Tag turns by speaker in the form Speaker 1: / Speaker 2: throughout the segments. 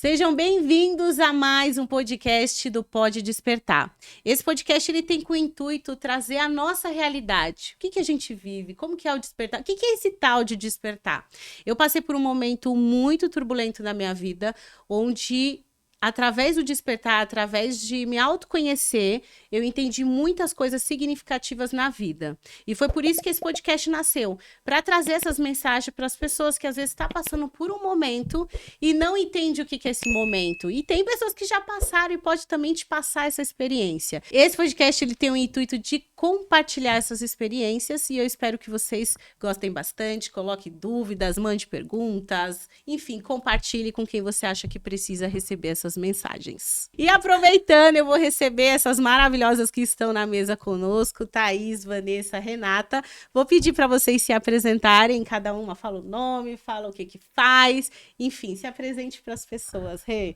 Speaker 1: Sejam bem-vindos a mais um podcast do Pode Despertar. Esse podcast ele tem como intuito trazer a nossa realidade. O que a gente vive? Como que é o despertar? O que é esse tal de despertar? Eu passei por um momento muito turbulento na minha vida, onde através do despertar, através de me autoconhecer, eu entendi muitas coisas significativas na vida. E foi por isso que esse podcast nasceu, para trazer essas mensagens para as pessoas que às vezes estão passando por um momento e não entende o que é esse momento. E tem pessoas que já passaram e pode também te passar essa experiência. Esse podcast ele tem o intuito de compartilhar essas experiências e eu espero que vocês gostem bastante, coloquem dúvidas, mande perguntas, enfim, compartilhe com quem você acha que precisa receber essas mensagens. E aproveitando, eu vou receber essas maravilhosas que estão na mesa conosco, Thaís, Vanessa, Renata. Vou pedir para vocês se apresentarem, cada uma fala o nome, fala o que faz, enfim, se apresente para as pessoas. Rê.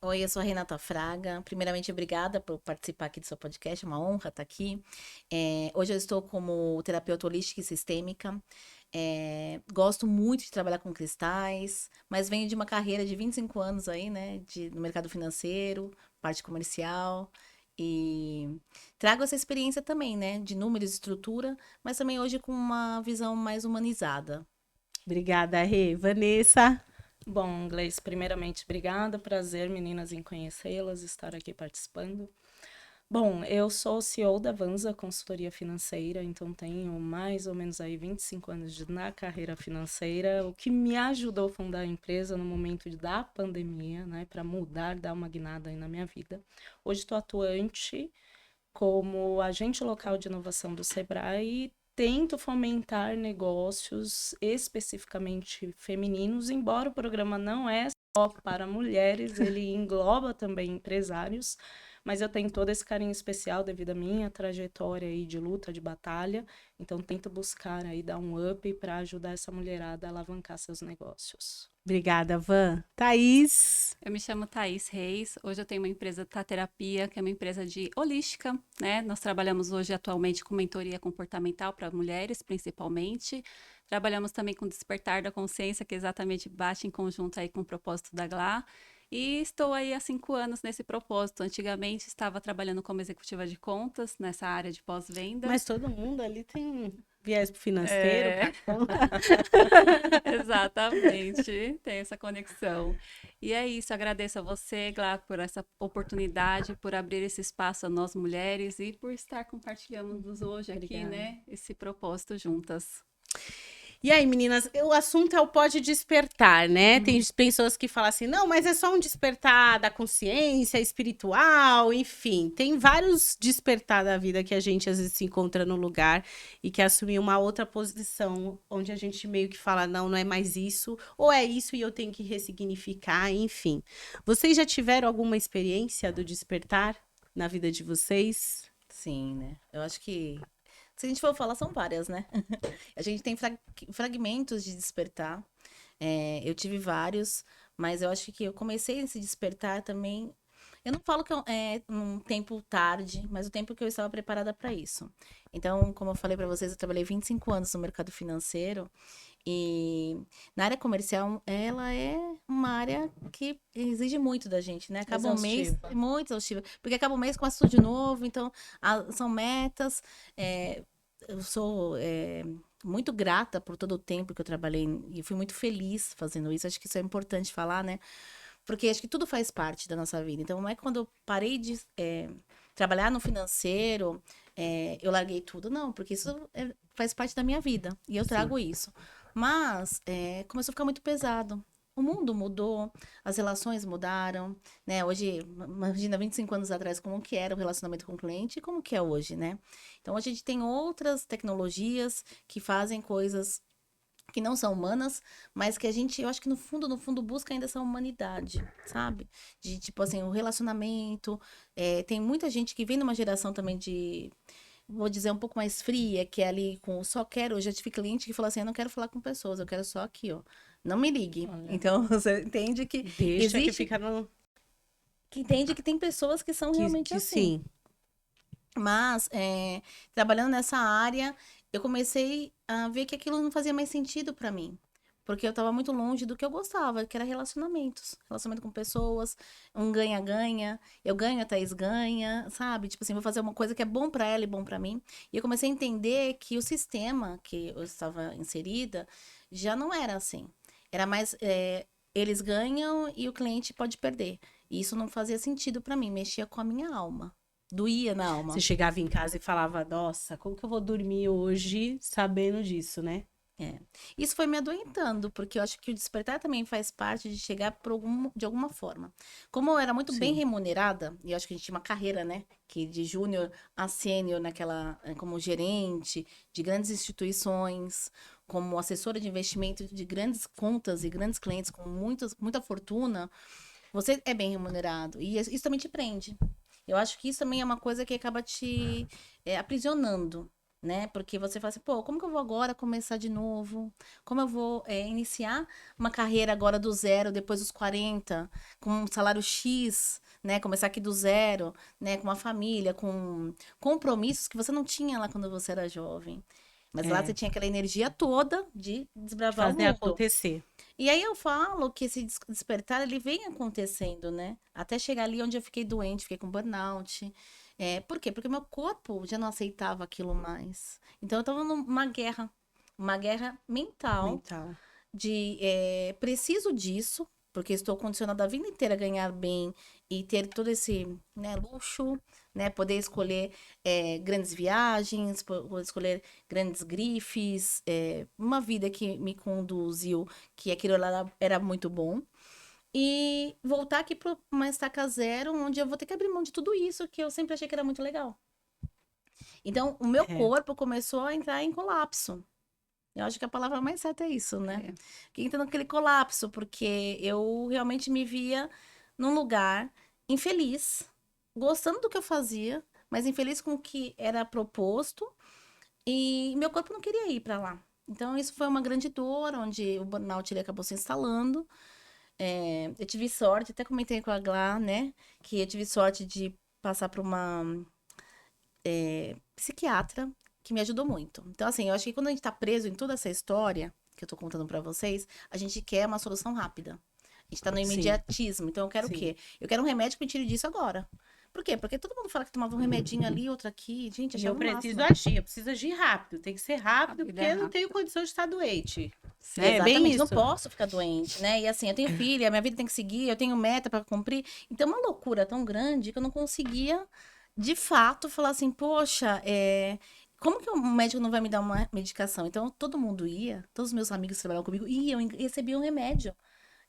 Speaker 2: Oi, eu sou a Renata Fraga. Primeiramente, obrigada por participar aqui do seu podcast, é uma honra estar aqui. Hoje eu estou como terapeuta holística e sistêmica. Gosto muito de trabalhar com cristais, mas venho de uma carreira de 25 anos aí, né, no mercado financeiro, parte comercial, e trago essa experiência também, né, de números, estrutura, mas também hoje com uma visão mais humanizada.
Speaker 1: Obrigada, Rê. Vanessa.
Speaker 3: Bom, Gleice, primeiramente, obrigada. Prazer, meninas, em conhecê-las, estar aqui participando. Bom, eu sou CEO da Vanza Consultoria Financeira, então tenho mais ou menos aí 25 anos na carreira financeira, o que me ajudou a fundar a empresa no momento da pandemia, né, para mudar, dar uma guinada aí na minha vida. Hoje estou atuante como agente local de inovação do Sebrae e tento fomentar negócios especificamente femininos, embora o programa não é só para mulheres, ele engloba também empresários, mas eu tenho todo esse carinho especial devido à minha trajetória aí de luta, de batalha, então tento buscar aí dar um up para ajudar essa mulherada a alavancar seus negócios.
Speaker 1: Obrigada, Van. Thaís.
Speaker 4: Eu me chamo Thaís Reis, hoje eu tenho uma empresa Tá Terapia, que é uma empresa de holística, né? Nós trabalhamos hoje atualmente com mentoria comportamental para mulheres, principalmente. Trabalhamos também com despertar da consciência, que exatamente bate em conjunto aí com o propósito da GLA. E estou aí há 5 anos nesse propósito. Antigamente estava trabalhando como executiva de contas, nessa área de pós-venda.
Speaker 1: Mas todo mundo ali tem viés financeiro.
Speaker 4: Exatamente, tem essa conexão. E é isso, agradeço a você, Glá, por essa oportunidade, por abrir esse espaço a nós mulheres e por estar compartilhando hoje aqui, né, esse propósito juntas.
Speaker 1: E aí, meninas, o assunto é o pode despertar, né? Tem pessoas que falam assim, não, mas é só um despertar da consciência espiritual, enfim. Tem vários despertar da vida que a gente às vezes se encontra no lugar e que assume uma outra posição, onde a gente meio que fala, não é mais isso, ou é isso e eu tenho que ressignificar, enfim. Vocês já tiveram alguma experiência do despertar na vida de vocês?
Speaker 2: Sim, né? Eu acho que se a gente for falar, são várias, né? A gente tem fragmentos de despertar. Eu tive vários, mas eu acho que eu comecei a se despertar também. Eu não falo que é um tempo tarde, mas o tempo que eu estava preparada para isso. Então, como eu falei para vocês, eu trabalhei 25 anos no mercado financeiro e na área comercial, ela é uma área que exige muito da gente, né? Acaba um mês, muito exaustiva, porque acaba o mês, começa tudo de novo, então são metas. Eu sou muito grata por todo o tempo que eu trabalhei e fui muito feliz fazendo isso. Acho que isso é importante falar, né? Porque acho que tudo faz parte da nossa vida. Então, não é que quando eu parei de trabalhar no financeiro, eu larguei tudo. Não, porque isso faz parte da minha vida. E eu trago isso. Mas começou a ficar muito pesado. O mundo mudou, as relações mudaram, né? Hoje, imagina 25 anos atrás, como que era o relacionamento com o cliente e como que é hoje, né? Então, a gente tem outras tecnologias que fazem coisas que não são humanas, mas que a gente, eu acho que no fundo, busca ainda essa humanidade, sabe? De, tipo assim, o relacionamento. Tem muita gente que vem numa geração também vou dizer, um pouco mais fria, que é ali com só quero. Eu já tive cliente que falou assim, eu não quero falar com pessoas, eu quero só aqui, ó. Não me ligue. Olha. Então, você entende que
Speaker 1: Deixa que fica no...
Speaker 2: Que entende que tem pessoas que são realmente assim. Sim. Mas, trabalhando nessa área, eu comecei a ver que aquilo não fazia mais sentido para mim. Porque eu tava muito longe do que eu gostava, que era relacionamentos. Relacionamento com pessoas, um ganha-ganha. Eu ganho, a Thaís ganha, sabe? Tipo assim, vou fazer uma coisa que é bom pra ela e bom pra mim. E eu comecei a entender que o sistema que eu estava inserida já não era assim. Era mais, eles ganham e o cliente pode perder. E isso não fazia sentido pra mim, mexia com a minha alma. Doía na alma.
Speaker 1: Você chegava em casa e falava, nossa, como que eu vou dormir hoje sabendo disso, né?
Speaker 2: Isso foi me adoentando, porque eu acho que o despertar também faz parte de chegar de alguma forma. Como eu era muito bem
Speaker 1: Sim.
Speaker 2: remunerada, e eu acho que a gente tinha uma carreira, né? Que de júnior a sênior como gerente de grandes instituições, como assessora de investimento de grandes contas e grandes clientes com muita fortuna, você é bem remunerado. E isso também te prende. Eu acho que isso também é uma coisa que acaba te aprisionando, né? Porque você fala assim, pô, como que eu vou agora começar de novo? Como eu vou iniciar uma carreira agora do zero, depois dos 40, com um salário X, né? Começar aqui do zero, né? Com uma família, com compromissos que você não tinha lá quando você era jovem. Mas lá
Speaker 1: É.
Speaker 2: você tinha aquela energia toda de desbravar o
Speaker 1: Fazer
Speaker 2: mundo.
Speaker 1: acontecer.
Speaker 2: E aí eu falo que esse despertar, ele vem acontecendo, né? Até chegar ali onde eu fiquei doente, fiquei com burnout. Por quê? Porque meu corpo já não aceitava aquilo mais. Então eu tava numa guerra. Uma guerra mental
Speaker 1: Mental.
Speaker 2: de preciso disso, porque estou condicionada a vida inteira a ganhar bem e ter todo esse, né, luxo, né, poder escolher grandes viagens, poder escolher grandes grifes, uma vida que me conduziu, que aquilo lá era muito bom. E voltar aqui para uma estaca zero, onde eu vou ter que abrir mão de tudo isso que eu sempre achei que era muito legal. Então, o meu
Speaker 1: É.
Speaker 2: corpo começou a entrar em colapso. Eu acho que a palavra mais certa é isso, né?
Speaker 4: É.
Speaker 2: Que entra naquele colapso, porque eu realmente me via num lugar infeliz, gostando do que eu fazia, mas infeliz com o que era proposto, e meu corpo não queria ir para lá. Então, isso foi uma grande dor, onde o burnout ele acabou se instalando. Eu tive sorte, até comentei com a Glá, né? Que eu tive sorte de passar por uma psiquiatra que me ajudou muito. Então, assim, eu acho que quando a gente tá preso em toda essa história que eu tô contando pra vocês, a gente quer uma solução rápida. A gente tá no
Speaker 1: Sim.
Speaker 2: imediatismo. Então, eu quero o
Speaker 1: Sim.
Speaker 2: quê? Eu quero um remédio que me tire disso agora. Por quê? Porque todo mundo fala que tomava um remedinho ali, outro aqui. Gente,
Speaker 1: E
Speaker 2: achava
Speaker 1: eu
Speaker 2: o
Speaker 1: preciso
Speaker 2: máximo.
Speaker 1: agir, eu preciso agir rápido. Tem que ser rápido,
Speaker 4: Rápido,
Speaker 1: porque
Speaker 4: é
Speaker 1: eu não tenho
Speaker 4: rápido.
Speaker 1: condição de estar doente.
Speaker 4: Sim.
Speaker 1: É bem
Speaker 2: Exatamente, não
Speaker 1: isso.
Speaker 2: posso ficar doente, né? E assim, eu tenho filha, minha vida tem que seguir, eu tenho meta pra cumprir. Então, uma loucura tão grande que eu não conseguia, de fato, falar assim, poxa, como que o médico não vai me dar uma medicação? Então, todo mundo ia, todos os meus amigos que trabalhavam comigo iam e recebiam remédio.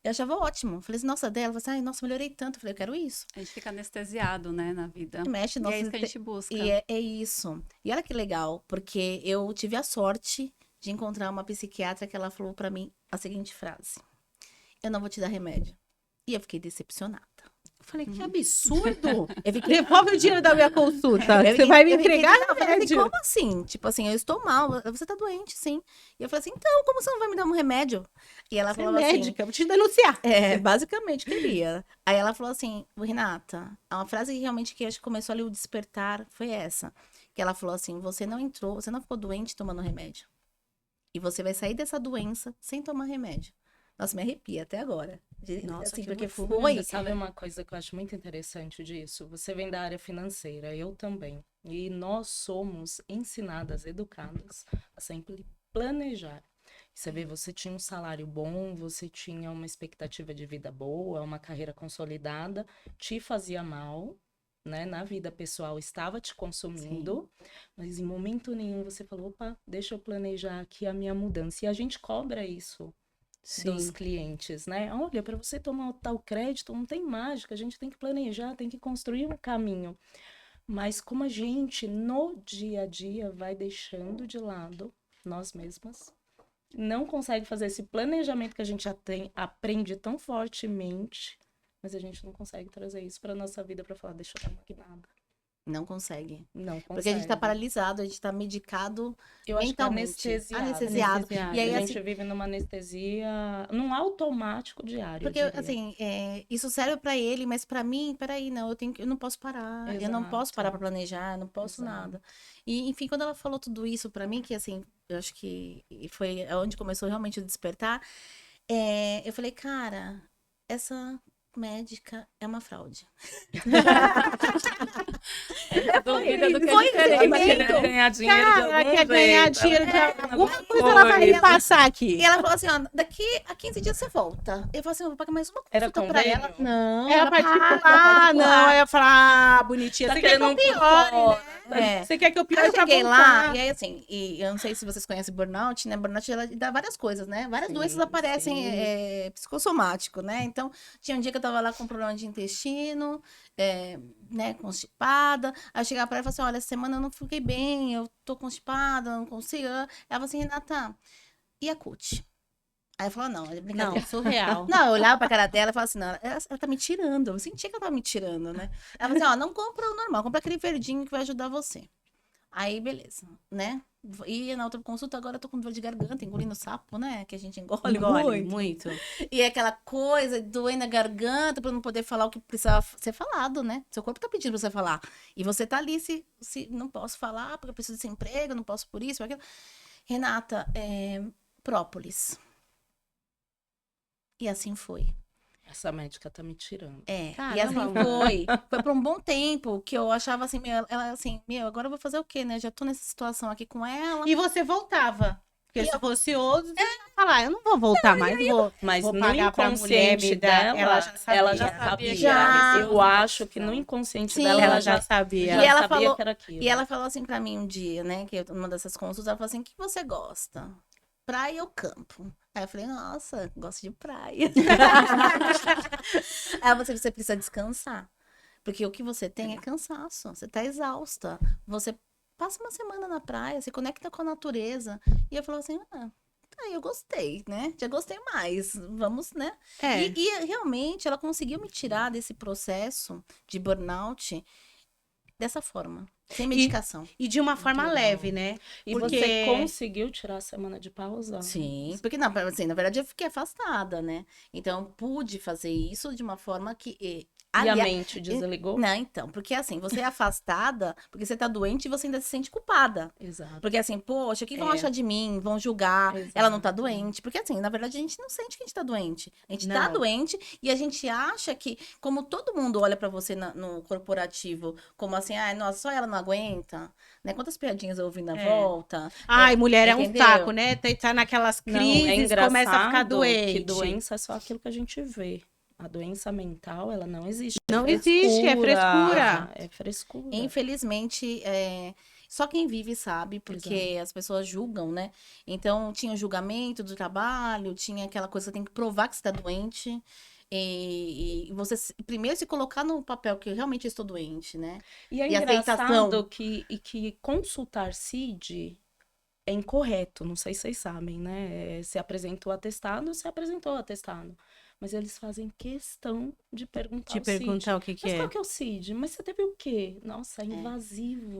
Speaker 2: Eu achava ótimo. Falei assim, nossa, dela, falei assim, ai, nossa, melhorei tanto. Eu falei, eu quero isso.
Speaker 4: A gente fica anestesiado, né, na vida.
Speaker 2: Mexe,
Speaker 4: E é
Speaker 2: nossa,
Speaker 4: isso que a gente busca.
Speaker 2: e é isso. E olha que legal, porque eu tive a sorte de encontrar uma psiquiatra que ela falou pra mim a seguinte frase: eu não vou te dar remédio. E eu fiquei decepcionada.
Speaker 1: Eu falei, que absurdo!
Speaker 2: Eu fiquei,
Speaker 1: Devolve o dinheiro da minha consulta.
Speaker 2: eu
Speaker 1: Você
Speaker 2: fiquei-
Speaker 1: vai me
Speaker 2: eu fiquei-
Speaker 1: entregar
Speaker 2: eu falei assim,
Speaker 1: remédio.
Speaker 2: como assim? Tipo assim, eu estou mal, você tá doente, sim. E eu falei assim, então, como você não vai me dar um remédio? E ela
Speaker 1: Você é
Speaker 2: falou assim,
Speaker 1: médica, eu vou te denunciar.
Speaker 2: basicamente queria. Aí ela falou assim, Renata, uma frase que realmente que acho que começou ali o despertar foi essa. Que ela falou assim, você não ficou doente tomando remédio. E você vai sair dessa doença sem tomar remédio. Nossa, me arrepia até agora.
Speaker 1: Nossa,
Speaker 2: Assim,
Speaker 1: que
Speaker 2: porque
Speaker 1: loucura.
Speaker 2: foi.
Speaker 3: Você sabe uma coisa que eu acho muito interessante disso? Você vem da área financeira, eu também. E nós somos ensinadas, educadas a sempre planejar. Você vê, você tinha um salário bom, você tinha uma expectativa de vida boa, uma carreira consolidada, te fazia mal, né? Na vida pessoal estava te consumindo, mas em momento nenhum você falou, opa, deixa eu planejar aqui a minha mudança. E a gente cobra isso dos clientes, né? Olha, para você tomar tal crédito, não tem mágica, a gente tem que planejar, tem que construir um caminho. Mas como a gente, no dia a dia, vai deixando de lado nós mesmas, não consegue fazer esse planejamento que a gente já tem, aprende tão fortemente, mas a gente não consegue trazer isso para nossa vida para falar, deixa eu dar uma guinada.
Speaker 2: Não consegue.
Speaker 3: Não
Speaker 2: Porque a gente tá
Speaker 3: consegue.
Speaker 2: paralisado, a gente tá medicado
Speaker 3: Eu acho que
Speaker 2: mentalmente.
Speaker 3: anestesiado.
Speaker 2: E aí,
Speaker 3: A
Speaker 2: assim,
Speaker 3: gente vive numa anestesia, num automático diário, eu
Speaker 2: porque,
Speaker 3: diria.
Speaker 2: assim, isso serve pra ele, mas pra mim, peraí, não, eu não posso parar. Eu não posso parar pra
Speaker 3: Exato.
Speaker 2: planejar, eu não posso
Speaker 3: Exato.
Speaker 2: nada. E, enfim, quando ela falou tudo isso pra mim, que, assim, eu acho que foi onde começou realmente o despertar, eu falei, cara, essa médica é uma fraude.
Speaker 4: Duvida do que
Speaker 2: Foi
Speaker 4: é diferente.
Speaker 3: Ela quer ganhar dinheiro de
Speaker 1: Ela
Speaker 3: algum
Speaker 1: quer ganhar
Speaker 3: jeito.
Speaker 1: dinheiro de
Speaker 3: Ela
Speaker 1: alguma
Speaker 3: não
Speaker 1: coisa, ela vai
Speaker 3: foi.
Speaker 1: me passar aqui.
Speaker 2: E ela falou assim, ó, daqui a 15 dias você volta. Eu falei assim, eu vou pagar mais uma
Speaker 3: Era
Speaker 2: consulta pra ela.
Speaker 3: convênio?
Speaker 2: Não,
Speaker 1: Era
Speaker 2: era
Speaker 1: particular.
Speaker 2: particular.
Speaker 1: Não, eu ia falar, bonitinha.
Speaker 3: Tá
Speaker 1: Você quer que eu
Speaker 3: querendo um por
Speaker 1: piore,
Speaker 3: fora.
Speaker 1: né?
Speaker 2: É.
Speaker 1: Você quer que eu
Speaker 2: Aí
Speaker 1: piore
Speaker 2: eu
Speaker 1: pra
Speaker 2: cheguei
Speaker 1: voltar.
Speaker 2: lá, e aí assim, e eu não sei se vocês conhecem burnout, né? Burnout, ela dá várias coisas, né? Várias
Speaker 3: Sim,
Speaker 2: doenças aparecem
Speaker 3: sim.
Speaker 2: psicossomático, né? Então, tinha um dia que eu tava lá com problema de intestino, né, constipada. Aí eu chegava pra ela e falava assim, olha, essa semana eu não fiquei bem, eu tô constipada, não consigo. Ela falou assim, Renata, e a CUT? Aí eu falava, não, é brincadeira.
Speaker 1: Não, surreal.
Speaker 2: Não, eu olhava pra cara dela e falava assim, não, ela tá me tirando. Eu sentia que ela tava me tirando, né? Ela falou assim, ó, não compra o normal, compra aquele verdinho que vai ajudar você. Aí, beleza, né? E na outra consulta, agora eu tô com dor de garganta, engolindo sapo, né? Que a gente engole muito. E é aquela coisa, doendo a garganta pra não poder falar o que precisava ser falado, né? Seu corpo tá pedindo pra você falar. E você tá ali, se não posso falar, porque eu preciso desse emprego, não posso por isso, por aquilo. Renata, própolis. E assim foi.
Speaker 3: Essa médica tá me tirando.
Speaker 2: E assim
Speaker 1: Caramba.
Speaker 2: foi. Foi por um bom tempo que eu achava assim, ela assim, agora eu vou fazer o quê, né? Já tô nessa situação aqui com ela.
Speaker 1: E você voltava. Porque se fosse outro, você ia falar, eu não vou voltar mais,
Speaker 3: Mas
Speaker 1: vou
Speaker 3: no
Speaker 1: pagar pra mulher
Speaker 3: inconsciente
Speaker 1: me dar.
Speaker 3: dela,
Speaker 1: Ela já sabia.
Speaker 2: Já.
Speaker 3: Eu acho que no inconsciente
Speaker 2: Sim.
Speaker 3: dela,
Speaker 1: Ela já sabia.
Speaker 3: já
Speaker 2: E ela
Speaker 3: sabia
Speaker 2: falou-
Speaker 3: que era aquilo.
Speaker 2: E ela falou assim pra mim um dia, né? Que numa dessas consultas, ela falou assim: o que você gosta? Praia ou campo? Aí eu falei, nossa, gosto de praia. Aí você precisa descansar. Porque o que você tem é cansaço. Você tá exausta. Você passa uma semana na praia, se conecta com a natureza. E eu falei assim, eu gostei, né? Já gostei mais. Vamos, né?
Speaker 1: É.
Speaker 2: E realmente ela conseguiu me tirar desse processo de burnout dessa forma. Sem medicação.
Speaker 1: E de uma forma
Speaker 3: legal.
Speaker 1: leve, né?
Speaker 3: E
Speaker 1: Porque-
Speaker 3: você conseguiu tirar a semana de pausa?
Speaker 2: Sim, porque não, assim, na verdade eu fiquei afastada, né? Então eu pude fazer isso de uma forma que.
Speaker 3: E a
Speaker 2: aliás,
Speaker 3: mente desligou?
Speaker 2: Não, então, porque assim, você é afastada, porque você tá doente e você ainda se sente culpada.
Speaker 3: Exato.
Speaker 2: Porque assim, poxa, o que vão
Speaker 1: É.
Speaker 2: achar de mim? Vão julgar, ela não tá
Speaker 3: Exato.
Speaker 2: doente. Porque assim, na verdade a gente não sente que a gente tá doente. A gente tá
Speaker 1: Não.
Speaker 2: doente e a gente acha que, como todo mundo olha pra você no corporativo, como assim, nossa, só ela não aguenta, né? Quantas piadinhas eu ouvi na volta.
Speaker 1: Ai, mulher é um
Speaker 2: entendeu?
Speaker 1: saco, né? Tá naquelas
Speaker 3: Não, é
Speaker 1: crises, começa a ficar
Speaker 3: engraçado
Speaker 1: doente.
Speaker 3: que doença é só aquilo que a gente vê. A doença mental, ela não existe.
Speaker 1: Não existe, é frescura.
Speaker 3: É frescura.
Speaker 2: Infelizmente, só quem vive sabe, porque as pessoas julgam, né? Então, tinha o julgamento do trabalho, tinha aquela coisa, você tem que provar que você está doente. E você primeiro se colocar no papel que eu realmente estou doente, né?
Speaker 3: E é
Speaker 2: E
Speaker 3: engraçado
Speaker 2: aceitação.
Speaker 3: que consultar CID é incorreto, não sei se vocês sabem, né? Se apresentou atestado, se apresentou atestado. Mas eles fazem questão de perguntar
Speaker 1: Te
Speaker 3: o CID.
Speaker 1: perguntar o que
Speaker 3: Mas
Speaker 1: é.
Speaker 3: qual que é o CID? Mas você teve o quê? Nossa, é invasivo.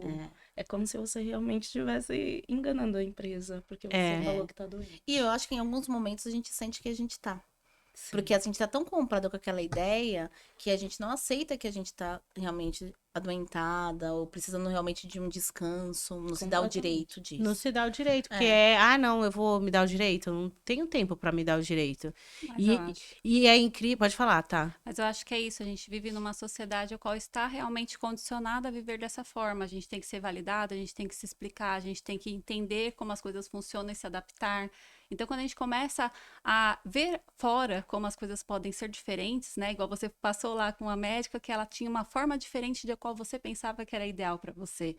Speaker 3: É como se você realmente estivesse enganando a empresa, porque você falou que tá doente.
Speaker 2: E eu acho que em alguns momentos a gente sente que a gente tá.
Speaker 3: Sim.
Speaker 2: Porque a gente tá tão comprado com aquela ideia que a gente não aceita que a gente tá realmente adoentada ou precisando realmente de um descanso, não se dá o
Speaker 3: Completamente.
Speaker 2: direito disso.
Speaker 1: Não se dá o direito, porque não, eu vou me dar o direito, eu não tenho tempo pra me dar o direito.
Speaker 4: Mas eu acho.
Speaker 1: E é incrível, pode falar, tá?
Speaker 4: Mas eu acho que é isso, a gente vive numa sociedade a qual está realmente condicionada a viver dessa forma. A gente tem que ser validado, a gente tem que se explicar, a gente tem que entender como as coisas funcionam e se adaptar. Então, quando a gente começa a ver fora como as coisas podem ser diferentes, né? Igual você passou lá com a médica, que ela tinha uma forma diferente da qual você pensava que era ideal para você.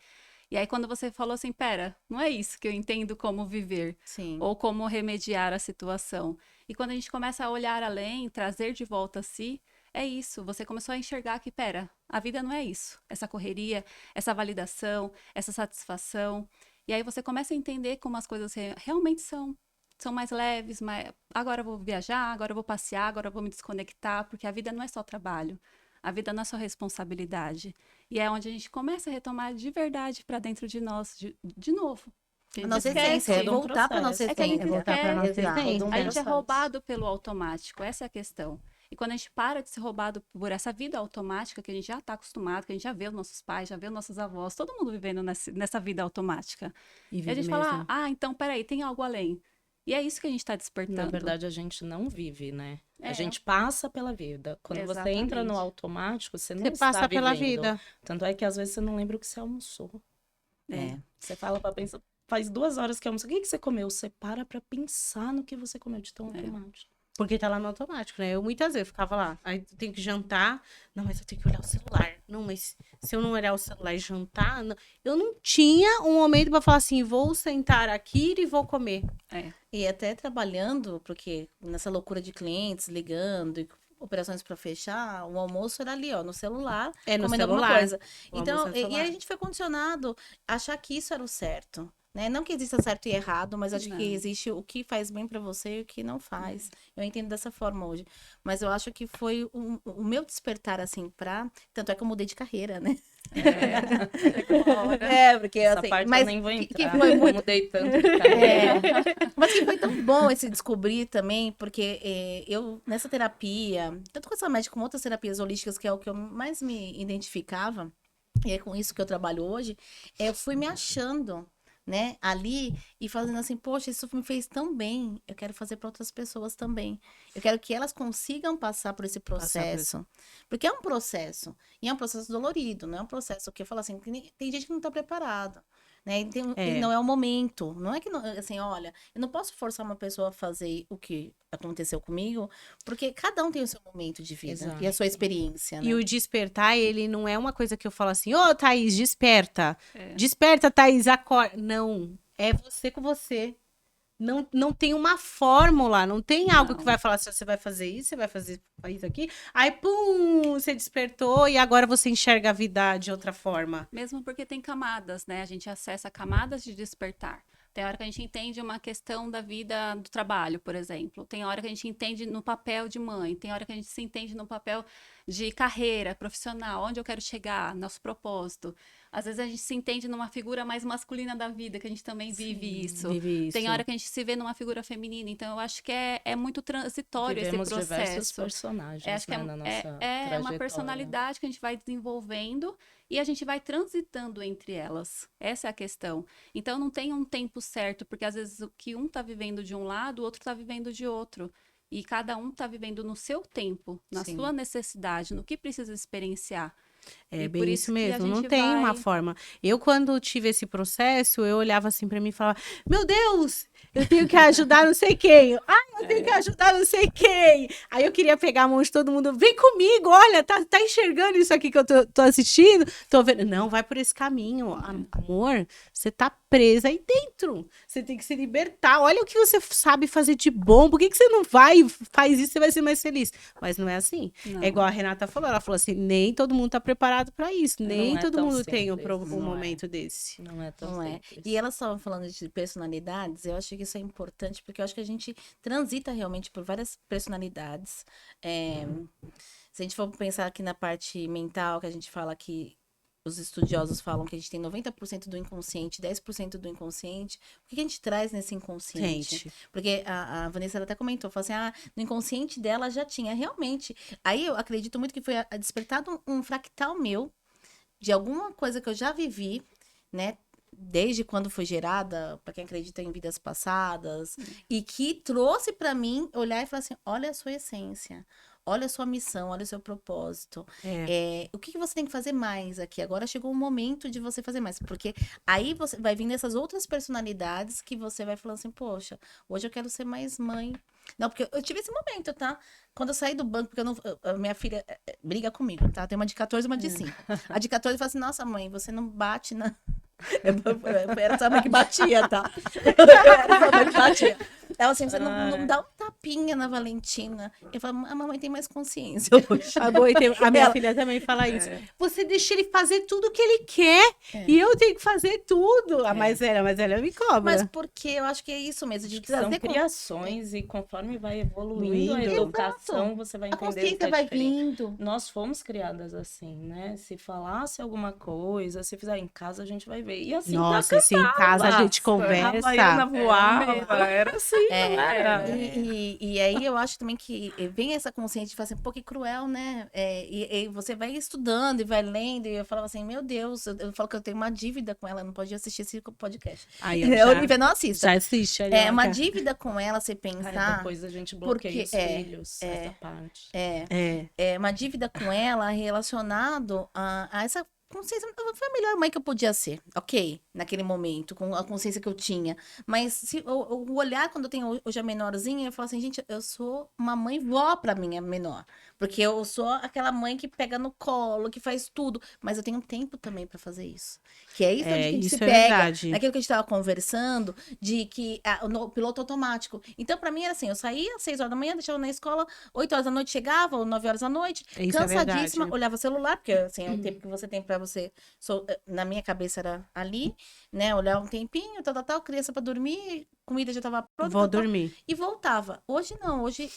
Speaker 4: E aí, quando você falou assim, pera, não é isso que eu entendo como viver.
Speaker 2: Sim.
Speaker 4: Ou como remediar a situação. E quando a gente começa a olhar além, trazer de volta a si, é isso. Você começou a enxergar que, pera, a vida não é isso. Essa correria, essa validação, essa satisfação. E aí você começa a entender como as coisas realmente são. São mais leves, agora eu vou viajar, agora eu vou passear, agora eu vou me desconectar, porque a vida não é só trabalho. A vida não é só responsabilidade. E é onde a gente começa a retomar de verdade para dentro de nós, de novo. A
Speaker 2: A
Speaker 4: gente
Speaker 2: nossa
Speaker 4: esquece.
Speaker 2: essência, é
Speaker 3: todo um
Speaker 2: voltar para nossa
Speaker 3: processo.
Speaker 4: É que a gente
Speaker 2: essência.
Speaker 1: voltar pra nossa
Speaker 2: Exato,
Speaker 1: essência.
Speaker 2: todo um
Speaker 4: A gente é
Speaker 2: processo.
Speaker 4: roubado pelo automático, essa é a questão. E quando a gente para de ser roubado por essa vida automática, que a gente já está acostumado, que a gente já vê os nossos pais, já vê os nossos avós, todo mundo vivendo nessa vida automática.
Speaker 1: E
Speaker 4: E a gente fala, então, peraí, tem algo além. E é isso que a gente está despertando.
Speaker 3: Na verdade, a gente não vive, né?
Speaker 4: É.
Speaker 3: A gente passa pela vida. Quando você entra no
Speaker 4: Exatamente.
Speaker 3: automático, você não
Speaker 1: Você
Speaker 3: está
Speaker 1: passa pela
Speaker 3: vivendo.
Speaker 1: vida.
Speaker 3: Tanto é que às vezes você não lembra o que você almoçou.
Speaker 2: É.
Speaker 3: Você fala pra pensar, faz 2 horas que almoçou. O que você comeu? Você para pra pensar no que você comeu de tão automático.
Speaker 1: Porque tá lá no automático, né? Eu muitas vezes ficava lá. Aí eu tenho que jantar. Não, mas eu tenho que olhar o celular. Não, mas se eu não olhar o celular e jantar... Não. Eu não tinha um momento pra falar assim, vou sentar aqui e vou comer.
Speaker 2: E até trabalhando, porque nessa loucura de clientes ligando e operações para fechar, o almoço era ali, ó, no celular,
Speaker 1: É, no
Speaker 2: comendo alguma
Speaker 1: celular.
Speaker 2: coisa.
Speaker 1: O
Speaker 2: Então,
Speaker 1: almoço é no
Speaker 2: e
Speaker 1: celular.
Speaker 2: a gente foi condicionado a achar que isso era o certo. Né? Não que exista certo e errado, mas acho
Speaker 4: Não.
Speaker 2: que existe o que faz bem para você e o que não faz. Eu entendo dessa forma hoje. Mas eu acho que foi o meu despertar, assim, Tanto é que eu mudei de carreira, né? Porque
Speaker 3: Essa
Speaker 2: assim,
Speaker 3: parte
Speaker 2: mas
Speaker 3: eu nem vou
Speaker 2: que
Speaker 3: entrar.
Speaker 2: foi
Speaker 3: Eu
Speaker 2: muito
Speaker 3: mudei tanto de carreira.
Speaker 2: mas que foi tão bom esse descobrir também, porque eu, nessa terapia, tanto com essa médica como outras terapias holísticas, que é o que eu mais me identificava, e é com isso que eu trabalho hoje, eu fui me achando, né, ali e fazendo assim, poxa, isso me fez tão bem, eu quero fazer para outras pessoas também. Eu quero que elas consigam passar por esse processo. Porque é um processo, e é um processo dolorido, não é um processo que eu falo assim, tem gente que não está preparada. Né? E não é o momento. Não é que, assim, olha, eu não posso forçar uma pessoa a fazer o que aconteceu comigo, porque cada um tem o seu momento de vida
Speaker 3: Exato.
Speaker 2: e a sua experiência, né?
Speaker 1: E o despertar, ele não é uma coisa que eu falo assim, ô, Thaís, desperta.
Speaker 4: É.
Speaker 1: Desperta, Thaís, acorda. Não, é você com você. Não tem uma fórmula, não tem algo
Speaker 4: Não.
Speaker 1: que vai falar se você vai fazer isso, você vai fazer isso aqui. Aí, pum, você despertou e agora você enxerga a vida de outra forma.
Speaker 4: Mesmo porque tem camadas, né? A gente acessa camadas de despertar. Tem hora que a gente entende uma questão da vida do trabalho, por exemplo. Tem hora que a gente entende no papel de mãe. Tem hora que a gente se entende no papel de carreira profissional, onde eu quero chegar, nosso propósito. Às vezes a gente se entende numa figura mais masculina da vida, que a gente também vive isso.
Speaker 1: Vive isso.
Speaker 4: Tem hora que a gente se vê numa figura feminina. Então, eu acho que é muito transitório
Speaker 3: Vivemos
Speaker 4: esse
Speaker 3: diversos
Speaker 4: processo.
Speaker 3: personagens,
Speaker 4: Acho que
Speaker 3: né, na nossa
Speaker 4: é uma
Speaker 3: trajetória.
Speaker 4: personalidade que a gente vai desenvolvendo e a gente vai transitando entre elas. Essa é a questão. Então, não tem um tempo certo, porque às vezes o que um está vivendo de um lado, o outro está vivendo de outro. E cada um está vivendo no seu tempo, na
Speaker 2: Sim.
Speaker 4: sua necessidade, no que precisa experienciar.
Speaker 1: É
Speaker 4: E
Speaker 1: bem
Speaker 4: por
Speaker 1: isso
Speaker 4: que a
Speaker 1: mesmo, não
Speaker 4: gente
Speaker 1: tem uma
Speaker 4: vai-
Speaker 1: forma. Eu, quando tive esse processo, eu olhava assim pra mim e falava: Meu Deus, eu tenho que ajudar não sei quem. Eu tenho que ajudar não sei quem. Aí eu queria pegar a mão de todo mundo: Vem comigo, olha, tá enxergando isso aqui que eu tô assistindo? Tô vendo. Não, vai por esse caminho. Amor, você tá presa aí dentro. Você tem que se libertar. Olha o que você sabe fazer de bom. Por que você não vai e faz isso? Você vai ser mais feliz. Mas não é assim.
Speaker 4: Não.
Speaker 1: É igual a Renata falou. Ela falou assim: nem todo mundo tá preparado pra isso. Nem
Speaker 3: Não é
Speaker 1: todo
Speaker 3: tão
Speaker 1: mundo tem um
Speaker 3: simples, não é.
Speaker 1: momento desse.
Speaker 3: Não é tão
Speaker 2: Não é.
Speaker 3: simples.
Speaker 2: E elas estavam falando de personalidades, eu acho que isso é importante, porque eu acho que a gente transita realmente por várias personalidades. Se a gente for pensar aqui na parte mental, que a gente fala que os estudiosos falam que a gente tem 90% do inconsciente, 10% do inconsciente. O que a gente traz nesse inconsciente?
Speaker 1: Gente,
Speaker 2: Porque a Vanessa ela até comentou, falou assim, no inconsciente dela já tinha, realmente. Aí eu acredito muito que foi despertado um fractal meu, de alguma coisa que eu já vivi, né? Desde quando foi gerada, para quem acredita em vidas passadas, e que trouxe para mim olhar e falar assim: olha a sua essência, olha a sua missão, olha o seu propósito. O que você tem que fazer mais aqui? Agora chegou o momento de você fazer mais, porque aí você vai vindo essas outras personalidades que você vai falando assim: poxa, hoje eu quero ser mais mãe. Não, porque eu tive esse momento, tá? Quando eu saí do banco, porque a minha filha briga comigo, tá? Tem uma de 14 e uma de 5. A de 14 fala assim: nossa, mãe, você não bate na. Eu era essa mãe que batia, tá? Era essa mãe que batia. Ela assim, você não dá um tapinha na Valentina. Eu falo, a mamãe tem mais consciência hoje.
Speaker 1: A minha filha também fala isso. Você deixa ele fazer tudo o que ele quer e eu tenho que fazer tudo. Mas ela me cobra.
Speaker 2: Mas porque eu acho que é isso mesmo, de
Speaker 3: São
Speaker 2: trazer
Speaker 3: criações e conforme vai evoluindo a
Speaker 1: Exato.
Speaker 3: educação, você vai
Speaker 2: a
Speaker 3: entender que
Speaker 2: consciência
Speaker 3: é
Speaker 2: vai
Speaker 3: diferente.
Speaker 2: vindo.
Speaker 3: Nós fomos criadas assim, né? Se falasse alguma coisa, se fizer em casa, a gente vai ver. E assim,
Speaker 1: Nossa, se em casa a gente
Speaker 3: a
Speaker 1: conversa.
Speaker 3: baiana voava, era assim, não era?
Speaker 2: E aí eu acho também que vem essa consciência de fazer um pouco cruel, né? E você vai estudando e vai lendo, e eu falava assim, meu Deus, eu falo que eu tenho uma dívida com ela, não pode assistir esse podcast.
Speaker 1: Aí
Speaker 2: A Olivia não assista.
Speaker 1: já assiste.
Speaker 2: É uma dívida com ela, você
Speaker 3: Ai,
Speaker 2: pensar.
Speaker 3: depois a gente bloqueia os
Speaker 2: porque-
Speaker 3: filhos, essa parte.
Speaker 2: É uma dívida com ela relacionado a essa consciência. Foi a melhor mãe que eu podia ser, ok? Naquele momento, com a consciência que eu tinha. Mas se o olhar, quando eu tenho hoje a menorzinha, eu falo assim, gente, eu sou uma mãe vó pra minha menor. Porque eu sou aquela mãe que pega no colo, que faz tudo. Mas eu tenho tempo também pra fazer isso. Que é isso onde a gente
Speaker 1: isso
Speaker 2: se
Speaker 1: é
Speaker 2: pega.
Speaker 1: verdade.
Speaker 2: Naquilo que a gente tava conversando, de que no piloto automático. Então, pra mim, era assim, eu saía às 6 horas da manhã, deixava na escola, 8 horas da noite chegava, ou 9 horas da noite,
Speaker 1: Isso é
Speaker 2: cansadíssima,
Speaker 1: verdade.
Speaker 2: olhava o celular, porque assim, é o tempo que você tem pra você. Na minha cabeça era ali, né? Olhar um tempinho, tal, criança pra dormir, comida já tava pronta.
Speaker 1: Vou
Speaker 2: tal,
Speaker 1: dormir.
Speaker 2: e voltava. Hoje não, hoje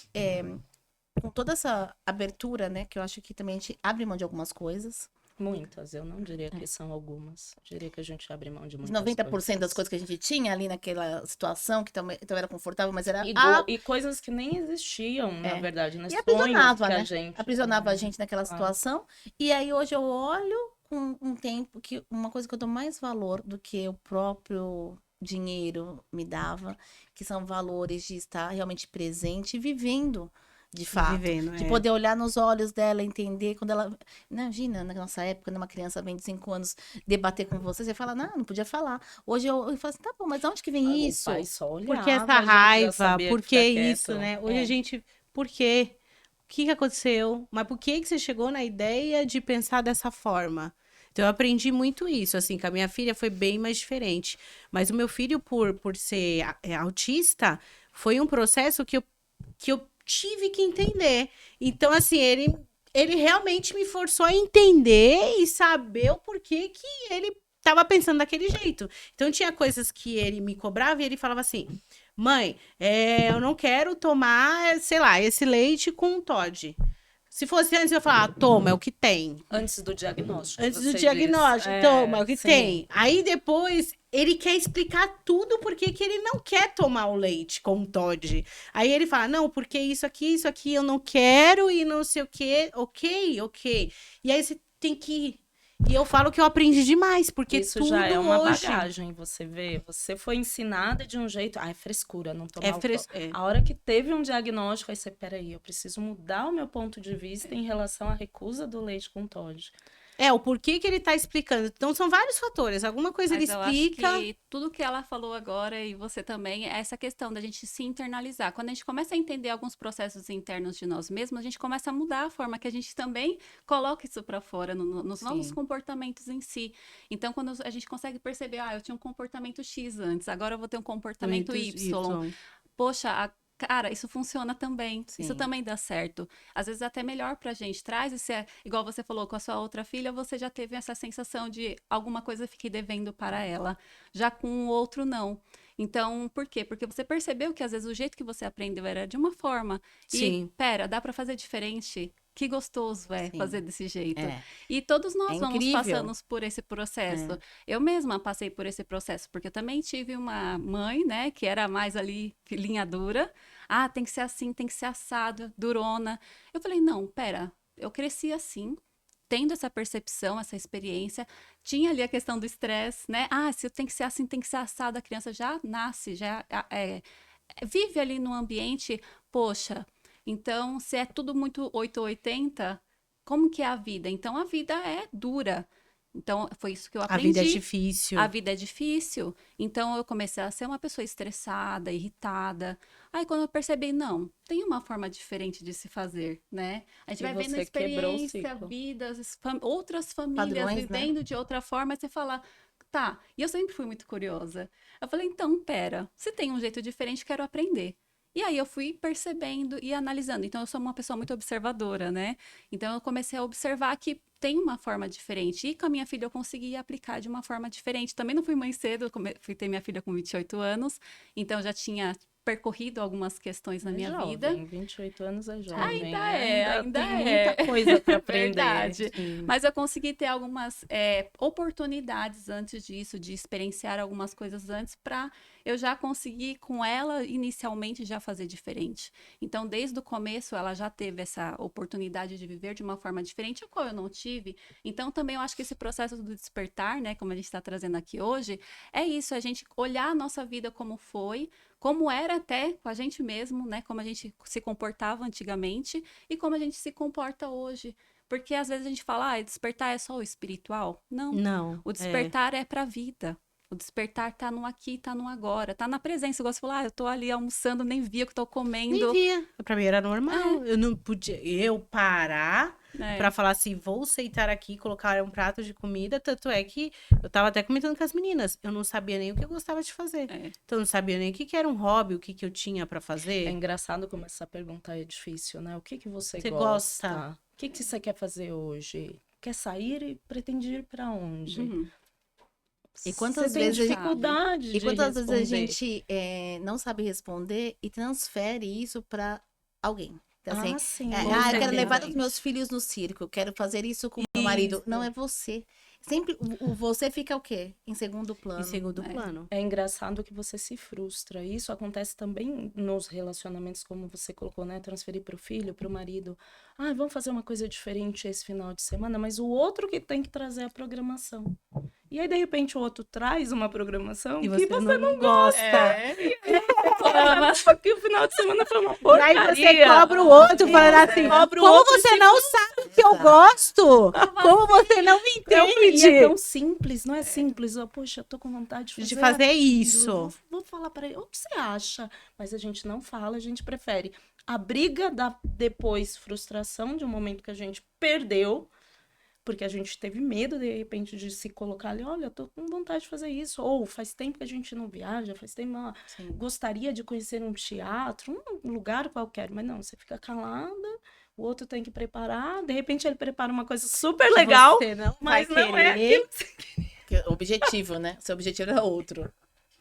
Speaker 2: com toda essa abertura, né? Que eu acho que também a gente abre mão de algumas coisas.
Speaker 3: Muitas, eu não diria que são algumas. Eu diria que a gente abre mão de
Speaker 2: Os
Speaker 3: muitas
Speaker 2: 90% das coisas que a gente tinha ali naquela situação, que também era confortável, mas era.
Speaker 3: E coisas que nem existiam, na verdade, né?
Speaker 2: E
Speaker 3: Sonhos
Speaker 2: aprisionava,
Speaker 3: que
Speaker 2: né?
Speaker 3: a gente...
Speaker 2: Aprisionava a gente naquela
Speaker 3: Claro.
Speaker 2: situação. E aí hoje eu olho com um tempo que uma coisa que eu dou mais valor do que o próprio dinheiro me dava, que são valores de estar realmente presente e vivendo. De fato.
Speaker 1: Vivendo,
Speaker 2: De poder olhar nos olhos dela, entender quando ela. Imagina, na nossa época, quando uma criança vem de 5 anos debater com você fala, não podia falar. Hoje eu falo assim, tá bom, mas de onde que vem isso?
Speaker 3: O pai só olhava,
Speaker 1: Porque
Speaker 3: a
Speaker 1: essa
Speaker 3: gente já
Speaker 1: raiva,
Speaker 3: sabia
Speaker 1: por
Speaker 3: que
Speaker 1: que
Speaker 3: ficar
Speaker 1: isso,
Speaker 3: quieto.
Speaker 1: né? Hoje a gente. Por quê? O que que aconteceu? Mas por que que você chegou na ideia de pensar dessa forma? Então, eu aprendi muito isso, assim, com a minha filha foi bem mais diferente. Mas o meu filho, por ser autista, foi um processo que eu tive que entender. Então, assim, ele realmente me forçou a entender e saber o porquê que ele estava pensando daquele jeito. Então, tinha coisas que ele me cobrava e ele falava assim, mãe, eu não quero tomar, sei lá, esse leite com Toddy. Se fosse antes, eu ia falar, toma, é o que tem.
Speaker 3: Antes do diagnóstico.
Speaker 1: Antes
Speaker 3: você
Speaker 1: do diagnóstico,
Speaker 3: diz.
Speaker 1: toma, é o que
Speaker 3: sim.
Speaker 1: tem. Aí depois ele quer explicar tudo porque que ele não quer tomar o leite com o Toddy. Aí ele fala, não, porque isso aqui eu não quero e não sei o quê. Ok. E aí você tem que... E eu falo que eu aprendi demais, porque
Speaker 3: Isso
Speaker 1: tudo
Speaker 3: já é uma
Speaker 1: hoje...
Speaker 3: bagagem, você vê. Você foi ensinada de um jeito... é frescura, não tomar
Speaker 1: É.
Speaker 3: A hora que teve um diagnóstico, aí você, peraí, eu preciso mudar o meu ponto de vista em relação à recusa do leite com Toddy.
Speaker 1: O porquê que ele tá explicando. Então, são vários fatores. Alguma coisa
Speaker 4: Mas
Speaker 1: ele
Speaker 4: eu
Speaker 1: explica...
Speaker 4: acho que tudo que ela falou agora e você também é essa questão da gente se internalizar. Quando a gente começa a entender alguns processos internos de nós mesmos, a gente começa a mudar a forma que a gente também coloca isso para fora nos nossos comportamentos em si. Então, quando a gente consegue perceber, eu tinha um comportamento X antes, agora eu vou ter um comportamento Y. Poxa, cara, isso funciona também.
Speaker 2: Sim.
Speaker 4: Isso também dá certo. Às vezes é até melhor pra gente. Traz esse, igual você falou com a sua outra filha, você já teve essa sensação de alguma coisa fiquei devendo para ela. Já com o outro, não. Então, por quê? Porque você percebeu que às vezes o jeito que você aprendeu era de uma forma.
Speaker 1: Sim.
Speaker 4: E, pera, dá pra fazer diferente? Que gostoso
Speaker 2: Sim.
Speaker 4: fazer desse jeito.
Speaker 2: É.
Speaker 4: E todos nós vamos
Speaker 2: incrível.
Speaker 4: passando por esse processo. Eu mesma passei por esse processo, porque eu também tive uma mãe, né, que era mais ali linha dura. Tem que ser assim, tem que ser assado, durona. Eu falei, não, pera, eu cresci assim, tendo essa percepção, essa experiência. Tinha ali a questão do estresse, né? Se tem que ser assim, tem que ser assado, a criança já nasce, já vive ali no ambiente, poxa... Então, se é tudo muito 8 ou 80, como que é a vida? Então, a vida é dura. Então, foi isso que eu aprendi.
Speaker 1: A vida é difícil.
Speaker 4: A vida é difícil. Então, eu comecei a ser uma pessoa estressada, irritada. Aí, quando eu percebi, não, tem uma forma diferente de se fazer, né? A gente vai vendo a experiência, vidas, outras famílias
Speaker 2: Padrões,
Speaker 4: vivendo
Speaker 2: né?
Speaker 4: de outra forma. Aí você fala, tá. E eu sempre fui muito curiosa. Eu falei, então, pera, se tem um jeito diferente, quero aprender. E aí eu fui percebendo e analisando. Então eu sou uma pessoa muito observadora, né? Então eu comecei a observar que tem uma forma diferente. E com a minha filha eu consegui aplicar de uma forma diferente. Também não fui mãe cedo, fui ter minha filha com 28 anos, então já tinha percorrido algumas questões na minha vida.
Speaker 3: 28 anos é jovem.
Speaker 4: Ainda
Speaker 3: tem
Speaker 4: é.
Speaker 3: muita coisa para aprender.
Speaker 4: Verdade. Mas eu consegui ter algumas oportunidades antes disso, de experienciar algumas coisas antes, para eu já conseguir com ela inicialmente já fazer diferente. Então, desde o começo, ela já teve essa oportunidade de viver de uma forma diferente, a qual eu não tive. Então, também eu acho que esse processo do despertar, né, como a gente está trazendo aqui hoje, é isso, a gente olhar a nossa vida como foi, como era até com a gente mesmo, né? Como a gente se comportava antigamente e como a gente se comporta hoje. Porque às vezes a gente fala, despertar é só o espiritual. Não.
Speaker 1: Não.
Speaker 4: O despertar é para a vida. O despertar tá no aqui, tá no agora, tá na presença. Eu gosto de falar, eu tô ali almoçando, nem via o que tô comendo.
Speaker 1: Nem via. Pra mim era normal. Eu não podia parar pra falar assim, vou sentar aqui, colocar um prato de comida. Tanto é que eu tava até comentando com as meninas. Eu não sabia nem o que eu gostava de fazer. Então eu não sabia nem o que era um hobby, o que eu tinha pra fazer.
Speaker 3: É engraçado como essa pergunta é difícil, né? O que você
Speaker 1: Você
Speaker 3: gosta?
Speaker 1: gosta?
Speaker 3: O que você quer fazer hoje? Quer sair e pretende ir pra onde?
Speaker 2: E quantas
Speaker 3: Você tem
Speaker 2: vezes
Speaker 3: dificuldade
Speaker 2: E
Speaker 3: de
Speaker 2: quantas vezes a
Speaker 3: responder?
Speaker 2: gente não sabe responder e transfere isso para alguém? Então, assim,
Speaker 3: Sim.
Speaker 2: eu quero levar os
Speaker 4: certeza.
Speaker 2: meus filhos no circo, eu quero fazer isso com o meu marido. Não é você. Sempre o você fica o quê? Em segundo plano.
Speaker 1: Em segundo plano.
Speaker 3: É engraçado que você se frustra. Isso acontece também nos relacionamentos, como você colocou, né? Transferir para o filho, para o marido. Ah, vamos fazer uma coisa diferente esse final de semana, mas o outro que tem que trazer a programação. E aí, de repente, o outro traz uma programação
Speaker 1: E
Speaker 3: que
Speaker 1: você não gosta.
Speaker 3: Só que o final de semana foi uma
Speaker 1: E
Speaker 3: porcaria.
Speaker 1: aí você cobra o outro, falando assim,
Speaker 3: Cobra o
Speaker 1: como
Speaker 3: outro
Speaker 1: você não sabe que eu gosto? Como você não me
Speaker 3: E
Speaker 1: entende?
Speaker 3: é tão simples, não é simples? Poxa, eu tô com vontade
Speaker 1: De fazer
Speaker 3: aquilo.
Speaker 1: isso.
Speaker 3: Vou falar pra ele, o que você acha? Mas a gente não fala, a gente prefere. A briga dá depois frustração de um momento que a gente perdeu, porque a gente teve medo, de repente, de se colocar ali, olha, eu tô com vontade de fazer isso. Ou faz tempo que a gente não viaja, faz tempo, gostaria de conhecer um teatro, um lugar qualquer. Mas não, você fica calada, o outro tem que preparar, de repente ele prepara uma coisa super legal,
Speaker 1: Você não
Speaker 3: mas
Speaker 1: vai
Speaker 3: não é
Speaker 1: querer.
Speaker 3: aquilo.
Speaker 2: O objetivo, né? Seu objetivo era outro.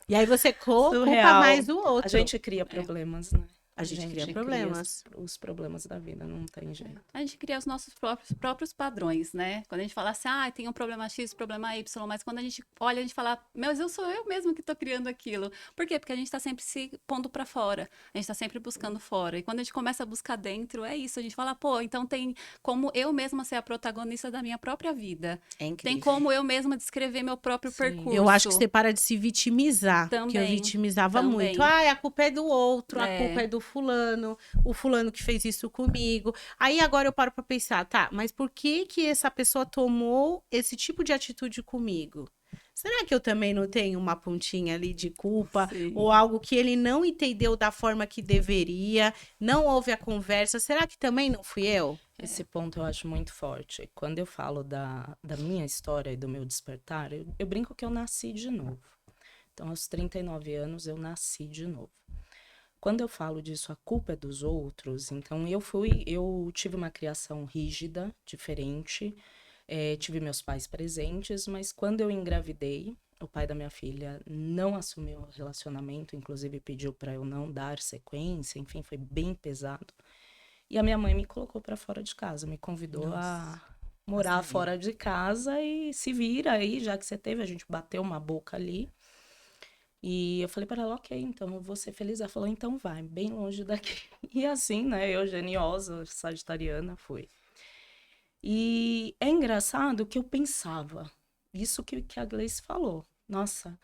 Speaker 1: E aí você culpa
Speaker 3: Surreal.
Speaker 1: mais o outro.
Speaker 3: A gente cria problemas, né?
Speaker 1: A gente cria problemas.
Speaker 3: Os problemas da vida, não tem jeito.
Speaker 4: A gente cria os nossos próprios padrões, né? Quando a gente fala assim, tem um problema X, problema Y, mas quando a gente olha, a gente fala, mas sou eu mesmo que tô criando aquilo. Por quê? Porque a gente tá sempre se pondo pra fora. A gente tá sempre buscando fora. E quando a gente começa a buscar dentro, é isso. A gente fala, então tem como eu mesma ser a protagonista da minha própria vida.
Speaker 2: É incrível.
Speaker 4: Tem como eu mesma descrever meu próprio percurso.
Speaker 1: Eu acho que você para de se vitimizar.
Speaker 4: Também,
Speaker 1: Porque eu vitimizava
Speaker 4: também.
Speaker 1: muito. A culpa é do outro, a culpa é do fulano, o fulano que fez isso comigo. Aí agora eu paro pra pensar, tá, mas por que essa pessoa tomou esse tipo de atitude comigo? Será que eu também não tenho uma pontinha ali de culpa?
Speaker 4: Sim.
Speaker 1: Ou algo que ele não entendeu da forma que deveria, não houve a conversa? Será que também não fui eu?
Speaker 3: Esse ponto eu acho muito forte. Quando eu falo da minha história e do meu despertar, eu brinco que eu nasci de novo. Então, aos 39 anos, eu nasci de novo. Quando eu falo disso, a culpa é dos outros. Então, eu tive uma criação rígida, diferente. Tive meus pais presentes, mas quando eu engravidei, o pai da minha filha não assumiu o relacionamento, inclusive pediu para eu não dar sequência, enfim, foi bem pesado. E a minha mãe me colocou para fora de casa, me convidou a morar fora de casa e se vira aí, já que você teve, a gente bateu uma boca ali. E eu falei para ela, ok, então eu vou ser feliz. Ela falou, então vai, bem longe daqui. E assim, né, eu geniosa, sagitariana, fui. E é engraçado que eu pensava, isso que a Gleice falou. Nossa,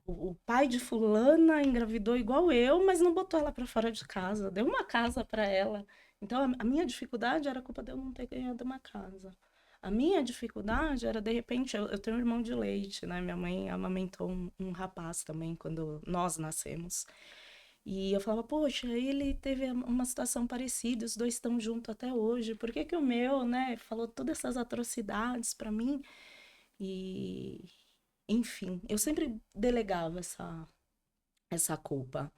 Speaker 3: o pai de fulana engravidou igual eu, mas não botou ela para fora de casa, deu uma casa para ela. Então, a minha dificuldade era a culpa de eu não ter ganhado uma casa. A minha dificuldade era, de repente, eu tenho um irmão de leite, né? Minha mãe amamentou um rapaz também quando nós nascemos. E eu falava, poxa, ele teve uma situação parecida, os dois estão juntos até hoje. Por que o meu, né, falou todas essas atrocidades para mim? E, enfim, eu sempre delegava essa culpa.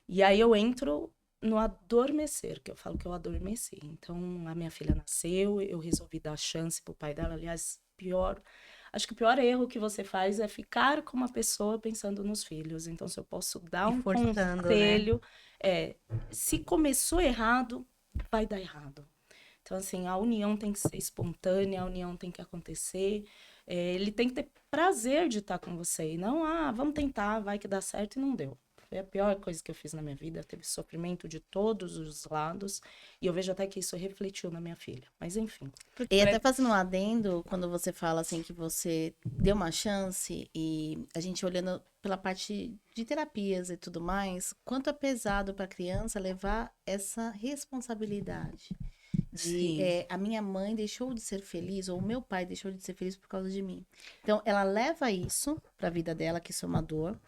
Speaker 3: E aí eu entro no adormecer, que eu falo que eu adormeci. Então, a minha filha nasceu, eu resolvi dar chance pro pai dela. Aliás, acho que o pior erro que você faz é ficar com uma pessoa pensando nos filhos. Então, se eu posso dar
Speaker 1: E
Speaker 3: um
Speaker 1: forçando,
Speaker 3: conselho, se começou errado, vai dar errado. Então, assim, a união tem que ser espontânea, a união tem que acontecer. Ele tem que ter prazer de estar com você. E não, vamos tentar, vai que dá certo, e não deu. Foi a pior coisa que eu fiz na minha vida. Teve sofrimento de todos os lados. E eu vejo até que isso refletiu na minha filha. Mas, enfim.
Speaker 2: E até fazendo um adendo, quando você fala assim que você deu uma chance e a gente olhando pela parte de terapias e tudo mais, quanto é pesado para a criança levar essa responsabilidade de
Speaker 1: Sim.
Speaker 2: a minha mãe deixou de ser feliz ou o meu pai deixou de ser feliz por causa de mim. Então, ela leva isso para a vida dela, que isso é uma dor.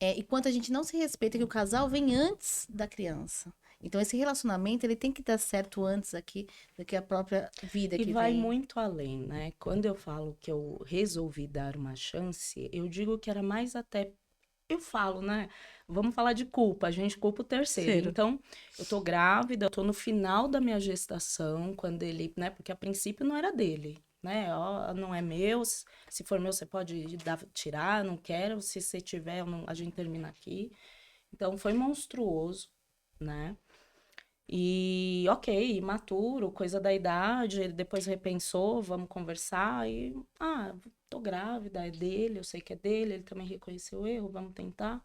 Speaker 2: E quanto a gente não se respeita que o casal vem antes da criança. Então, esse relacionamento, ele tem que dar certo antes aqui do que a própria vida
Speaker 3: E
Speaker 2: que
Speaker 3: vai
Speaker 2: vem.
Speaker 3: muito além, né? Quando eu falo que eu resolvi dar uma chance, eu digo que era mais até. Eu falo, né? Vamos falar de culpa. A gente culpa o terceiro. Então, eu tô grávida, eu tô no final da minha gestação, quando ele, né? Porque a princípio não era dele, né? Ó, não é meu, se for meu, você pode tirar, não quero. Se você tiver, a gente termina aqui. Então, foi monstruoso, né? E, ok, imaturo, coisa da idade, ele depois repensou, vamos conversar e, tô grávida, é dele, eu sei que é dele, ele também reconheceu o erro, vamos tentar.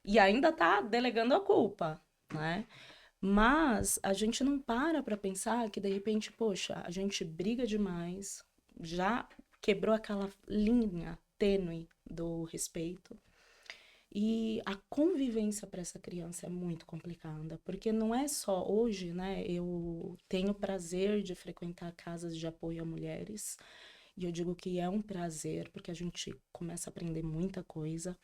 Speaker 3: E ainda tá delegando a culpa, né? Mas a gente não para pensar que, de repente, poxa, a gente briga demais, já quebrou aquela linha tênue do respeito. E a convivência para essa criança é muito complicada, porque não é só hoje, né? Eu tenho o prazer de frequentar casas de apoio a mulheres, e eu digo que é um prazer, porque a gente começa a aprender muita coisa.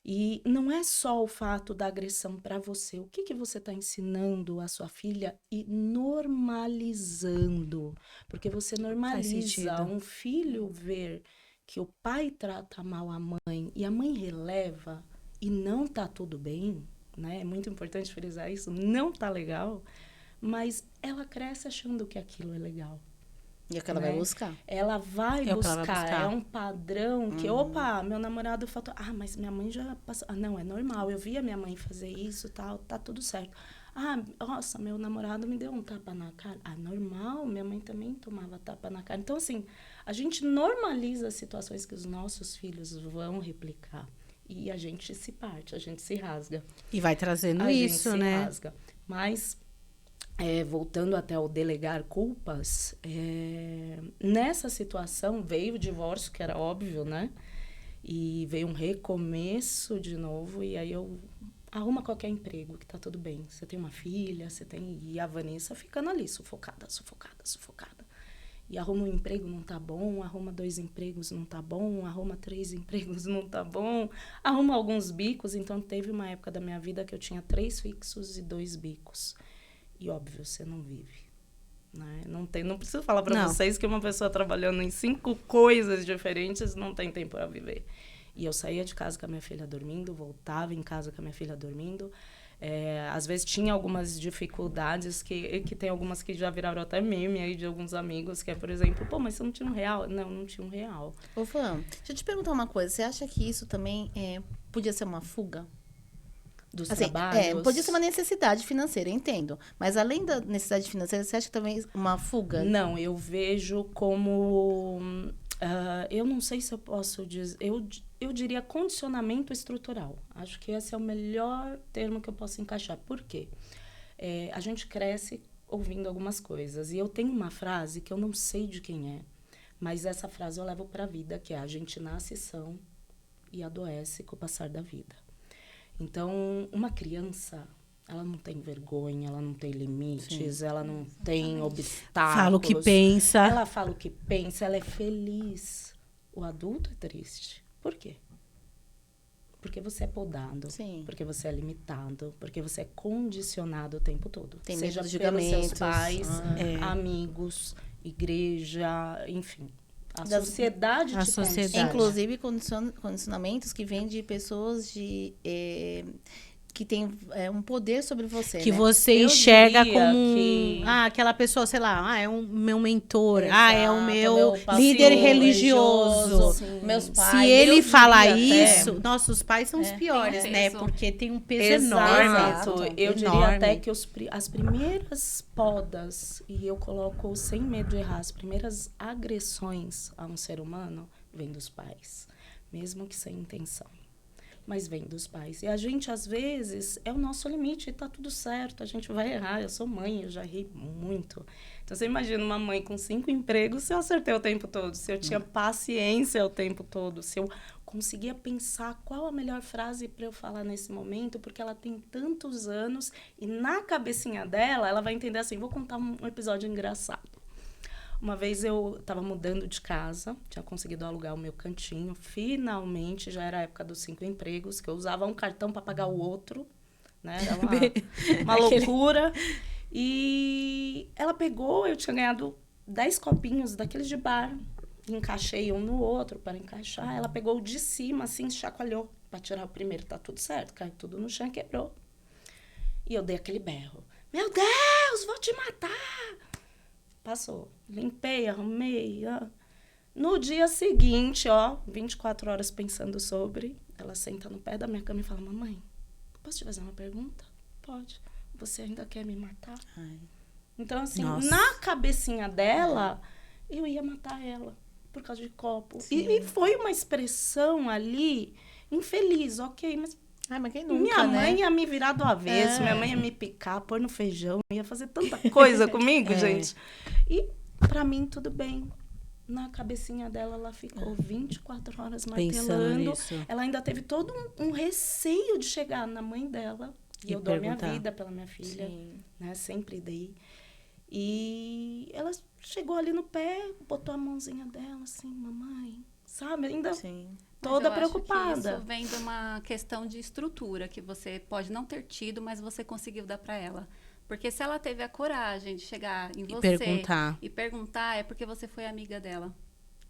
Speaker 3: E não é só o fato da agressão para você. O que você está ensinando a sua filha e normalizando? Porque você normaliza
Speaker 1: sentido.
Speaker 3: um filho ver que o pai trata mal a mãe e a mãe releva e não tá tudo bem, né? É muito importante frisar isso, não tá legal, mas ela cresce achando que aquilo é legal.
Speaker 2: E é o que ela vai buscar.
Speaker 3: Ela vai
Speaker 1: É o que ela vai
Speaker 3: buscar,
Speaker 1: buscar.
Speaker 3: é um padrão que, opa, meu namorado faltou. Mas minha mãe já passou. Não, é normal, eu vi a minha mãe fazer isso, tal, tá tudo certo. Nossa, meu namorado me deu um tapa na cara. Normal, minha mãe também tomava tapa na cara. Então, assim, a gente normaliza situações que os nossos filhos vão replicar. E a gente se parte, a gente se rasga.
Speaker 1: E vai trazendo
Speaker 3: A gente
Speaker 1: isso,
Speaker 3: se
Speaker 1: né?
Speaker 3: rasga. Mas, voltando até o delegar culpas, nessa situação veio o divórcio, que era óbvio, né? E veio um recomeço de novo, e aí eu arruma qualquer emprego, que tá tudo bem. Você tem uma filha, você tem... E a Vanessa ficando ali, sufocada. E arruma um emprego, não tá bom. Arruma 2 empregos, não tá bom. Arruma 3 empregos, não tá bom. Arruma alguns bicos. Então, teve uma época da minha vida que eu tinha 3 fixos e 2 bicos. E, óbvio, você não vive, né? Não preciso falar para vocês que uma pessoa trabalhando em 5 coisas diferentes não tem tempo para viver. E eu saía de casa com a minha filha dormindo, voltava em casa com a minha filha dormindo. Às vezes tinha algumas dificuldades que tem algumas que já viraram até meme aí de alguns amigos, que é, por exemplo, mas você não tinha R$1? Não tinha R$1.
Speaker 2: Ô, Fã, deixa eu te perguntar uma coisa. Você acha que isso também podia ser uma fuga?
Speaker 3: Dos
Speaker 2: Assim,
Speaker 3: trabalhos?
Speaker 2: podia ser uma necessidade financeira, eu entendo. Mas além da necessidade financeira, você acha que também uma fuga?
Speaker 3: Não, eu vejo como... eu não sei se eu posso dizer... Eu diria condicionamento estrutural. Acho que esse é o melhor termo que eu posso encaixar. Por quê? A gente cresce ouvindo algumas coisas. E eu tenho uma frase que eu não sei de quem é, mas essa frase eu levo para a vida, que é: a gente nasce são e adoece com o passar da vida. Então, uma criança, ela não tem vergonha, ela não tem limites, ela não tem obstáculos.
Speaker 1: Fala o que pensa.
Speaker 3: Ela fala o que pensa, ela é feliz. O adulto é triste. Por quê? Porque você é podado,
Speaker 2: Sim.
Speaker 3: porque você é limitado, porque você é condicionado o tempo todo.
Speaker 2: Tem
Speaker 3: seja
Speaker 2: medo de
Speaker 3: pelos seus
Speaker 2: julgamentos.
Speaker 3: pais, amigos, igreja, enfim. A sociedade te condiciona.
Speaker 2: Inclusive, condicionamentos que vêm de pessoas que tem um poder sobre você,
Speaker 1: Que
Speaker 2: né?
Speaker 1: você
Speaker 3: Eu
Speaker 1: enxerga
Speaker 3: diria
Speaker 1: como
Speaker 3: que-
Speaker 1: aquela pessoa, sei lá, é o meu mentor, é o
Speaker 2: Exato,
Speaker 1: meu
Speaker 2: pastor
Speaker 1: líder religioso.
Speaker 3: Sim.
Speaker 2: Meus
Speaker 1: Se
Speaker 2: pais.
Speaker 1: ele
Speaker 3: eu
Speaker 1: fala
Speaker 3: diria até-
Speaker 1: isso, nossos pais são os piores,
Speaker 4: Tem um
Speaker 1: né?
Speaker 4: peso.
Speaker 1: Porque tem um peso enorme.
Speaker 3: Exato. Eu diria
Speaker 1: Enorme.
Speaker 3: até que as primeiras podas, e eu coloco sem medo de errar, as primeiras agressões a um ser humano vêm dos pais, mesmo que sem intenção. Mas vem dos pais. E a gente, às vezes, é o nosso limite, e tá tudo certo, a gente vai errar. Eu sou mãe, eu já errei muito. Então, você imagina uma mãe com 5 empregos, se eu acertei o tempo todo, se eu tinha paciência o tempo todo, se eu conseguia pensar qual a melhor frase para eu falar nesse momento, porque ela tem tantos anos e na cabecinha dela, ela vai entender assim, vou contar um episódio engraçado. Uma vez eu estava mudando de casa, tinha conseguido alugar o meu cantinho, finalmente, já era a época dos 5 empregos, que eu usava um cartão para pagar o outro, né? Era uma loucura. E ela pegou, eu tinha ganhado 10 copinhos daqueles de bar, encaixei um no outro para encaixar. Ela pegou o de cima, assim, chacoalhou para tirar o primeiro, tá tudo certo, caiu tudo no chão e quebrou. E eu dei aquele berro. Meu Deus, vou te matar! Passou. Limpei, arrumei. No dia seguinte, 24 horas pensando sobre, ela senta no pé da minha cama e fala, mamãe, posso te fazer uma pergunta? Pode. Você ainda quer me matar?
Speaker 2: Ai.
Speaker 3: Então, assim,
Speaker 1: Nossa.
Speaker 3: na cabecinha dela, eu ia matar ela por causa de copo. E foi uma expressão ali infeliz, ok, mas
Speaker 2: Ai, mas quem nunca,
Speaker 3: minha mãe
Speaker 2: né?
Speaker 3: ia me virar do avesso,
Speaker 2: É.
Speaker 3: minha mãe ia me picar, pôr no feijão, ia fazer tanta coisa comigo, gente. E pra mim, tudo bem. Na cabecinha dela, ela ficou 24 horas
Speaker 1: Pensando
Speaker 3: martelando.
Speaker 1: nisso.
Speaker 3: Ela ainda teve todo um receio de chegar na mãe dela. E eu dou a minha
Speaker 1: perguntar.
Speaker 3: vida pela minha filha,
Speaker 2: Sim.
Speaker 3: né? Sempre dei. E ela chegou ali no pé, botou a mãozinha dela assim, mamãe, sabe? Ainda
Speaker 2: Sim.
Speaker 3: toda
Speaker 4: Mas eu acho que
Speaker 3: preocupada.
Speaker 4: isso vem de uma questão de estrutura que você pode não ter tido, mas você conseguiu dar para ela. Porque se ela teve a coragem de chegar em
Speaker 1: E
Speaker 4: você
Speaker 1: perguntar.
Speaker 4: e perguntar, é porque você foi amiga dela.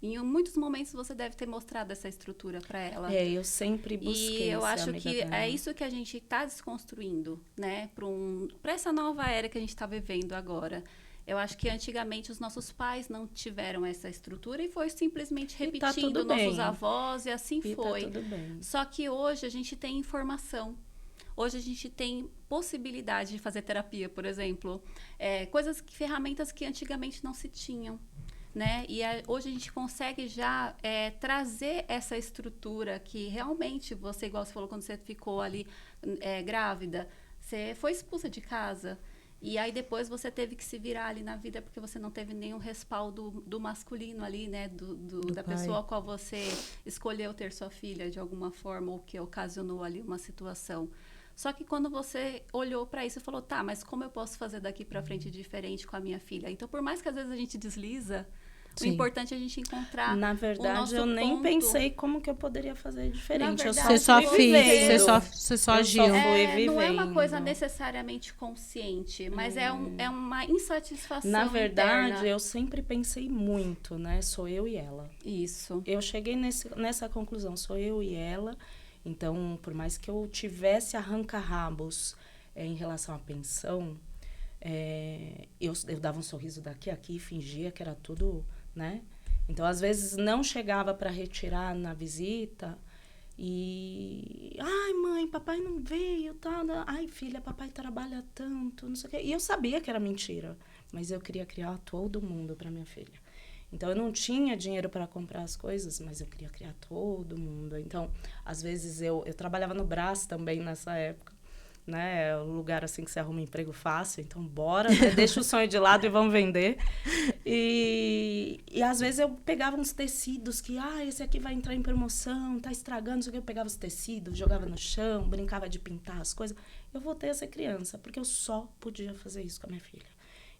Speaker 4: Em muitos momentos você deve ter mostrado essa estrutura para ela.
Speaker 3: Eu sempre busquei
Speaker 4: E eu
Speaker 3: ser
Speaker 4: acho
Speaker 3: amiga
Speaker 4: que
Speaker 3: dela.
Speaker 4: é isso que a gente está desconstruindo, né? Para essa nova era que a gente está vivendo agora. Eu acho que antigamente os nossos pais não tiveram essa estrutura e foi simplesmente
Speaker 3: E tá
Speaker 4: repetindo
Speaker 3: tudo
Speaker 4: nossos
Speaker 3: bem.
Speaker 4: avós e assim
Speaker 3: E
Speaker 4: foi.
Speaker 3: tá tudo bem.
Speaker 4: Só que hoje a gente tem informação. Hoje a gente tem possibilidade de fazer terapia, por exemplo. Ferramentas que antigamente não se tinham. Né? E hoje a gente consegue já trazer essa estrutura que realmente você, igual você falou quando você ficou ali grávida, você foi expulsa de casa. E aí depois você teve que se virar ali na vida porque você não teve nenhum respaldo do masculino ali, né? Da
Speaker 1: pai.
Speaker 4: pessoa a qual você escolheu ter sua filha de alguma forma ou que ocasionou ali uma situação. Só que quando você olhou para isso e falou, tá, mas como eu posso fazer daqui para frente diferente com a minha filha? Então, por mais que às vezes a gente desliza,
Speaker 1: Sim.
Speaker 4: o importante é a gente encontrar
Speaker 3: Na
Speaker 4: o
Speaker 3: verdade,
Speaker 4: nosso
Speaker 3: eu nem
Speaker 4: ponto.
Speaker 3: pensei como que eu poderia fazer diferente.
Speaker 4: Na
Speaker 3: Eu
Speaker 4: verdade,
Speaker 1: Você só
Speaker 3: fui
Speaker 1: fez,
Speaker 3: vivendo.
Speaker 1: você só
Speaker 3: Eu
Speaker 1: agiu.
Speaker 3: só fui
Speaker 4: Não é uma coisa
Speaker 3: vivendo.
Speaker 4: necessariamente consciente, mas é uma insatisfação
Speaker 3: Na verdade,
Speaker 4: interna.
Speaker 3: eu sempre pensei muito, né? Sou eu e ela.
Speaker 4: Isso.
Speaker 3: Eu cheguei nessa conclusão, sou eu e ela. Então, por mais que eu tivesse arranca-rabos em relação à pensão, eu dava um sorriso daqui a aqui, fingia que era tudo, né? Então, às vezes, não chegava para retirar na visita e... Ai, mãe, papai não veio, tá? Ai, filha, papai trabalha tanto, não sei o quê. E eu sabia que era mentira, mas eu queria criar todo mundo para minha filha. Então, eu não tinha dinheiro para comprar as coisas, mas eu queria criar todo mundo. Então, às vezes, eu trabalhava no Brás também nessa época, né? É um lugar assim que você arruma emprego fácil. Então, bora, né? Deixa o sonho de lado e vamos vender. E às vezes, eu pegava uns tecidos que, esse aqui vai entrar em promoção, tá estragando, não sei o que. Eu pegava os tecidos, jogava no chão, brincava de pintar as coisas. Eu voltei a ser criança, porque eu só podia fazer isso com a minha filha.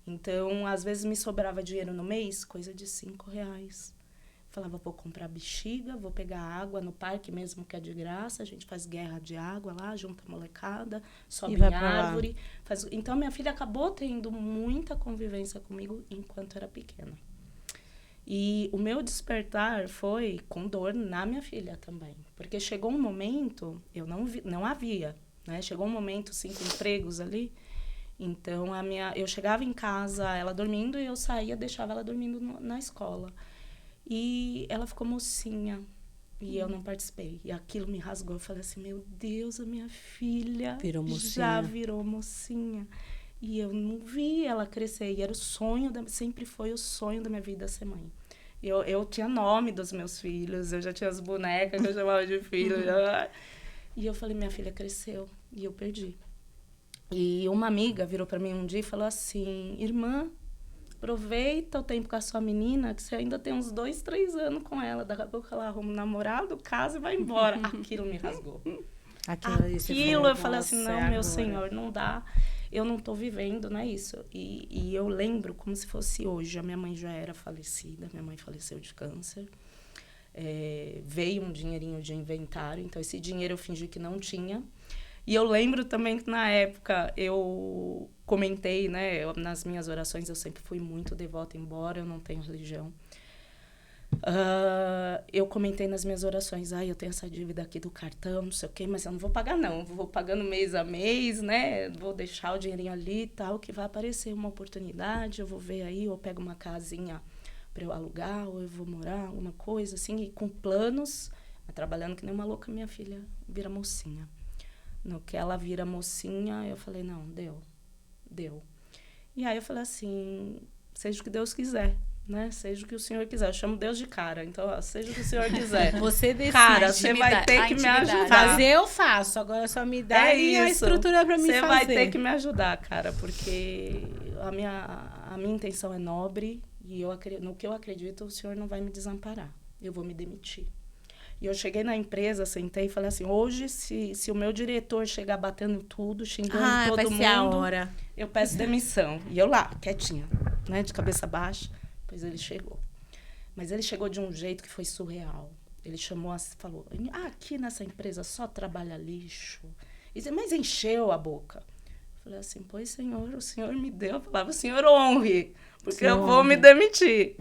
Speaker 3: Então, às vezes me sobrava dinheiro no mês, coisa de R$5. Falava, vou comprar bexiga, vou pegar água no parque mesmo, que é de graça. A gente faz guerra de água lá, junta a molecada, sobe
Speaker 1: vai
Speaker 3: em
Speaker 1: pra lá.
Speaker 3: árvore. Então, minha filha acabou tendo muita convivência comigo enquanto era pequena. E o meu despertar foi com dor na minha filha também. Porque chegou um momento, eu não a via, né? Chegou um momento, 5 empregos ali. Então, eu chegava em casa, ela dormindo, e eu saía, deixava ela dormindo na escola. E ela ficou mocinha. E eu não participei. E aquilo me rasgou. Eu falei assim, meu Deus, a minha filha já virou mocinha. E eu não vi ela crescer. E era o sonho, sempre foi o sonho da minha vida ser mãe. Eu tinha nome dos meus filhos, eu já tinha as bonecas que eu chamava de filho. E eu falei, minha filha cresceu. E eu perdi. E uma amiga virou para mim um dia e falou assim, irmã, aproveita o tempo com a sua menina, que você ainda tem uns 2, 3 anos com ela. Daqui a pouco ela arruma um namorado, casa e vai embora. Aquilo me rasgou. Aquilo eu falei assim, não, meu Senhor, não dá. Eu não tô vivendo, não é isso. E eu lembro como se fosse hoje. A minha mãe já era falecida, minha mãe faleceu de câncer. Veio um dinheirinho de inventário, então esse dinheiro eu fingi que não tinha. E eu lembro também que na época eu comentei, né, nas minhas orações eu sempre fui muito devota, embora eu não tenha religião. Eu comentei nas minhas orações, eu tenho essa dívida aqui do cartão, não sei o quê, mas eu não vou pagar não, vou pagando mês a mês, né, vou deixar o dinheirinho ali e tal, que vai aparecer uma oportunidade, eu vou ver aí, ou eu pego uma casinha para eu alugar, ou eu vou morar, alguma coisa assim, e com planos, trabalhando que nem uma louca, minha filha vira mocinha. No que ela vira mocinha, eu falei, não, deu. E aí eu falei assim, seja o que Deus quiser, né? Seja o que o Senhor quiser. Eu chamo Deus de cara, então, seja o que o Senhor quiser.
Speaker 1: Você decide.
Speaker 3: Cara, você vai ter que me ajudar.
Speaker 1: Fazer eu faço, agora só me dá a estrutura pra mim fazer.
Speaker 3: Você vai ter que me ajudar, cara, porque a minha intenção é nobre e no que eu acredito, o Senhor não vai me desamparar. Eu vou me demitir. E eu cheguei na empresa, sentei e falei assim, hoje, se o meu diretor chegar batendo tudo, xingando todo mundo,
Speaker 1: a hora.
Speaker 3: Eu peço demissão. E eu lá, quietinha, né, de cabeça baixa. Pois ele chegou. Mas ele chegou de um jeito que foi surreal. Ele falou, aqui nessa empresa só trabalha lixo. Mas encheu a boca. Eu falei assim, pois Senhor, o Senhor me deu a palavra, o Senhor honre, porque eu vou me demitir.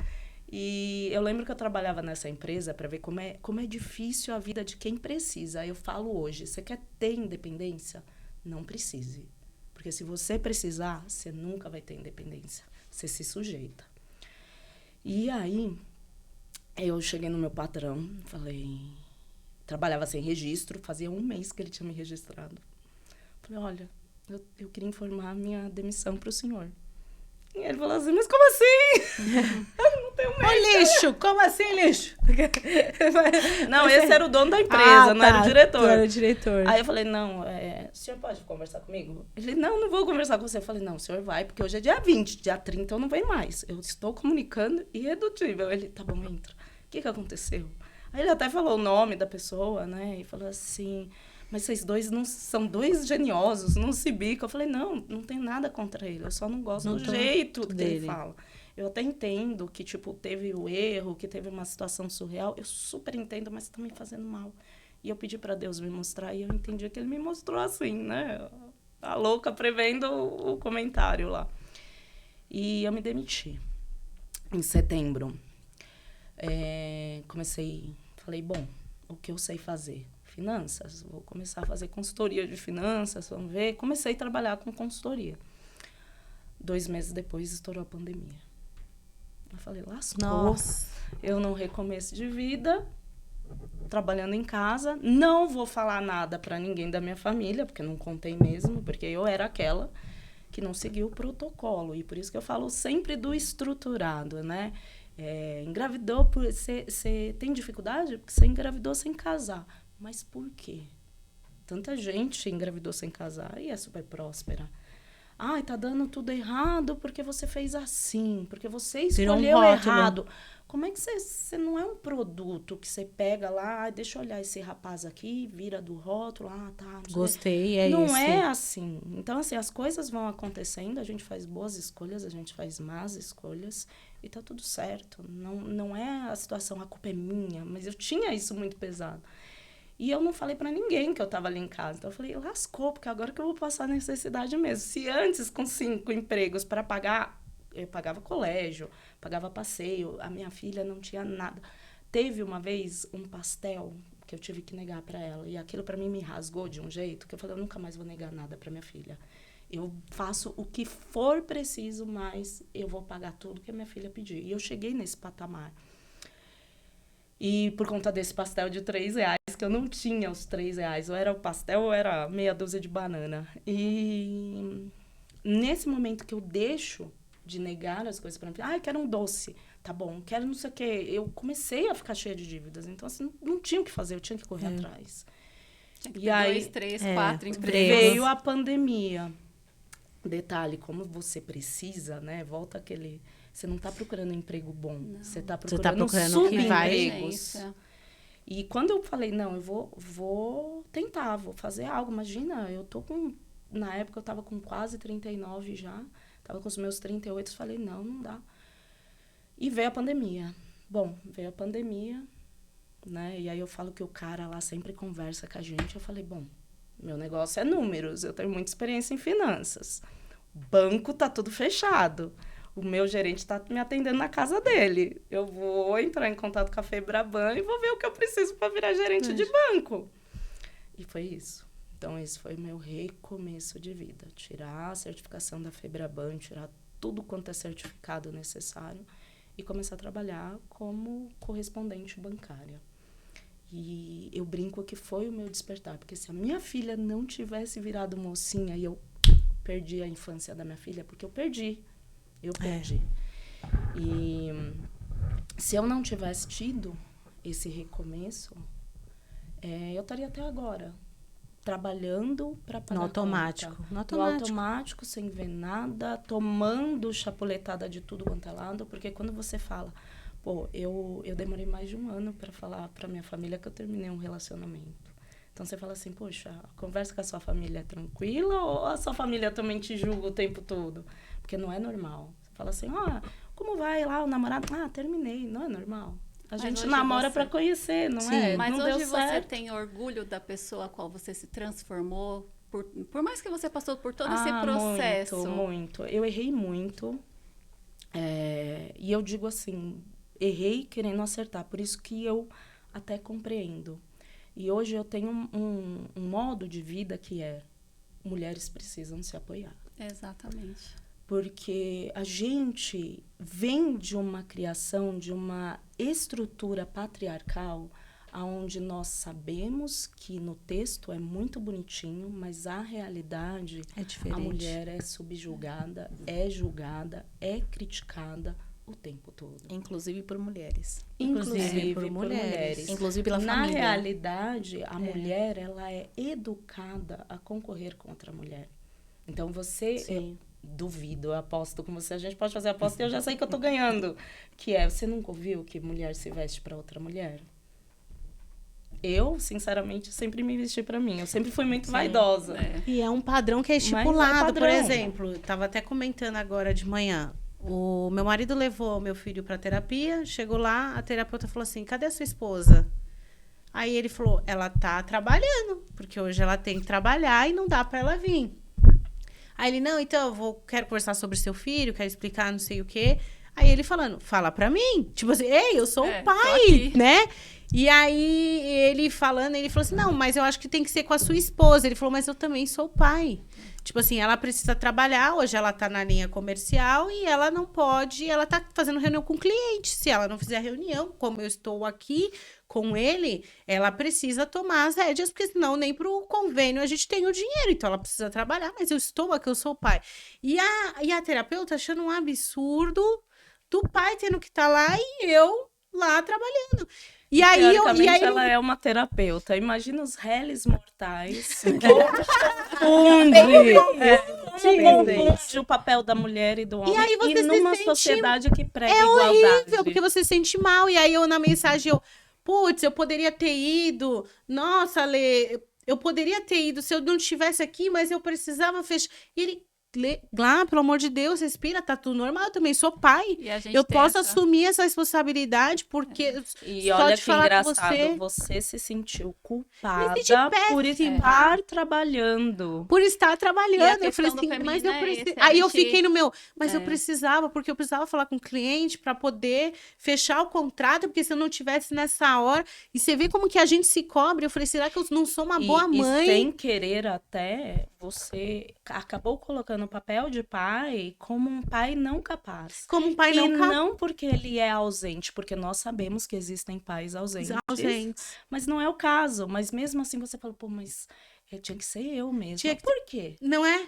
Speaker 3: E eu lembro que eu trabalhava nessa empresa para ver como é difícil a vida de quem precisa. Eu falo hoje, você quer ter independência? Não precise. Porque se você precisar, você nunca vai ter independência. Você se sujeita. E aí, eu cheguei no meu patrão, falei... Trabalhava sem registro, fazia 1 mês que ele tinha me registrado. Falei, olha, eu queria informar a minha demissão para o senhor. E ele falou assim, mas como assim? Eu não tenho medo.
Speaker 1: Ô, lixo, como assim, lixo?
Speaker 3: Não, esse era o dono da empresa, não era o diretor.
Speaker 1: Era o diretor.
Speaker 3: Aí eu falei, não, o senhor pode conversar comigo? Ele, não vou conversar com você. Eu falei, não, o senhor vai, porque hoje é dia 20, dia 30 eu não venho mais. Eu estou comunicando irredutível. Ele, tá bom, entra. O que aconteceu? Aí ele até falou o nome da pessoa, né? E falou assim... Mas vocês dois não são 2 geniosos, não se bicam. Eu falei, não tem nada contra ele. Eu só não gosto do jeito que ele fala. Eu até entendo que, teve o erro, que teve uma situação surreal. Eu super entendo, mas tá me fazendo mal. E eu pedi para Deus me mostrar e eu entendi que ele me mostrou assim, né? A louca prevendo o comentário lá. E eu me demiti. Em setembro. Falei, bom, o que eu sei fazer? Finanças, vou começar a fazer consultoria de finanças, vamos ver. Comecei a trabalhar com consultoria. 2 meses depois, estourou a pandemia. Eu falei, lascou.
Speaker 1: Nossa.
Speaker 3: Eu não recomeço de vida, trabalhando em casa. Não vou falar nada para ninguém da minha família, porque não contei mesmo, porque eu era aquela que não seguiu o protocolo. E por isso que eu falo sempre do estruturado, né? Engravidou, você tem dificuldade? Porque você engravidou sem casar. Mas por quê? Tanta gente engravidou sem casar e é super próspera. Tá dando tudo errado porque você fez assim, porque você escolheu errado. Como é que você não é um produto que você pega lá, deixa eu olhar esse rapaz aqui, vira do rótulo, tá.
Speaker 1: Gostei, é
Speaker 3: não
Speaker 1: isso.
Speaker 3: Não é assim. Então, assim, as coisas vão acontecendo, a gente faz boas escolhas, a gente faz más escolhas e tá tudo certo. Não é a situação, a culpa é minha, mas eu tinha isso muito pesado. E eu não falei pra ninguém que eu tava ali em casa. Então eu falei, lascou, porque agora que eu vou passar necessidade mesmo. Se antes, com 5 empregos para pagar, eu pagava colégio, pagava passeio, a minha filha não tinha nada. Teve uma vez um pastel que eu tive que negar para ela. E aquilo para mim me rasgou de um jeito que eu falei, eu nunca mais vou negar nada para minha filha. Eu faço o que for preciso, mas eu vou pagar tudo que a minha filha pedir. E eu cheguei nesse patamar. E por conta desse pastel de R$3, que eu não tinha os R$3, ou era o pastel ou era meia dúzia de banana. E nesse momento que eu deixo de negar as coisas para mim, eu quero um doce, tá bom, quero não sei o quê. Eu comecei a ficar cheia de dívidas, então assim, não tinha o que fazer, eu tinha que correr atrás.
Speaker 4: Tinha que
Speaker 3: E
Speaker 4: ter
Speaker 3: aí,
Speaker 4: 2, 3, 4 empregos.
Speaker 3: veio a pandemia. Detalhe, como você precisa, né? Volta aquele... Você não tá procurando um emprego bom. Você tá procurando
Speaker 1: o que vai.
Speaker 3: subempregos. E quando eu falei, não, eu vou tentar, vou fazer algo. Imagina, eu tô com... Na época, eu tava com quase 39 já. Tava com os meus 38. Falei, não dá. E veio a pandemia. Bom, veio a pandemia, né? E aí eu falo que o cara lá sempre conversa com a gente. Eu falei, bom, meu negócio é números. Eu tenho muita experiência em finanças. O banco tá tudo fechado. O meu gerente está me atendendo na casa dele. Eu vou entrar em contato com a Febraban e vou ver o que eu preciso para virar gerente de banco. E foi isso. Então, esse foi o meu recomeço de vida. Tirar a certificação da Febraban, tirar tudo quanto é certificado necessário e começar a trabalhar como correspondente bancária. E eu brinco que foi o meu despertar, porque se a minha filha não tivesse virado mocinha e eu perdi a infância da minha filha, porque eu perdi. E se eu não tivesse tido esse recomeço, eu estaria até agora trabalhando para pagar
Speaker 1: No automático.
Speaker 3: No automático, sem ver nada, tomando chapuletada de tudo quanto é lado, porque quando você fala, eu demorei mais de 1 ano para falar para minha família que eu terminei um relacionamento. Então você fala assim, poxa, a conversa com a sua família é tranquila ou a sua família também te julga o tempo todo? Porque não é normal. Você fala assim, como vai lá o namorado? Terminei. Não é normal. A gente namora para conhecer, não é?
Speaker 4: Mas
Speaker 3: não
Speaker 4: hoje
Speaker 3: deu
Speaker 4: você
Speaker 3: certo.
Speaker 4: tem orgulho da pessoa a qual você se transformou? Por mais que você passou por todo esse processo.
Speaker 3: Muito. Eu errei muito. E eu digo assim, errei querendo acertar. Por isso que eu até compreendo. E hoje eu tenho um modo de vida que mulheres precisam se apoiar.
Speaker 4: Exatamente.
Speaker 3: Porque a gente vem de uma criação, de uma estrutura patriarcal, onde nós sabemos que no texto é muito bonitinho, mas a realidade,
Speaker 1: é diferente.
Speaker 3: A mulher é subjugada, é julgada, é criticada o tempo todo.
Speaker 2: Inclusive por mulheres.
Speaker 3: Inclusive por mulheres.
Speaker 2: Inclusive pela
Speaker 3: Na
Speaker 2: família.
Speaker 3: Na realidade, a mulher, ela é educada a concorrer contra a mulher. Então, você... Duvido, eu aposto com você. A gente pode fazer aposta e eu já sei que eu tô ganhando. Você nunca ouviu que mulher se veste para outra mulher? Eu, sinceramente, sempre me vesti para mim. Eu sempre fui muito vaidosa.
Speaker 1: E é um padrão que é estipulado. Por exemplo, eu tava até comentando agora de manhã. O meu marido levou meu filho para terapia. Chegou lá, a terapeuta falou assim, cadê a sua esposa? Aí ele falou, ela tá trabalhando. Porque hoje ela tem que trabalhar e não dá para ela vir. Aí ele, não, então quero conversar sobre seu filho, quero explicar não sei o quê. Aí ele falando, fala pra mim. Tipo assim, ei, eu sou o pai, né? E aí ele falou assim, não, mas eu acho que tem que ser com a sua esposa. Ele falou, mas eu também sou pai. Tipo assim, ela precisa trabalhar, hoje ela tá na linha comercial e ela não pode, ela tá fazendo reunião com o cliente. Se ela não fizer reunião, como eu estou aqui com ele, ela precisa tomar as rédeas, porque senão nem pro convênio a gente tem o dinheiro. Então ela precisa trabalhar, mas eu estou aqui, eu sou o pai. E a terapeuta achando um absurdo do pai tendo que estar lá e eu lá trabalhando. E aí,
Speaker 3: ela é uma terapeuta. Imagina os réis mortais. Onde o papel da mulher e do homem.
Speaker 1: E aí você
Speaker 3: numa sociedade que prega igualdade.
Speaker 1: É horrível, porque você se sente mal. E aí eu na mensagem, putz, eu poderia ter ido. Nossa, Lê, eu poderia ter ido se eu não estivesse aqui, mas eu precisava fechar. E ele, lá, pelo amor de Deus, respira, tá tudo normal, eu também sou pai.
Speaker 4: E a gente
Speaker 1: Eu
Speaker 4: tem
Speaker 1: posso
Speaker 4: essa-
Speaker 1: assumir essa responsabilidade, porque
Speaker 3: E
Speaker 1: só
Speaker 3: olha
Speaker 1: de
Speaker 3: que
Speaker 1: falar com
Speaker 3: engraçado,
Speaker 1: você,
Speaker 3: você se sentiu culpada
Speaker 1: senti
Speaker 3: por
Speaker 1: péssima.
Speaker 3: estar trabalhando.
Speaker 1: por estar
Speaker 4: E a
Speaker 1: trabalhando. Eu falei
Speaker 4: questão do
Speaker 1: assim, mas eu
Speaker 4: feminino é
Speaker 1: preciso.
Speaker 4: esse, a
Speaker 1: Aí eu
Speaker 4: gente-
Speaker 1: fiquei no meu, mas eu
Speaker 4: É.
Speaker 1: precisava, porque eu precisava falar com o cliente para poder fechar o contrato, porque se eu não tivesse nessa hora. E você vê como que a gente se cobre. Eu falei, será que eu não sou uma boa
Speaker 3: E
Speaker 1: mãe?
Speaker 3: sem querer até, você acabou colocando o papel de pai como um pai não capaz.
Speaker 1: Como um pai
Speaker 3: E
Speaker 1: não capaz.
Speaker 3: não porque ele é ausente, porque nós sabemos que existem pais ausentes.
Speaker 1: Ausentes.
Speaker 3: Mas não é o caso. Mas mesmo assim você fala, pô, mas tinha que ser eu mesmo.
Speaker 1: Tinha que
Speaker 3: Por quê?
Speaker 1: Não é?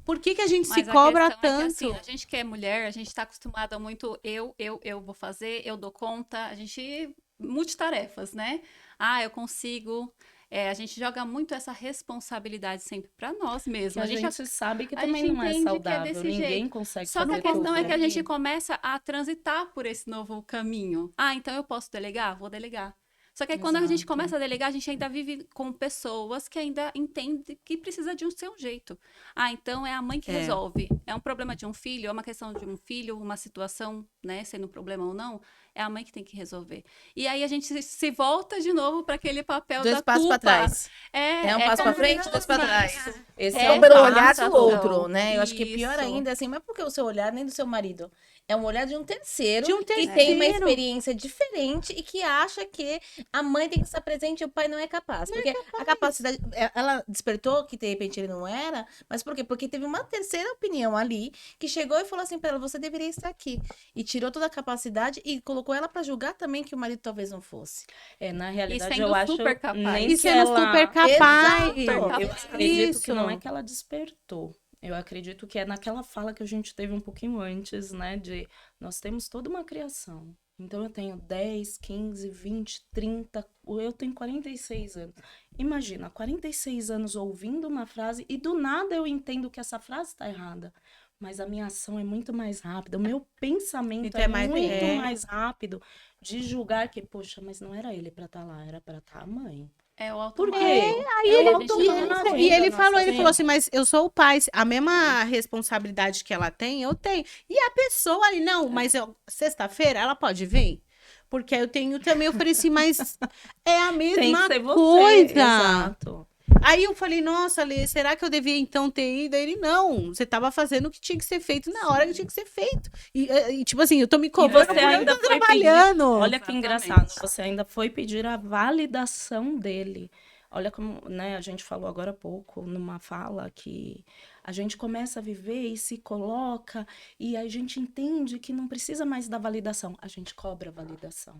Speaker 1: Por que a gente
Speaker 4: Mas
Speaker 1: se
Speaker 4: a
Speaker 1: cobra
Speaker 4: questão é que,
Speaker 1: tanto?
Speaker 4: assim, a gente que é mulher, a gente tá acostumada muito eu vou fazer, eu dou conta, a gente multitarefas, né? Ah, eu consigo. A gente joga muito essa responsabilidade sempre pra nós
Speaker 3: Que
Speaker 4: mesmos.
Speaker 3: a
Speaker 4: A gente
Speaker 3: gente sabe que
Speaker 4: a
Speaker 3: também
Speaker 4: gente
Speaker 3: não é
Speaker 4: entende que é
Speaker 3: saudável.
Speaker 4: desse
Speaker 3: Ninguém
Speaker 4: jeito.
Speaker 3: consegue
Speaker 4: Só que
Speaker 3: fazer
Speaker 4: a questão
Speaker 3: tudo.
Speaker 4: é que a gente começa a transitar por esse novo caminho. Ah, então eu posso delegar? Vou delegar. Só que aí, quando a gente
Speaker 3: Exato.
Speaker 4: começa a delegar, a gente ainda vive com pessoas que ainda entendem que precisa de um seu jeito. Ah, então é a mãe que
Speaker 1: É.
Speaker 4: resolve. É um problema de um filho, é uma questão de um filho, uma situação, né, sendo um problema ou não, é a mãe que tem que resolver. E aí a gente se volta de novo para aquele papel
Speaker 2: Dois
Speaker 4: da
Speaker 2: passos
Speaker 4: culpa.
Speaker 2: pra trás.
Speaker 4: É
Speaker 2: Um passo pra frente, dois pra
Speaker 4: caramba.
Speaker 2: trás.
Speaker 3: Esse
Speaker 4: É,
Speaker 3: é o
Speaker 2: Então, pelo olhar
Speaker 4: exato.
Speaker 2: do outro, né? Eu acho que pior
Speaker 4: Isso.
Speaker 2: ainda, assim, não é porque o seu olhar nem do seu marido. É um olhar de um terceiro,
Speaker 1: De um
Speaker 2: que tem uma
Speaker 1: terceiro.
Speaker 2: experiência diferente e que acha que a mãe tem que estar presente e o pai não é capaz. Porque a capacidade, ela despertou que de repente ele não era, mas por quê? Porque teve uma terceira opinião ali que chegou e falou assim pra ela, você deveria estar aqui. E tirou toda a capacidade e colocou ela pra julgar também que o marido talvez não fosse.
Speaker 3: Na
Speaker 4: E
Speaker 3: realidade,
Speaker 4: sendo
Speaker 3: eu acho
Speaker 4: super capaz.
Speaker 3: nem
Speaker 1: E
Speaker 3: que
Speaker 1: sendo
Speaker 3: ela...
Speaker 1: super capaz.
Speaker 2: Exato.
Speaker 3: Eu acredito
Speaker 1: Isso.
Speaker 3: que não é que ela despertou. Eu acredito que é naquela fala que a gente teve um pouquinho antes, né? De nós temos toda uma criação. Então eu tenho 10, 15, 20, 30, eu tenho 46 anos. Imagina, 46 anos ouvindo uma frase e do nada eu entendo que essa frase está errada. Mas a minha ação é muito mais rápida, o meu pensamento
Speaker 1: Então
Speaker 3: é
Speaker 1: é mais-
Speaker 3: muito
Speaker 1: é.
Speaker 3: mais rápido de julgar que, poxa, mas não era ele para estar lá, era para estar a mãe.
Speaker 4: É o
Speaker 3: Por
Speaker 4: automático.
Speaker 3: quê?
Speaker 1: Aí
Speaker 3: É
Speaker 1: ele,
Speaker 3: o
Speaker 1: e
Speaker 3: automático
Speaker 1: ele, e ele
Speaker 3: da
Speaker 1: falou,
Speaker 3: nossa
Speaker 1: ele falou assim, mas eu sou o pai, a mesma responsabilidade que ela tem, eu tenho. E a pessoa ali, não, mas sexta-feira ela pode vir? Porque eu tenho também, eu falei assim, mas é a
Speaker 3: Tem que
Speaker 1: mesma
Speaker 3: ser você.
Speaker 1: coisa.
Speaker 3: Exato.
Speaker 1: Aí eu falei, nossa, Lê, será que eu devia então ter ido? Ele, não, você tava fazendo o que tinha que ser feito na hora que tinha que ser feito. E, tipo assim, eu tô me cobrando
Speaker 3: você
Speaker 1: porque eu
Speaker 3: ainda
Speaker 1: tô
Speaker 3: foi
Speaker 1: trabalhando.
Speaker 3: Olha que
Speaker 4: Exatamente.
Speaker 3: engraçado, você ainda foi pedir a validação dele. Olha como, né, a gente falou agora há pouco, numa fala, que a gente começa a viver e se coloca, e a gente entende que não precisa mais da validação, a gente cobra a validação.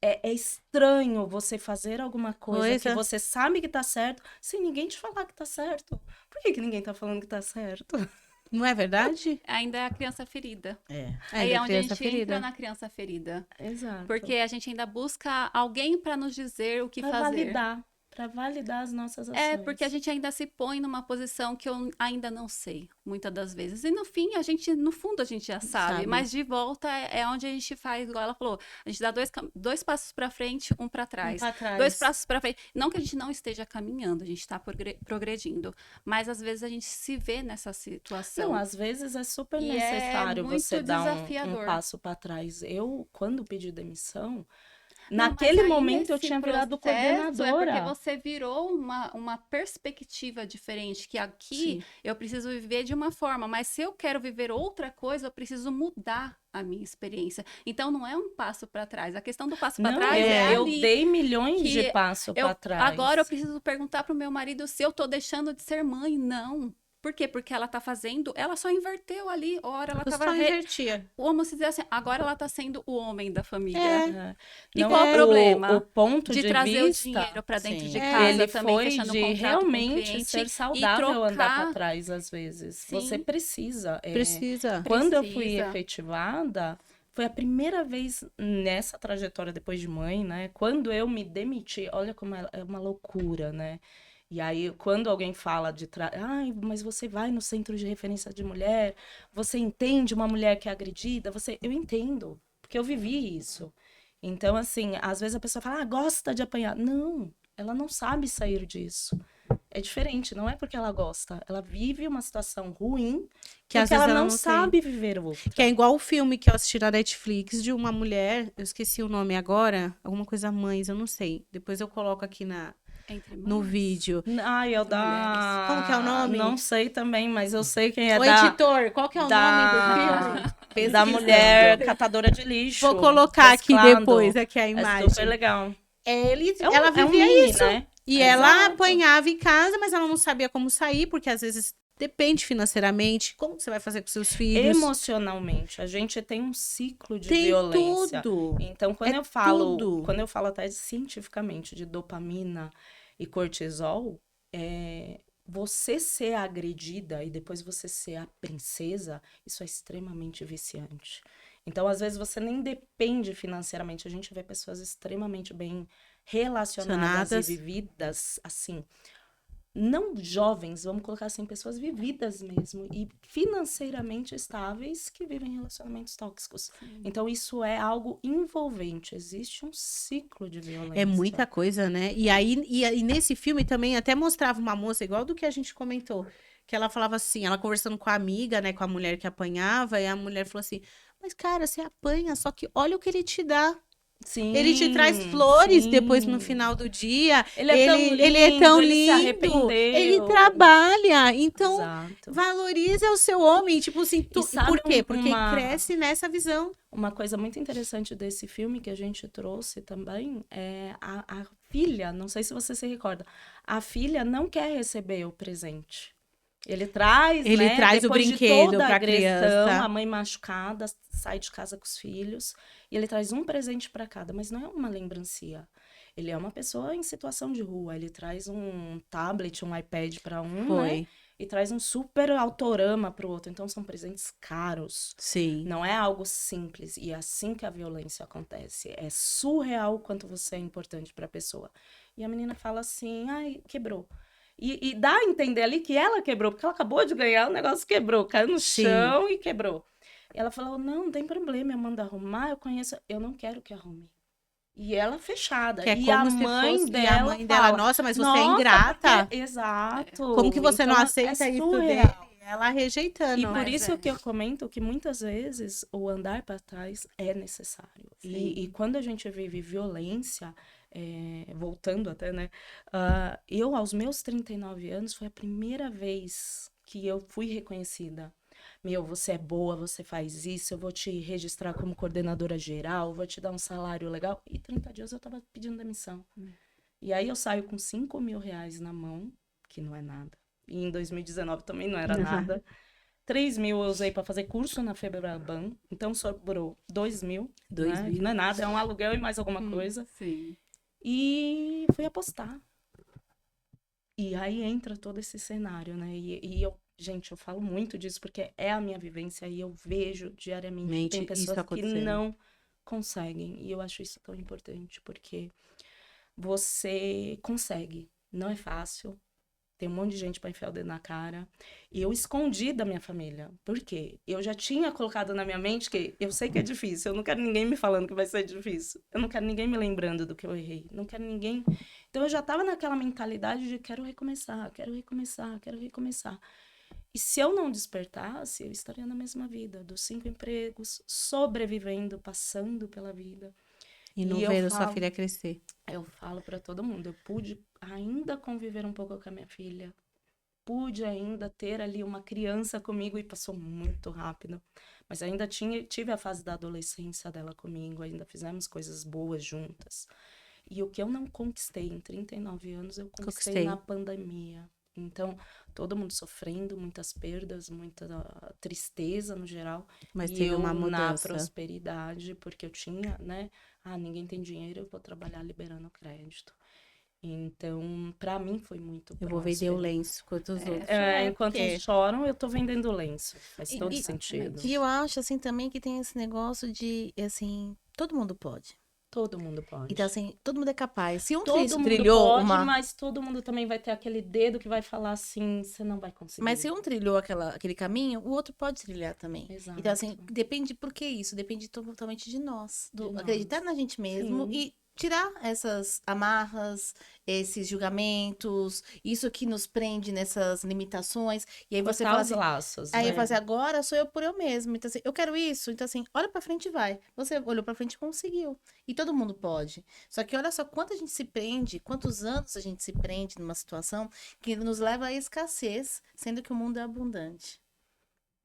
Speaker 3: É estranho você fazer alguma coisa que você sabe que tá certo, sem ninguém te falar que tá certo. Por que ninguém tá falando que tá certo?
Speaker 1: Não é verdade?
Speaker 4: Ainda é a criança ferida.
Speaker 2: É.
Speaker 4: Aí
Speaker 1: Ainda
Speaker 4: é onde a
Speaker 1: criança
Speaker 4: gente
Speaker 1: ferida.
Speaker 4: entra na criança ferida.
Speaker 3: Exato.
Speaker 4: Porque a gente ainda busca alguém para nos dizer o que
Speaker 3: Pra
Speaker 4: fazer.
Speaker 3: para validar as nossas ações.
Speaker 4: É, porque a gente ainda se põe numa posição que eu ainda não sei, muitas das vezes. E no fim, no fundo, a gente já sabe. Mas de volta é onde a gente faz, igual ela falou, a gente dá dois passos para frente, um para trás.
Speaker 1: Pra trás.
Speaker 4: Dois passos para frente. Não que a gente não esteja caminhando, a gente está progredindo. Mas às vezes a gente se vê nessa situação.
Speaker 3: Não, às vezes é super
Speaker 4: E é
Speaker 3: necessário
Speaker 4: muito
Speaker 3: você dar um
Speaker 4: desafiador.
Speaker 3: passo para trás. Eu, quando pedi demissão,
Speaker 4: Não,
Speaker 3: naquele
Speaker 4: mas aí
Speaker 3: momento eu
Speaker 4: nesse
Speaker 3: tinha virado
Speaker 4: processo
Speaker 3: coordenadora.
Speaker 4: É porque você virou uma perspectiva diferente, que aqui
Speaker 3: Sim.
Speaker 4: eu preciso viver de uma forma, mas se eu quero viver outra coisa, eu preciso mudar a minha experiência. Então não é um passo para trás. A questão do passo para
Speaker 3: Não,
Speaker 4: trás é
Speaker 3: eu
Speaker 4: ali.
Speaker 3: dei milhões
Speaker 4: que
Speaker 3: de passos para trás.
Speaker 4: Agora eu preciso perguntar pro meu marido se eu tô deixando de ser mãe. Não. Por quê? Porque ela tá fazendo, ela só inverteu ali. Ora, ela
Speaker 1: Eu
Speaker 4: tava
Speaker 1: só invertia.
Speaker 4: Vamos dizer assim, agora ela tá sendo o homem da família.
Speaker 3: É.
Speaker 4: E
Speaker 3: Não,
Speaker 4: qual o problema?
Speaker 3: O ponto
Speaker 4: De
Speaker 3: de
Speaker 4: trazer
Speaker 3: vista,
Speaker 4: o dinheiro para dentro
Speaker 2: sim.
Speaker 4: de
Speaker 1: É,
Speaker 4: casa
Speaker 3: ele
Speaker 4: também,
Speaker 3: foi
Speaker 4: fechando
Speaker 3: de
Speaker 4: contrato
Speaker 3: realmente
Speaker 4: com o cliente
Speaker 3: ser
Speaker 4: e
Speaker 3: saudável andar
Speaker 4: trocar.
Speaker 3: para trás às vezes.
Speaker 4: Sim.
Speaker 3: Você precisa.
Speaker 1: Precisa.
Speaker 3: Quando eu fui
Speaker 4: Precisa.
Speaker 3: efetivada, foi a primeira vez nessa trajetória depois de mãe, né? Quando eu me demiti, olha como é uma loucura, né? E aí, quando alguém fala ai, mas você vai no centro de referência de mulher, você entende uma mulher que é agredida? Eu entendo, porque eu vivi isso. Então, assim, às vezes a pessoa fala, gosta de apanhar. Não, ela não sabe sair disso. É diferente, não é porque ela gosta. Ela vive uma situação ruim
Speaker 1: Que às
Speaker 3: porque ela
Speaker 1: vezes
Speaker 3: não
Speaker 1: tem.
Speaker 3: sabe viver o outro.
Speaker 1: Que é igual o filme que eu assisti na Netflix de uma mulher, eu esqueci o nome agora, alguma coisa Mães, eu não sei. Depois eu coloco aqui
Speaker 4: Entre
Speaker 1: no
Speaker 4: mães.
Speaker 1: vídeo.
Speaker 3: Ai, é o
Speaker 4: Entre mulheres.
Speaker 3: da...
Speaker 1: Como que é o nome?
Speaker 3: Não sei também, mas eu sei quem é
Speaker 1: Ô,
Speaker 3: da...
Speaker 1: editor, qual que é o nome do filme?
Speaker 3: Da
Speaker 1: Pesquisando.
Speaker 3: mulher catadora de lixo.
Speaker 1: Vou colocar aqui
Speaker 3: reciclando.
Speaker 1: depois, aqui a
Speaker 3: É
Speaker 1: imagem.
Speaker 3: super legal.
Speaker 1: Ela
Speaker 3: É um
Speaker 1: vivia
Speaker 3: mini,
Speaker 1: isso.
Speaker 3: né?
Speaker 1: E ela
Speaker 3: Exato.
Speaker 1: apanhava em casa, mas ela não sabia como sair, porque às vezes depende financeiramente. Como que você vai fazer com seus filhos?
Speaker 3: Emocionalmente, a gente tem um ciclo de
Speaker 1: Tem
Speaker 3: violência.
Speaker 1: tudo.
Speaker 3: Então, quando
Speaker 1: É
Speaker 3: eu falo,
Speaker 1: tudo.
Speaker 3: quando eu falo até cientificamente de dopamina e cortisol, você ser agredida e depois você ser a princesa, isso é extremamente viciante. Então, às vezes, você nem depende financeiramente. A gente vê pessoas extremamente bem relacionadas
Speaker 1: Relacionadas.
Speaker 3: e vividas assim. Não jovens, vamos colocar assim, pessoas vividas mesmo e financeiramente estáveis que vivem relacionamentos tóxicos. Então, isso é algo envolvente. Existe um ciclo de violência.
Speaker 1: É muita coisa, né? E aí nesse filme também até mostrava uma moça, igual do que a gente comentou, que ela falava assim, ela conversando com a amiga, né, com a mulher que apanhava, e a mulher falou assim, mas cara, você apanha, só que olha o que ele te dá.
Speaker 3: Sim,
Speaker 1: Ele te traz flores
Speaker 3: sim.
Speaker 1: depois no final do dia.
Speaker 3: Ele é tão
Speaker 1: ele é
Speaker 3: lindo,
Speaker 1: tão
Speaker 3: ele se
Speaker 1: lindo.
Speaker 3: arrependeu.
Speaker 1: Ele trabalha. Então,
Speaker 3: Exato.
Speaker 1: valorize o seu homem. Tipo assim,
Speaker 3: E sabe
Speaker 1: por quê? Porque
Speaker 3: uma-
Speaker 1: cresce nessa visão.
Speaker 3: Uma coisa muito interessante desse filme que a gente trouxe também é a filha, não sei se você se recorda, a filha não quer receber o presente. Ele traz,
Speaker 1: Ele
Speaker 3: né,
Speaker 1: traz o
Speaker 3: depois de
Speaker 1: brinquedo
Speaker 3: toda a
Speaker 1: pra
Speaker 3: agressão,
Speaker 1: criança.
Speaker 3: a mãe machucada, sai de casa com os filhos, e ele traz um presente para cada, mas não é uma lembrancia. Ele é uma pessoa em situação de rua, ele traz um tablet, um iPad para um, né,
Speaker 1: Foi.
Speaker 3: e traz um super autorama para o outro. Então são presentes caros.
Speaker 1: Sim.
Speaker 3: Não é algo simples. E é assim que a violência acontece. É surreal o quanto você é importante para a pessoa. E a menina fala assim, ai, quebrou. E dá a entender ali que ela quebrou, porque ela acabou de ganhar, o negócio quebrou, caiu no
Speaker 1: Sim.
Speaker 3: chão e quebrou. E ela falou, não tem problema, eu mando arrumar, eu conheço, eu não quero que arrume. E ela fechada.
Speaker 1: Que é
Speaker 3: E
Speaker 1: como
Speaker 3: a
Speaker 1: se
Speaker 3: mãe
Speaker 1: fosse.
Speaker 3: dela
Speaker 1: E a mãe dela,
Speaker 3: fala,
Speaker 1: nossa, mas você é
Speaker 3: "Nossa,
Speaker 1: ingrata.
Speaker 3: porque-" Exato.
Speaker 1: Como que você não
Speaker 3: Então,
Speaker 1: aceita
Speaker 3: é
Speaker 1: isso
Speaker 3: surreal.
Speaker 1: dele? Ela rejeitando.
Speaker 3: E por
Speaker 4: Mas
Speaker 3: isso
Speaker 4: é.
Speaker 3: que eu comento que muitas vezes o andar para trás é necessário. E quando a gente vive violência, voltando até, né? Eu, aos meus 39 anos, foi a primeira vez que eu fui reconhecida. Meu, você é boa, você faz isso, eu vou te registrar como coordenadora geral, vou te dar um salário legal. E 30 dias eu tava pedindo demissão. E aí eu saio com 5 mil reais na mão, que não é nada. E em 2019 também não era nada. 3 mil eu usei para fazer curso na Febraban, então sobrou 2 mil,
Speaker 1: 2
Speaker 3: né?
Speaker 1: mil.
Speaker 3: Que não é nada, é um aluguel e mais alguma coisa.
Speaker 4: Sim.
Speaker 3: E fui apostar. E aí entra todo esse cenário, né? E eu, gente, eu falo muito disso porque é a minha vivência e eu vejo diariamente que tem
Speaker 1: Isso
Speaker 3: pessoas que
Speaker 1: acontecendo.
Speaker 3: não conseguem. E eu acho isso tão importante porque você consegue. Não é fácil. Tem um monte de gente para enfiar o dedo na cara. E eu escondi da minha família. Por quê? Eu já tinha colocado na minha mente que eu sei que é difícil. Eu não quero ninguém me falando que vai ser difícil. Eu não quero ninguém me lembrando do que eu errei. Não quero ninguém... Então, eu já estava naquela mentalidade de quero recomeçar, quero recomeçar, quero recomeçar. E se eu não despertasse, eu estaria na mesma vida. Dos 5 empregos, sobrevivendo, passando pela vida.
Speaker 1: E não
Speaker 3: E eu
Speaker 1: vendo sua
Speaker 3: falo-
Speaker 1: filha crescer.
Speaker 3: Eu falo para todo mundo, eu pude ainda conviver um pouco com a minha filha. Pude ainda ter ali uma criança comigo e passou muito rápido. Mas ainda tive a fase da adolescência dela comigo, ainda fizemos coisas boas juntas. E o que eu não conquistei em 39 anos, eu conquistei
Speaker 1: Conquistei.
Speaker 3: na pandemia. Então, todo mundo sofrendo, muitas perdas, muita tristeza no geral.
Speaker 1: Mas
Speaker 3: E
Speaker 1: teve
Speaker 3: eu
Speaker 1: uma
Speaker 3: na
Speaker 1: mudança.
Speaker 3: prosperidade, porque eu tinha, né? Ninguém tem dinheiro, eu vou trabalhar liberando crédito. Então, pra mim foi muito
Speaker 1: Eu vou vender o
Speaker 3: próspero.
Speaker 1: lenço enquanto os outros.
Speaker 3: Enquanto
Speaker 1: porque-
Speaker 3: uns choram, eu tô vendendo lenço. Faz todo
Speaker 2: E-
Speaker 3: sentido.
Speaker 2: E eu acho, assim, também que tem esse negócio de, assim, todo mundo pode.
Speaker 3: Todo mundo pode.
Speaker 2: Então, assim, todo mundo é capaz. Se um
Speaker 3: Todo mundo
Speaker 2: trilhou
Speaker 3: pode,
Speaker 2: uma...
Speaker 3: mas todo mundo também vai ter aquele dedo que vai falar assim, você não vai conseguir.
Speaker 2: Mas se um trilhou aquele caminho, o outro pode trilhar também.
Speaker 3: Exato.
Speaker 2: Então, assim, depende por que isso? Depende totalmente de nós.
Speaker 3: De nós.
Speaker 2: Acreditar na gente mesmo
Speaker 3: Sim.
Speaker 2: e tirar essas amarras, esses julgamentos, isso que nos prende nessas limitações. E aí você
Speaker 3: Cortar
Speaker 2: fala
Speaker 3: os
Speaker 2: assim,
Speaker 3: laços,
Speaker 2: aí eu
Speaker 3: né?
Speaker 2: falo assim, agora sou eu por eu mesmo. Então, assim, eu quero isso. Então, assim, olha pra frente e vai. Você olhou pra frente e conseguiu. E todo mundo pode. Só que olha só quanto a gente se prende, quantos anos a gente se prende numa situação que nos leva à escassez, sendo que o mundo é abundante.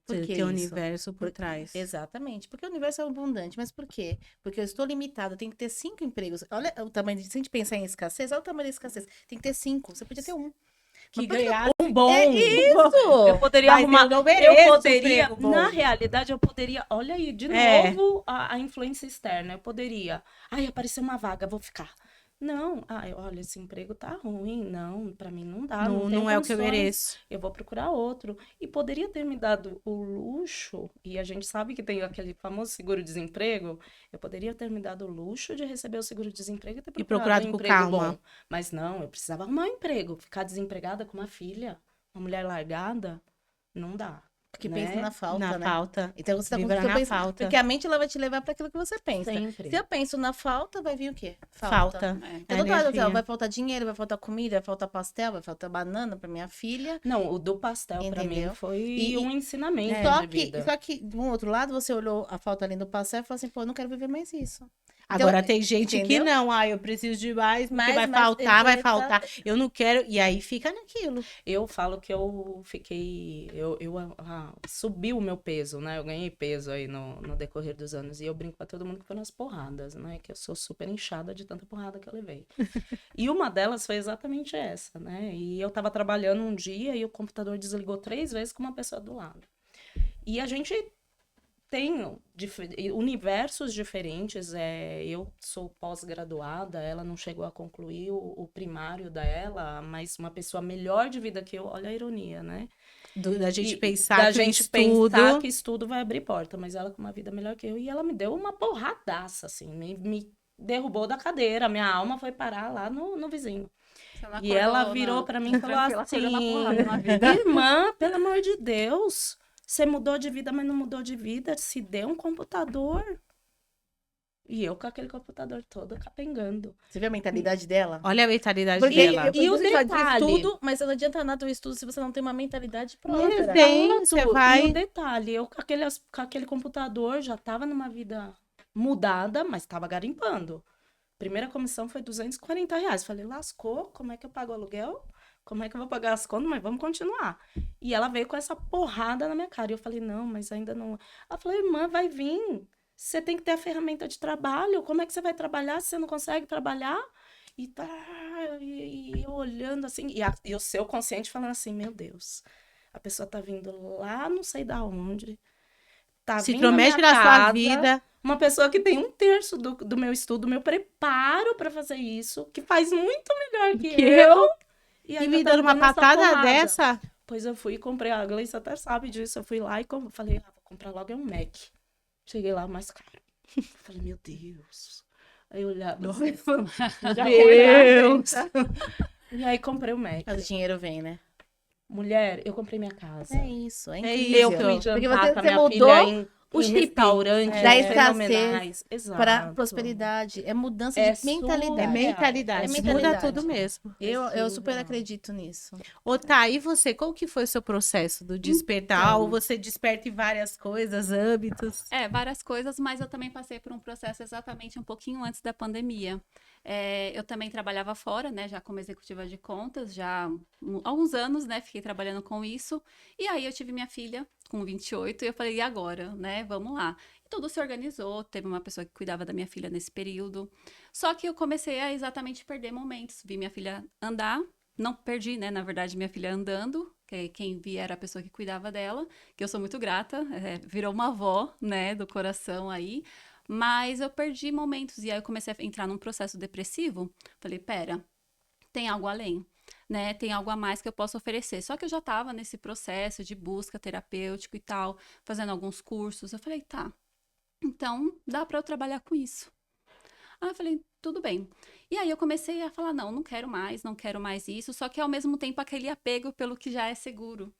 Speaker 2: Por que
Speaker 1: Tem o
Speaker 2: isso?
Speaker 1: universo por trás.
Speaker 2: Exatamente. Porque o universo é abundante. Mas por quê? Porque eu estou limitado. Eu tenho que ter 5 empregos. Olha o tamanho. Se a gente pensar em escassez, olha o tamanho da escassez. Tem que ter 5. Você podia ter um.
Speaker 1: Que
Speaker 2: Mas por que
Speaker 1: ganhasse
Speaker 3: Um bom.
Speaker 2: É isso!
Speaker 3: Eu poderia
Speaker 1: Mas
Speaker 3: arrumar.
Speaker 1: eu não mereço
Speaker 3: Eu
Speaker 1: um
Speaker 3: poderia,
Speaker 1: emprego bom.
Speaker 3: na realidade, eu poderia. Olha aí, de
Speaker 1: É.
Speaker 3: novo, a influência externa. Eu poderia. Ai, apareceu uma vaga, vou ficar. Não, ai, olha, esse emprego tá ruim. Não, pra mim não dá. Não, tenho
Speaker 1: Não é o que eu
Speaker 3: condições.
Speaker 1: mereço.
Speaker 3: Eu vou procurar outro. E poderia ter me dado o luxo, e a gente sabe que tem aquele famoso seguro-desemprego. Eu poderia ter me dado o luxo de receber o seguro-desemprego e ter procurado um
Speaker 1: com
Speaker 3: emprego
Speaker 1: calma.
Speaker 3: bom. Mas não, eu precisava arrumar um emprego. Ficar desempregada com uma filha, uma mulher largada, não dá.
Speaker 2: Porque
Speaker 3: né?
Speaker 2: pensa na falta,
Speaker 1: Na
Speaker 2: né?
Speaker 1: falta.
Speaker 2: Então você tá
Speaker 1: Vibra
Speaker 2: com
Speaker 1: na falta.
Speaker 2: Porque a mente ela vai te levar para aquilo que você pensa.
Speaker 3: Sempre.
Speaker 2: Se eu penso na falta, vai vir o quê?
Speaker 1: Falta.
Speaker 4: É.
Speaker 2: Então, toda hora,
Speaker 1: Energia.
Speaker 2: vai faltar dinheiro, vai faltar comida, vai faltar pastel, vai faltar banana para minha filha.
Speaker 3: Não, o do pastel pra mim
Speaker 2: Entendeu?
Speaker 3: foi
Speaker 2: E-
Speaker 3: um ensinamento
Speaker 2: Só
Speaker 3: de vida.
Speaker 2: que, do outro lado, você olhou a falta ali do pastel e falou assim, pô, eu não quero viver mais isso.
Speaker 1: Agora tem gente que
Speaker 2: entendeu?
Speaker 1: não, eu preciso de mais, porque
Speaker 2: Mas-
Speaker 1: vai
Speaker 2: mas-
Speaker 1: faltar, vai
Speaker 2: exata-
Speaker 1: faltar. Eu não quero, e aí fica naquilo.
Speaker 3: Eu falo que eu fiquei. Subi o meu peso, né? Eu ganhei peso aí no decorrer dos anos. E eu brinco pra todo mundo que foi nas porradas, né? Que eu sou super inchada de tanta porrada que eu levei. E uma delas foi exatamente essa, né? E eu tava trabalhando um dia e o computador desligou 3 vezes com uma pessoa do lado. E a gente tem universos diferentes. Eu sou pós-graduada, ela não chegou a concluir o primário dela, mas uma pessoa melhor de vida que eu, olha a ironia, né?
Speaker 1: Da gente
Speaker 3: E
Speaker 1: pensar
Speaker 3: da
Speaker 1: que
Speaker 3: gente
Speaker 1: estudo...
Speaker 3: pensar que estudo vai abrir porta, mas ela com uma vida melhor que eu, e ela me deu uma porradaça, assim, me derrubou da cadeira, minha alma foi parar lá no vizinho.
Speaker 4: Você não
Speaker 3: E ela
Speaker 4: acordou
Speaker 3: virou pra mim e falou
Speaker 4: tranquila, acordou na porrada na
Speaker 3: assim:
Speaker 4: vida.
Speaker 3: irmã, pelo amor de Deus, você mudou de vida, mas não mudou de vida, se deu um computador. E eu com aquele computador todo capengando.
Speaker 2: Você viu a mentalidade dela?
Speaker 1: Olha a mentalidade
Speaker 2: Porque
Speaker 1: dela.
Speaker 3: E o
Speaker 2: você fala de
Speaker 3: detalhe?
Speaker 2: estudo, mas não adianta nada o estudo se você não tem uma mentalidade
Speaker 1: Não
Speaker 2: própria.
Speaker 1: tem, você vai...
Speaker 3: E o detalhe, eu com aquele computador já tava numa vida mudada, mas tava garimpando. Primeira comissão foi R$240. Falei, lascou, como é que eu pago o aluguel? Como é que eu vou pagar as contas? Mas vamos continuar. E ela veio com essa porrada na minha cara. E eu falei, não, mas ainda não. Ela falou, irmã, vai vir. Você tem que ter a ferramenta de trabalho. Como é que você vai trabalhar se você não consegue trabalhar? E tá, e eu olhando assim, e o seu consciente falando assim, meu Deus, a pessoa tá vindo lá, não sei da onde, tá
Speaker 1: Se
Speaker 3: vindo na
Speaker 1: intromete
Speaker 3: minha
Speaker 1: na sua
Speaker 3: casa,
Speaker 1: vida.
Speaker 3: uma pessoa que tem 1/3 do meu estudo, do meu preparo pra fazer isso, que faz muito melhor que eu.
Speaker 1: E
Speaker 3: ainda
Speaker 1: me
Speaker 3: tá
Speaker 1: dando uma
Speaker 3: dando essa
Speaker 1: patada
Speaker 3: porrada.
Speaker 1: dessa.
Speaker 3: Pois eu fui e comprei, a Gleice até sabe disso, eu fui lá e falei, vou comprar logo um Mac. Cheguei lá, mais caro. Falei, meu Deus. Aí eu olhava, já
Speaker 1: Deus.
Speaker 3: E aí comprei o Mac.
Speaker 2: Mas o dinheiro vem, né?
Speaker 3: Mulher, eu comprei minha casa.
Speaker 2: É isso, é
Speaker 1: É
Speaker 2: incrível.
Speaker 1: isso.
Speaker 3: Eu fui
Speaker 2: Porque
Speaker 3: jantar
Speaker 2: você
Speaker 3: com a minha
Speaker 2: mudou
Speaker 3: filha em
Speaker 2: o chip
Speaker 3: restaurantes
Speaker 2: da escassez
Speaker 3: fenomenais.
Speaker 2: para
Speaker 3: Exato.
Speaker 2: prosperidade. É mudança
Speaker 3: É
Speaker 2: de mentalidade.
Speaker 1: É mentalidade.
Speaker 2: É
Speaker 1: Muda
Speaker 2: mentalidade.
Speaker 1: tudo mesmo.
Speaker 2: Eu super
Speaker 3: Tudo.
Speaker 2: acredito nisso.
Speaker 1: Ô, tá, e você? Qual que foi o seu processo do despertar?
Speaker 3: Então.
Speaker 1: Ou você desperta em várias coisas, hábitos?
Speaker 4: Várias coisas, mas eu também passei por um processo exatamente um pouquinho antes da pandemia. Eu também trabalhava fora, né, já como executiva de contas, já há alguns anos, né, fiquei trabalhando com isso. E aí eu tive minha filha com 28 e eu falei, e agora, né, vamos lá. E tudo se organizou, teve uma pessoa que cuidava da minha filha nesse período. Só que eu comecei a exatamente perder momentos. Vi minha filha andar, não perdi, né, na verdade, minha filha andando, que quem via era a pessoa que cuidava dela, que eu sou muito grata, virou uma avó, né, do coração aí. Mas eu perdi momentos e aí eu comecei a entrar num processo depressivo. Falei, pera, tem algo além, né? Tem algo a mais que eu posso oferecer. Só que eu já estava nesse processo de busca terapêutico e tal, fazendo alguns cursos. Eu falei, tá, então dá para eu trabalhar com isso. Aí eu falei, tudo bem. E aí eu comecei a falar, não quero mais isso. Só que ao mesmo tempo aquele apego pelo que já é seguro.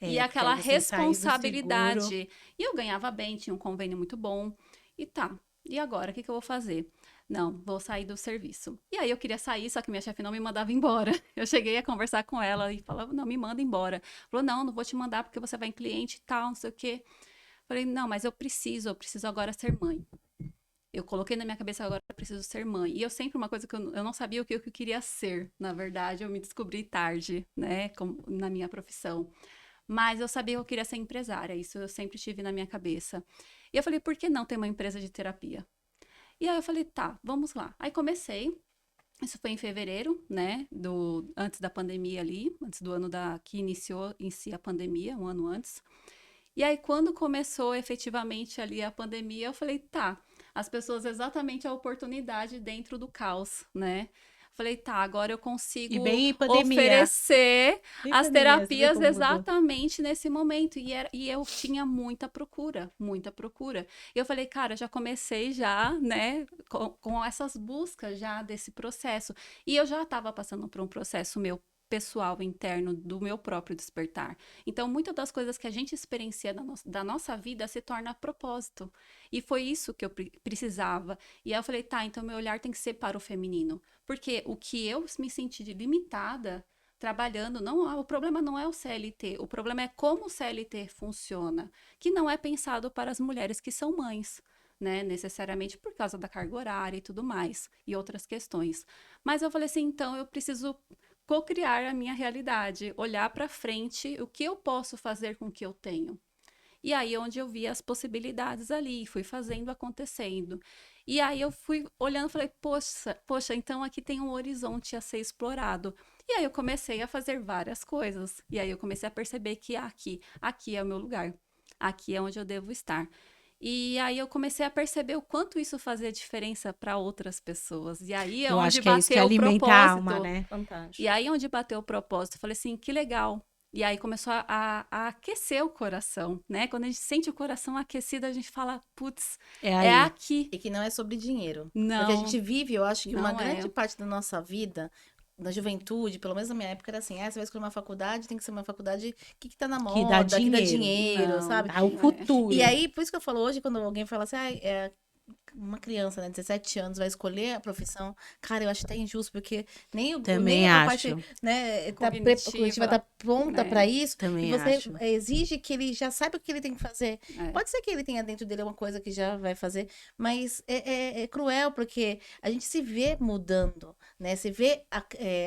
Speaker 4: E aquela
Speaker 1: porque você sair do
Speaker 4: responsabilidade.
Speaker 1: seguro.
Speaker 4: E eu ganhava bem, tinha um convênio muito bom. E tá, e agora, o que eu vou fazer? Não, vou sair do serviço. E aí eu queria sair, só que minha chefe não me mandava embora. Eu cheguei a conversar com ela e falava, não, me manda embora. Falou, não vou te mandar porque você vai em cliente e tal, não sei o quê. Falei, não, mas eu preciso agora ser mãe. Eu coloquei na minha cabeça, agora eu preciso ser mãe. E eu sempre, uma coisa que eu não sabia o que eu queria ser, na verdade, eu me descobri tarde, né, na minha profissão. Mas eu sabia que eu queria ser empresária, isso eu sempre tive na minha cabeça. E eu falei, por que não ter uma empresa de terapia? E aí eu falei, tá, vamos lá. Aí comecei, isso foi em fevereiro, né, antes da pandemia ali, antes do ano que iniciou em si a pandemia, um ano antes. E aí, quando começou efetivamente ali a pandemia, eu falei, tá, as pessoas exatamente a oportunidade dentro do caos, né? Falei, tá, agora eu
Speaker 1: E
Speaker 4: consigo
Speaker 1: bem pandemia.
Speaker 4: oferecer
Speaker 1: Bem
Speaker 4: as
Speaker 1: pandemia, você vê
Speaker 4: terapias
Speaker 1: como mudou.
Speaker 4: exatamente nesse momento. E eu tinha muita procura, muita procura. E eu falei, cara, já comecei já, né, com essas buscas já desse processo. E eu já estava passando por um processo meu pessoal interno do meu próprio despertar. Então, muitas das coisas que a gente experiencia da nossa vida se torna propósito. E foi isso que eu precisava. E aí eu falei, tá, então meu olhar tem que ser para o feminino. Porque o que eu me senti limitada trabalhando, o problema não é o CLT, o problema é como o CLT funciona, que não é pensado para as mulheres que são mães. Né, necessariamente por causa da carga horária e tudo mais, e outras questões. Mas eu falei assim, então eu preciso co-criar a minha realidade, olhar para frente, o que eu posso fazer com o que eu tenho. E aí onde eu vi as possibilidades ali, fui fazendo, acontecendo. E aí eu fui olhando e falei, poxa, então aqui tem um horizonte a ser explorado. E aí eu comecei a fazer várias coisas. E aí eu comecei a perceber que aqui é o meu lugar. Aqui é onde eu devo estar. E aí eu comecei a perceber o quanto isso fazia diferença para outras pessoas. E aí é
Speaker 1: Eu
Speaker 4: onde
Speaker 1: acho que é isso que
Speaker 4: bateu o
Speaker 1: alimenta a alma,
Speaker 4: propósito.
Speaker 1: né?
Speaker 3: Fantástico.
Speaker 4: E aí onde bateu o propósito, eu falei assim, que legal. E aí começou a aquecer o coração, né? Quando a gente sente o coração aquecido, a gente fala, putz,
Speaker 1: É
Speaker 4: é
Speaker 1: aí.
Speaker 4: aqui.
Speaker 2: E que não é sobre dinheiro. Porque a
Speaker 4: Não,
Speaker 2: gente vive, eu acho que uma
Speaker 4: não
Speaker 2: grande
Speaker 4: é.
Speaker 2: parte da nossa vida, da juventude, pelo menos na minha época, era assim: você vai escolher uma faculdade, tem que ser uma faculdade que tá na
Speaker 1: Que dá
Speaker 2: moda, que dá
Speaker 1: dinheiro.
Speaker 2: dinheiro,
Speaker 4: Não,
Speaker 2: sabe?
Speaker 1: Ah, o
Speaker 4: não é.
Speaker 1: futuro.
Speaker 2: E aí, por isso que eu falo hoje, quando alguém fala assim, uma criança, né, 17 anos, vai escolher a profissão, cara, eu acho até injusto, porque
Speaker 1: Também
Speaker 2: nem a
Speaker 1: acho.
Speaker 2: parte, né,
Speaker 4: Cognitiva,
Speaker 2: tá pronta
Speaker 4: né?
Speaker 2: para isso, e
Speaker 1: Também
Speaker 2: você
Speaker 1: acho.
Speaker 2: exige que ele já saiba o que ele tem que fazer.
Speaker 4: É.
Speaker 2: Pode ser que ele tenha dentro dele uma coisa que já vai fazer, mas é cruel, porque a gente se vê mudando, né, se vê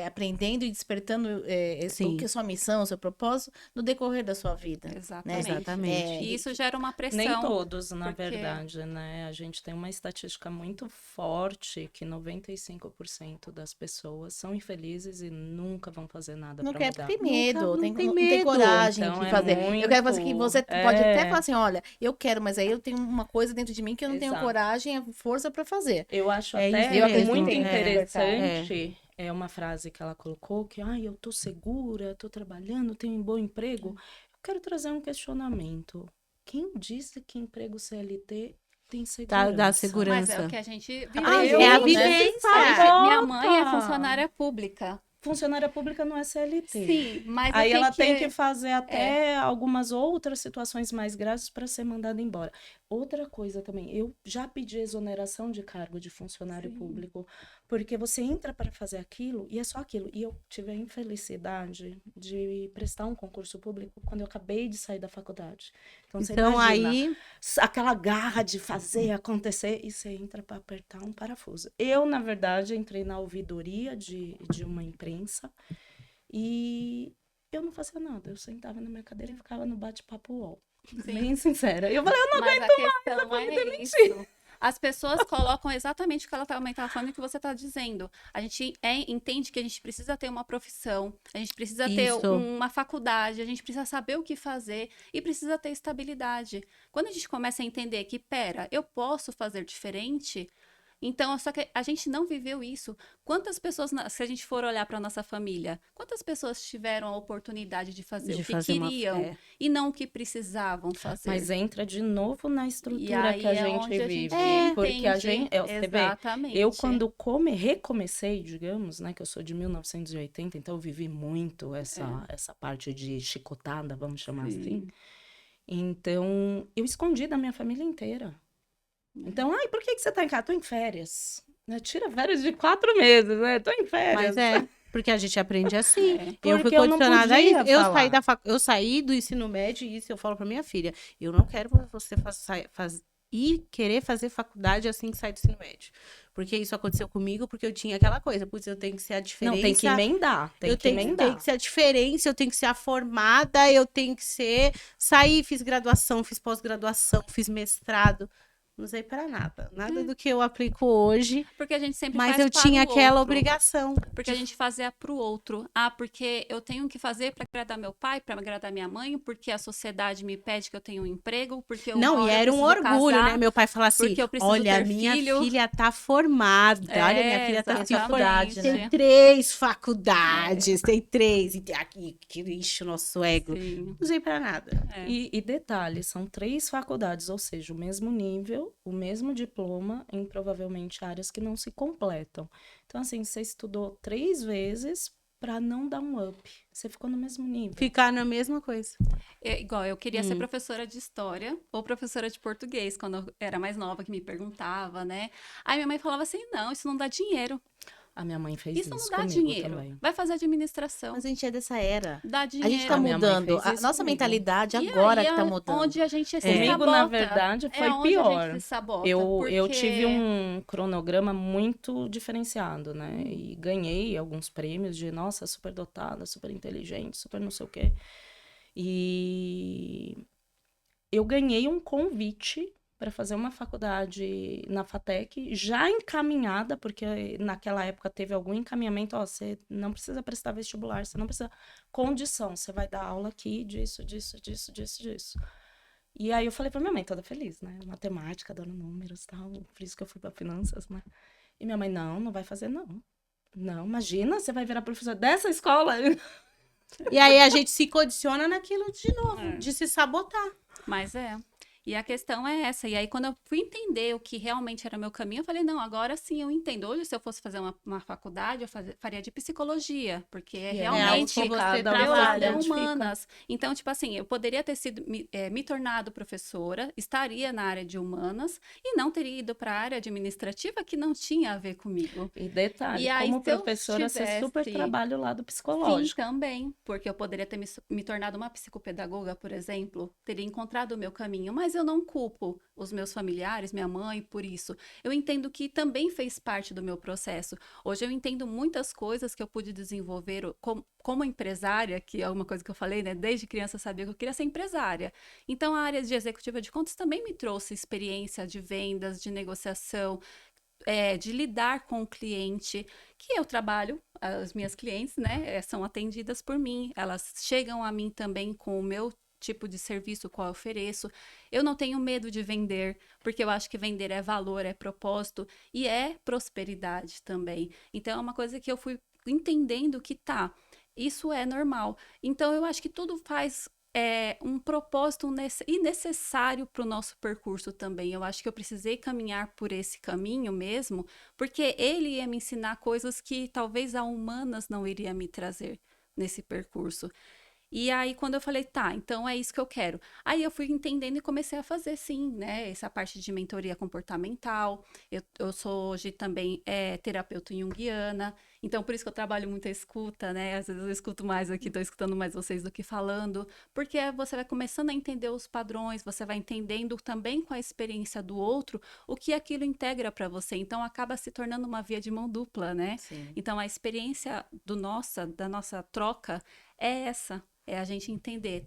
Speaker 2: aprendendo e despertando o que
Speaker 1: Sim.
Speaker 2: é sua missão, o seu propósito, no decorrer da sua vida. Né?
Speaker 4: Exatamente.
Speaker 1: Exatamente.
Speaker 4: E isso gera uma pressão.
Speaker 3: Nem todos, na
Speaker 4: porque-
Speaker 3: verdade, né? A gente tem uma estatística muito forte que 95% das pessoas são infelizes e nunca vão fazer nada
Speaker 2: Não
Speaker 3: para
Speaker 2: quer
Speaker 3: mudar.
Speaker 2: porque tem medo,
Speaker 1: Nunca- não
Speaker 2: tem,
Speaker 1: tem
Speaker 2: não tem
Speaker 1: medo.
Speaker 2: coragem
Speaker 3: Então
Speaker 2: de
Speaker 3: é
Speaker 2: fazer. Eu quero fazer que você pode até falar assim, olha, eu quero, mas aí eu tenho uma coisa dentro de mim que eu não tenho
Speaker 3: Exato.
Speaker 2: coragem, a força para fazer.
Speaker 3: Eu acho
Speaker 1: É
Speaker 3: até
Speaker 1: isso
Speaker 2: Eu acredito
Speaker 3: muito
Speaker 2: em
Speaker 3: interessante uma frase que ela colocou, que eu tô segura, tô trabalhando, tenho um bom emprego. Eu quero trazer um questionamento. Quem disse que emprego CLT tem segurança?
Speaker 1: Dá
Speaker 4: Mas
Speaker 1: segurança.
Speaker 4: é o que a gente viveu.
Speaker 1: É a
Speaker 2: né?
Speaker 1: vivência.
Speaker 4: Minha mãe é funcionária pública.
Speaker 3: Funcionária pública não é CLT.
Speaker 4: Sim, mas
Speaker 3: Aí
Speaker 4: o
Speaker 3: ela tem que
Speaker 4: é?
Speaker 3: fazer até algumas outras situações mais graves para ser mandada embora. Outra coisa também, eu já pedi exoneração de cargo de funcionário
Speaker 4: Sim.
Speaker 3: público, porque você entra para fazer aquilo e é só aquilo. E eu tive a infelicidade de prestar um concurso público quando eu acabei de sair da faculdade. Então você
Speaker 1: Então
Speaker 3: imagina,
Speaker 1: aí,
Speaker 3: aquela garra de fazer acontecer e você entra para apertar um parafuso. Eu, na verdade, entrei na ouvidoria de uma imprensa e eu não fazia nada. Eu sentava na minha cadeira e ficava no bate-papo UOL. Bem sincera. Eu falei,
Speaker 4: Mas a questão é isso. As pessoas colocam exatamente o que ela também está falando e o que você está dizendo. A gente entende que a gente precisa ter uma profissão, a gente precisa ter
Speaker 1: Isso.
Speaker 4: uma faculdade, a gente precisa saber o que fazer e precisa ter estabilidade. Quando a gente começa a entender que, pera, eu posso fazer diferente, então, só que a gente não viveu isso. Quantas pessoas, se a gente for olhar para nossa família, quantas pessoas tiveram a oportunidade de fazer o que queriam e não o que precisavam fazer?
Speaker 3: Mas entra de novo na
Speaker 4: E
Speaker 3: estrutura
Speaker 4: aí
Speaker 3: que a
Speaker 4: é
Speaker 3: gente
Speaker 4: onde a
Speaker 3: vive.
Speaker 4: gente
Speaker 3: Porque a gente, você vê,
Speaker 4: exatamente.
Speaker 3: eu quando recomecei, digamos, né, que eu sou de 1980, então eu vivi muito essa parte de chicotada, vamos chamar assim. Então, eu escondi da minha família inteira. Então, por que você tá em casa? Tô em férias. Tira férias de 4 meses, né? Tô em férias.
Speaker 1: Mas porque a gente aprende assim. Eu fui
Speaker 3: Porque eu não
Speaker 1: condicionada a isso.
Speaker 3: podia falar.
Speaker 1: Eu saí do ensino médio e isso eu falo pra minha filha. Eu não quero você ir querer fazer faculdade assim que sai do ensino médio. Porque isso aconteceu comigo, porque eu tinha aquela coisa. Putz, eu tenho que ser a diferença.
Speaker 3: Não, tem que emendar.
Speaker 1: Eu tenho que ser a diferença, eu tenho que ser a formada, eu tenho que ser. Saí, fiz graduação, fiz pós-graduação, fiz mestrado. Não usei pra nada. Nada do que eu aplico hoje.
Speaker 4: Porque a gente sempre
Speaker 1: Mas
Speaker 4: faz
Speaker 1: eu
Speaker 4: para
Speaker 1: tinha
Speaker 4: o
Speaker 1: aquela
Speaker 4: outro.
Speaker 1: obrigação.
Speaker 4: Porque a gente fazia pro outro. Ah, porque eu tenho que fazer para agradar meu pai, para agradar minha mãe, porque a sociedade me pede que eu tenha um emprego, porque
Speaker 1: Não,
Speaker 4: uma
Speaker 1: e
Speaker 4: hora eu
Speaker 1: era um
Speaker 4: preciso
Speaker 1: orgulho,
Speaker 4: casar,
Speaker 1: né? Meu pai falava assim:
Speaker 4: porque eu preciso
Speaker 1: olha,
Speaker 4: ter
Speaker 1: minha
Speaker 4: filho.
Speaker 1: filha tá formada. Olha, minha filha tá
Speaker 4: exatamente.
Speaker 2: faculdade, né?
Speaker 1: Tem 3 faculdades, tem 3. E tem aqui, que lixo o nosso ego.
Speaker 4: Sim.
Speaker 1: Não usei pra nada.
Speaker 4: É.
Speaker 3: E detalhe, são 3 faculdades, ou seja, o mesmo nível, o mesmo diploma, em provavelmente áreas que não se completam. Então, assim, você estudou 3 vezes para não dar um up. Você ficou no mesmo nível.
Speaker 1: Ficar na mesma coisa.
Speaker 4: Igual, eu queria ser professora de história ou professora de português, quando eu era mais nova, que me perguntava, né? Aí minha mãe falava assim, não, isso não dá dinheiro.
Speaker 3: A minha mãe fez
Speaker 4: Isso não
Speaker 3: isso
Speaker 4: dá
Speaker 3: comigo
Speaker 4: dinheiro.
Speaker 3: também.
Speaker 4: Vai fazer administração.
Speaker 2: Mas a gente é dessa era.
Speaker 4: Dá
Speaker 2: A
Speaker 4: dinheiro.
Speaker 2: gente tá
Speaker 3: A minha mãe
Speaker 2: mudando.
Speaker 3: fez
Speaker 2: A
Speaker 3: isso
Speaker 2: nossa
Speaker 3: comigo.
Speaker 2: mentalidade
Speaker 4: E
Speaker 2: agora
Speaker 4: aí
Speaker 2: que tá
Speaker 4: é
Speaker 2: mudando.
Speaker 4: onde a gente se
Speaker 3: Comigo,
Speaker 4: sabota.
Speaker 3: na verdade, foi
Speaker 4: onde a
Speaker 3: pior.
Speaker 4: gente se sabota.
Speaker 3: Eu tive
Speaker 4: porque-
Speaker 3: um cronograma muito diferenciado, né? E ganhei alguns prêmios de, nossa, super dotada, super inteligente, super não sei o quê. E eu ganhei um convite para fazer uma faculdade na FATEC, já encaminhada, porque naquela época teve algum encaminhamento, ó, você não precisa prestar vestibular, você não precisa condição, você vai dar aula aqui disso. E aí eu falei pra minha mãe, toda feliz, né? Matemática, dando números e tal, por isso que eu fui pra finanças, né? E minha mãe, não vai fazer, não. Não, imagina, você vai virar professora dessa escola?
Speaker 1: E aí a gente se condiciona naquilo de novo, de se sabotar.
Speaker 4: Mas E a questão é essa. E aí, quando eu fui entender o que realmente era meu caminho, eu falei, não, agora sim eu entendo. Hoje, se eu fosse fazer uma faculdade, eu faria de psicologia, porque
Speaker 2: é
Speaker 4: realmente
Speaker 1: algo que você
Speaker 4: eu
Speaker 1: trabalha.
Speaker 4: sou humanas. Então, tipo assim, eu poderia ter me tornado professora, estaria na área de humanas e não teria ido para a área administrativa que não tinha a ver comigo.
Speaker 3: E detalhe,
Speaker 4: E aí,
Speaker 3: como
Speaker 4: se eu
Speaker 3: professora, você super
Speaker 4: tivesse-
Speaker 3: trabalha o lado
Speaker 4: Sim,
Speaker 3: psicológico.
Speaker 4: também, porque eu poderia ter me tornado uma psicopedagoga, por exemplo, teria encontrado o meu caminho, mas eu não culpo os meus familiares, minha mãe, por isso. Eu entendo que também fez parte do meu processo. Hoje eu entendo muitas coisas que eu pude desenvolver como empresária, que é uma coisa que eu falei, né? Desde criança eu sabia que eu queria ser empresária. Então a área de executiva de contas também me trouxe experiência de vendas, de negociação, de lidar com o cliente, que eu trabalho, as minhas clientes, né, são atendidas por mim, elas chegam a mim também com o meu tipo de serviço qual eu ofereço. Eu não tenho medo de vender, porque eu acho que vender é valor, é propósito e é prosperidade também. Então é uma coisa que eu fui entendendo que isso é normal. Então eu acho que tudo faz um propósito e necessário para o nosso percurso também. Eu acho que eu precisei caminhar por esse caminho mesmo, porque ele ia me ensinar coisas que talvez a humanas não iria me trazer nesse percurso. E aí, quando eu falei, então é isso que eu quero. Aí eu fui entendendo e comecei a fazer, sim, né? Essa parte de mentoria comportamental. Eu sou hoje também terapeuta junguiana. Então, por isso que eu trabalho muito a escuta, né? Às vezes eu escuto mais aqui, estou escutando mais vocês do que falando. Porque você vai começando a entender os padrões, você vai entendendo também com a experiência do outro o que aquilo integra para você. Então, acaba se tornando uma via de mão dupla, né?
Speaker 2: Sim.
Speaker 4: Então, a experiência da nossa troca é essa. É a gente entender,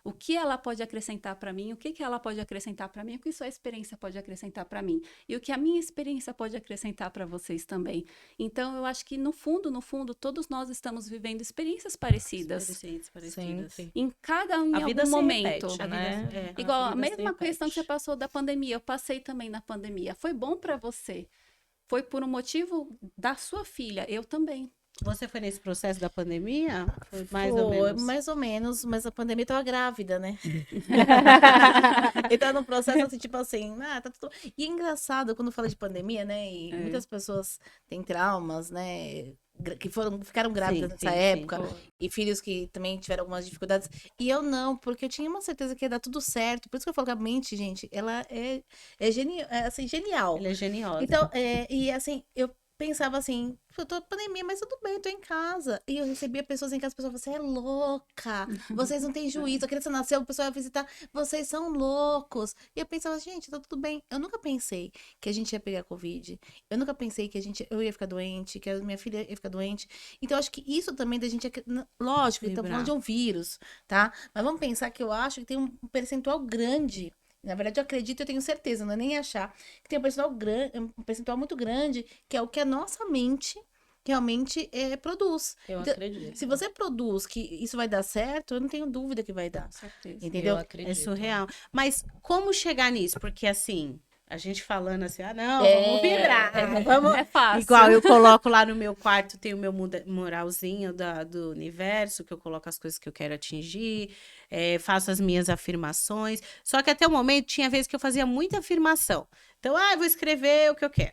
Speaker 4: o que ela pode acrescentar para mim, o que ela pode acrescentar para mim, o que sua experiência pode acrescentar para mim, e o que a minha experiência pode acrescentar para vocês também. Então, eu acho que no fundo, todos nós estamos vivendo experiências parecidas.
Speaker 3: Sempre.
Speaker 4: Em cada
Speaker 3: A vida
Speaker 4: algum
Speaker 3: se
Speaker 4: momento.
Speaker 3: repete, né?
Speaker 4: Igual a
Speaker 3: vida se
Speaker 4: mesma questão que você
Speaker 3: repete.
Speaker 4: passou da pandemia, eu passei também na pandemia. Foi bom para você. Foi por um motivo da sua filha, eu também.
Speaker 1: Você foi nesse processo da pandemia? Foi mais ou menos.
Speaker 2: Mais ou menos, mas a pandemia tava grávida, né? Então, no processo, assim, tipo assim, tá tudo... E é engraçado, quando fala de pandemia, né? E muitas pessoas têm traumas, né? que ficaram grávidas
Speaker 1: Sim,
Speaker 2: nessa
Speaker 1: sim,
Speaker 2: época,
Speaker 3: Foi.
Speaker 2: e filhos que também tiveram algumas dificuldades. E eu não, porque eu tinha uma certeza que ia dar tudo certo. Por isso que eu falo que a mente, gente, ela assim, genial.
Speaker 1: Ela é geniosa.
Speaker 2: Então, e assim, eu pensava assim, eu tô pandemia, mas tudo bem, eu tô em casa. E eu recebia pessoas em casa, as pessoas falavam, você é louca, vocês não têm juízo, a criança nasceu, o pessoal ia visitar, vocês são loucos. E eu pensava, gente, tá tudo bem. Eu nunca pensei que a gente ia pegar Covid, eu nunca pensei que eu ia ficar doente, que a minha filha ia ficar doente. Então, eu acho que isso também da gente, lógico, estamos falando de um vírus, tá? Mas vamos pensar que eu acho que tem um percentual grande. Na verdade, eu acredito, eu tenho certeza, não é nem achar, que tem um percentual muito grande, que é o que a nossa mente realmente produz.
Speaker 3: Eu
Speaker 2: Então,
Speaker 3: acredito.
Speaker 2: se você produz que isso vai dar certo, eu não tenho dúvida que vai dar.
Speaker 4: Com certeza.
Speaker 2: Entendeu?
Speaker 3: Eu
Speaker 1: É
Speaker 3: acredito.
Speaker 1: surreal. Mas como chegar nisso? Porque assim, a gente falando assim, não,
Speaker 2: É,
Speaker 1: vamos vibrar, vamos.
Speaker 4: É fácil.
Speaker 1: Igual eu coloco lá no meu quarto, tem o meu muralzinho do universo, que eu coloco as coisas que eu quero atingir, faço as minhas afirmações. Só que até o momento tinha vezes que eu fazia muita afirmação. Então, eu vou escrever o que eu quero.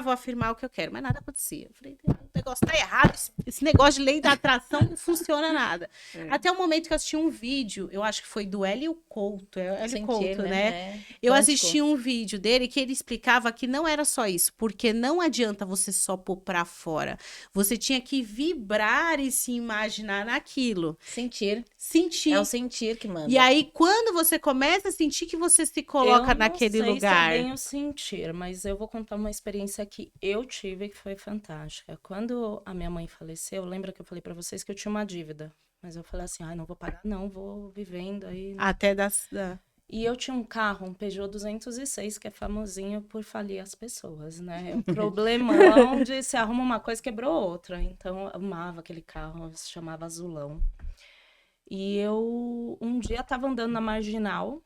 Speaker 1: Vou afirmar o que eu quero. Mas nada acontecia. Eu falei, o negócio tá errado. Esse negócio de lei da atração não funciona nada. Até o momento que eu assisti um vídeo, eu acho que foi do Hélio Couto. É Hélio
Speaker 2: Sentir,
Speaker 1: Couto, né?
Speaker 2: É.
Speaker 1: Eu
Speaker 2: Quântico.
Speaker 1: assisti um vídeo dele que ele explicava que não era só isso, porque não adianta você só pôr pra fora. Você tinha que vibrar e se imaginar naquilo.
Speaker 2: Sentir.
Speaker 1: Sentir.
Speaker 2: É o sentir que manda.
Speaker 1: E aí, quando você começa a sentir que você se coloca
Speaker 3: Eu
Speaker 1: naquele
Speaker 3: não sei
Speaker 1: lugar.
Speaker 3: se é bem o sentir, mas eu vou contar uma experiência que eu tive que foi fantástica. Quando a minha mãe faleceu, lembra que eu falei pra vocês que eu tinha uma dívida? Mas eu falei assim, não vou pagar não, vou vivendo aí.
Speaker 1: Até da...
Speaker 3: E eu tinha um carro, um Peugeot 206, que é famosinho por falir as pessoas, né? É um problemão de se arruma uma coisa, quebrou outra. Então, eu amava aquele carro, se chamava Azulão. E eu, um dia, tava andando na Marginal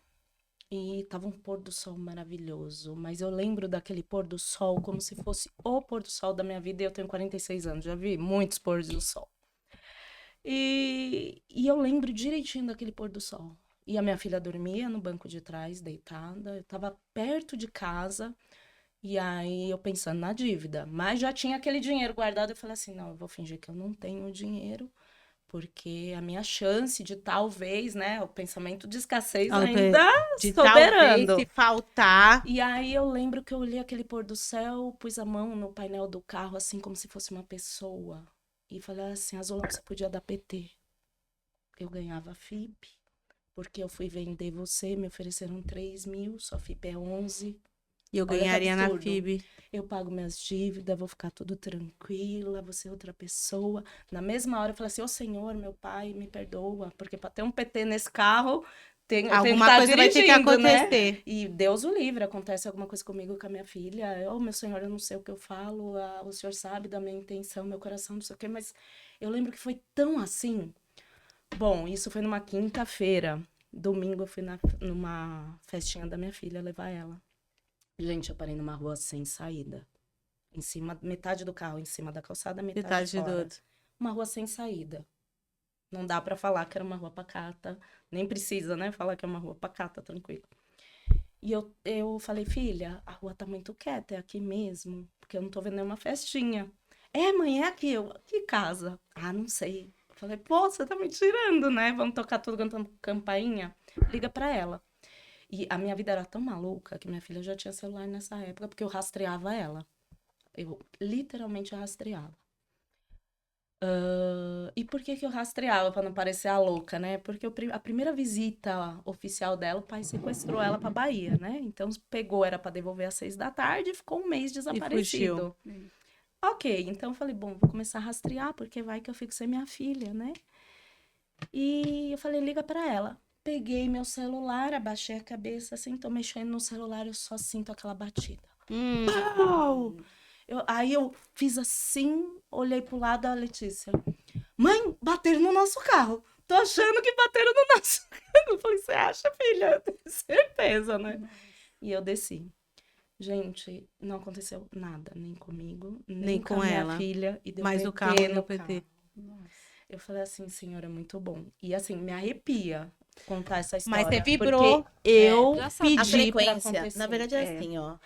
Speaker 3: e tava um pôr do sol maravilhoso. Mas eu lembro daquele pôr do sol como se fosse o pôr do sol da minha vida. E eu tenho 46 anos, já vi muitos pôres do sol. E eu lembro direitinho daquele pôr do sol. E a minha filha dormia no banco de trás, deitada. Eu tava perto de casa. E aí eu pensando na dívida. Mas já tinha aquele dinheiro guardado. Eu falei assim, não, eu vou fingir que eu não tenho dinheiro. Porque a minha chance de talvez, né? O pensamento de escassez ainda
Speaker 1: de
Speaker 3: soberano.
Speaker 1: talvez se faltar.
Speaker 3: E aí eu lembro que eu olhei aquele pôr do céu, pus a mão no painel do carro, assim, como se fosse uma pessoa. E falei assim, Azulão, você podia dar PT. Eu ganhava FIP, porque eu fui vender você, me ofereceram 3 mil, sua FIP é 11.
Speaker 1: E eu
Speaker 3: Olha que
Speaker 1: ganharia na
Speaker 3: absurdo.
Speaker 1: FIB.
Speaker 3: Eu pago minhas dívidas, vou ficar tudo tranquila, vou ser outra pessoa. Na mesma hora eu falei assim, ô Senhor, meu pai, me perdoa, porque para ter um PT nesse carro, tem que
Speaker 1: Alguma
Speaker 3: estar
Speaker 1: coisa vai ter que
Speaker 3: dirigindo, né?
Speaker 1: acontecer.
Speaker 3: E Deus o livre, acontece alguma coisa comigo com a minha filha. Meu Senhor, eu não sei o que eu falo, o Senhor sabe da minha intenção, meu coração, não sei o quê, mas eu lembro que foi tão assim. Bom, isso foi numa quinta-feira. Domingo eu fui numa festinha da minha filha levar ela. Gente, eu parei numa rua sem saída. Em cima, metade do carro em cima da calçada, metade
Speaker 1: Metade do
Speaker 3: fora.
Speaker 1: outro.
Speaker 3: Uma rua sem saída. Não dá pra falar que era uma rua pacata. Nem precisa, né? Falar que é uma rua pacata, tranquilo. E eu falei, filha, a rua tá muito quieta, é aqui mesmo. Porque eu não tô vendo nenhuma festinha. Mãe, é aqui. Que casa? Não sei. Falei, pô, você tá me tirando, né? Vamos tocar tudo cantando campainha? Liga pra ela. E a minha vida era tão maluca que minha filha já tinha celular nessa época, porque eu rastreava ela. Eu literalmente rastreava. E por que eu rastreava? Pra não parecer a louca, né? Porque a primeira visita oficial dela, o pai sequestrou ela pra Bahia, né? Então pegou, era pra devolver às 6 da tarde e ficou um mês desaparecido. Ok, então eu falei, bom, vou começar a rastrear, porque vai que eu fico sem minha filha, né? E eu falei, liga pra ela. Peguei meu celular, abaixei a cabeça, assim, tô mexendo no celular, eu só sinto aquela batida. Pau! Aí eu fiz assim, olhei pro lado da Letícia. Mãe, bateram no nosso carro. Tô achando que bateram no nosso carro. Eu falei, você acha, filha? Eu tenho certeza, né? E eu desci. Gente, não aconteceu nada, nem comigo, nem com a minha
Speaker 1: ela.
Speaker 3: filha. E deu
Speaker 1: Mas
Speaker 3: PT
Speaker 1: o carro
Speaker 3: no
Speaker 1: deu PT.
Speaker 3: carro. Eu falei assim, Senhor, é muito bom. E assim, me arrepia contar essa história.
Speaker 1: Mas você vibrou,
Speaker 3: porque eu
Speaker 4: já sabia.
Speaker 2: A
Speaker 3: pedi pra
Speaker 2: frequência,
Speaker 3: acontecer.
Speaker 2: na verdade é assim, ó.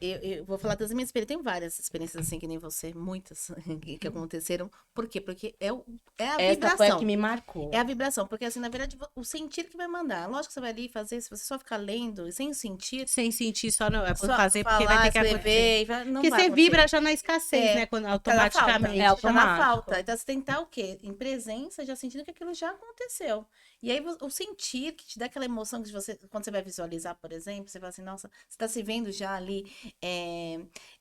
Speaker 2: eu vou falar das minhas experiências. Tem várias experiências assim, que nem você, muitas que aconteceram. Por quê? Porque é a
Speaker 3: Essa
Speaker 2: vibração.
Speaker 3: foi a que me marcou.
Speaker 2: É a vibração, porque assim, na verdade, o sentir que vai mandar. Lógico que você vai ali fazer, se você só ficar lendo e sem sentir,
Speaker 1: Sem sentir, só não é por
Speaker 2: só
Speaker 1: fazer, porque
Speaker 2: falar,
Speaker 1: vai ter que acontecer.
Speaker 2: escrever, não
Speaker 1: Porque
Speaker 2: vai
Speaker 1: você
Speaker 2: acontecer.
Speaker 1: vibra já na escassez,
Speaker 2: É,
Speaker 1: né? Quando,
Speaker 2: Tá na
Speaker 1: automaticamente.
Speaker 3: É
Speaker 2: falta, tá na
Speaker 3: automático.
Speaker 2: falta. Então você tem que estar o quê? Em presença, já sentindo que aquilo já aconteceu. E aí o sentir que te dá aquela emoção que você, quando você vai visualizar, por exemplo, você fala assim, nossa, você tá se vendo já ali,